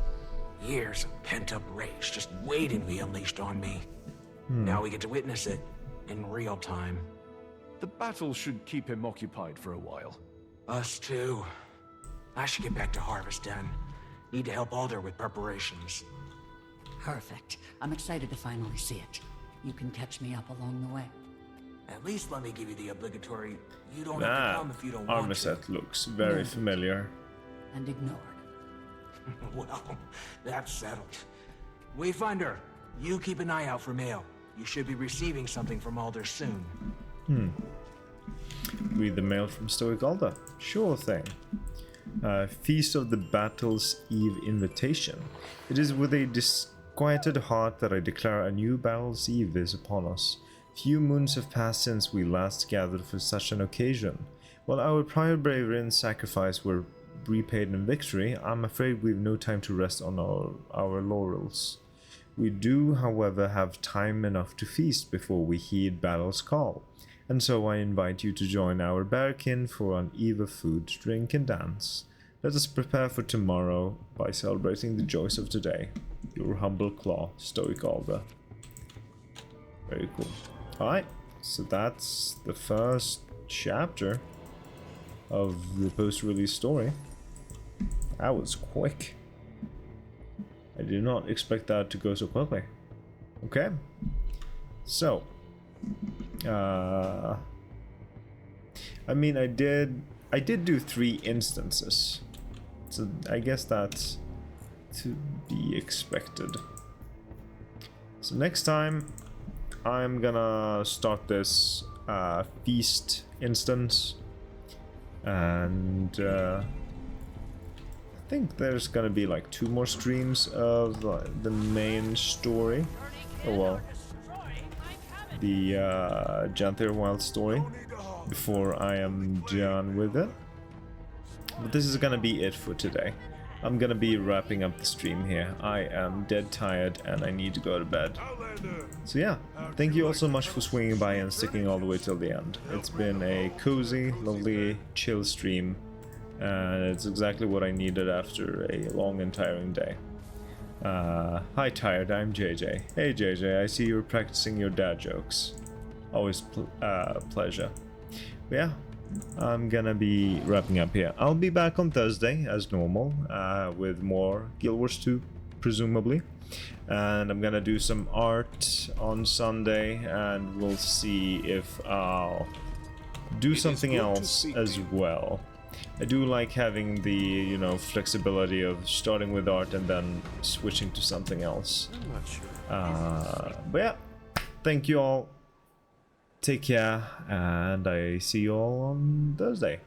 Years of pent-up rage just waiting to be unleashed on me. Now we get to witness it in real time. The battle should keep him occupied for a while. Us too. I should get back to Harvest Den. Need to help Alder with preparations. Perfect. I'm excited to finally see it. You can catch me up along the way. At least let me give you the obligatory, you don't have to come if you don't armor want to. set looks very familiar. And ignored. Well, that's settled. Wayfinder, you keep an eye out for mail. You should be receiving something from Alder soon. Read the mail from Stoic Alder. Sure thing. Feast of the Battle's Eve invitation. It is with a disquieted heart that I declare a new Battle's Eve is upon us. Few moons have passed since we last gathered for such an occasion. While our prior bravery and sacrifice were repaid in victory, I'm afraid we've no time to rest on our laurels. We do, however, have time enough to feast before we heed battle's call, and so I invite you to join our bearkin for an eve of food, drink, and dance. Let us prepare for tomorrow by celebrating the joys of today. Your humble claw, Stoic Alder. Very cool. Alright, so that's the first chapter of the post-release story. That was quick. I did not expect that to go so quickly. Okay. So. I mean, I did do 3 instances. So I guess that's to be expected. So next time, I'm gonna start this feast instance. And I think there's gonna be like 2 more streams of the main story. Oh well, the Janthir Wild story before I am done with it. But this is gonna be it for today. I'm gonna be wrapping up the stream here. I am dead tired and I need to go to bed. So yeah, thank you all so much for swinging by and sticking all the way till the end. It's been a cozy, lovely, chill stream, and it's exactly what I needed after a long and tiring day. Hi Tired, I'm JJ. Hey JJ, I see you're practicing your dad jokes. Always pleasure. But yeah, I'm gonna be wrapping up here. I'll be back on Thursday as normal with more Guild Wars 2, presumably. And I'm gonna do some art on Sunday, and we'll see if I'll do something else as well. I do like having the, you know, flexibility of starting with art and then switching to something else. I'm not sure. But yeah, thank you all. Take care, and I see you all on Thursday.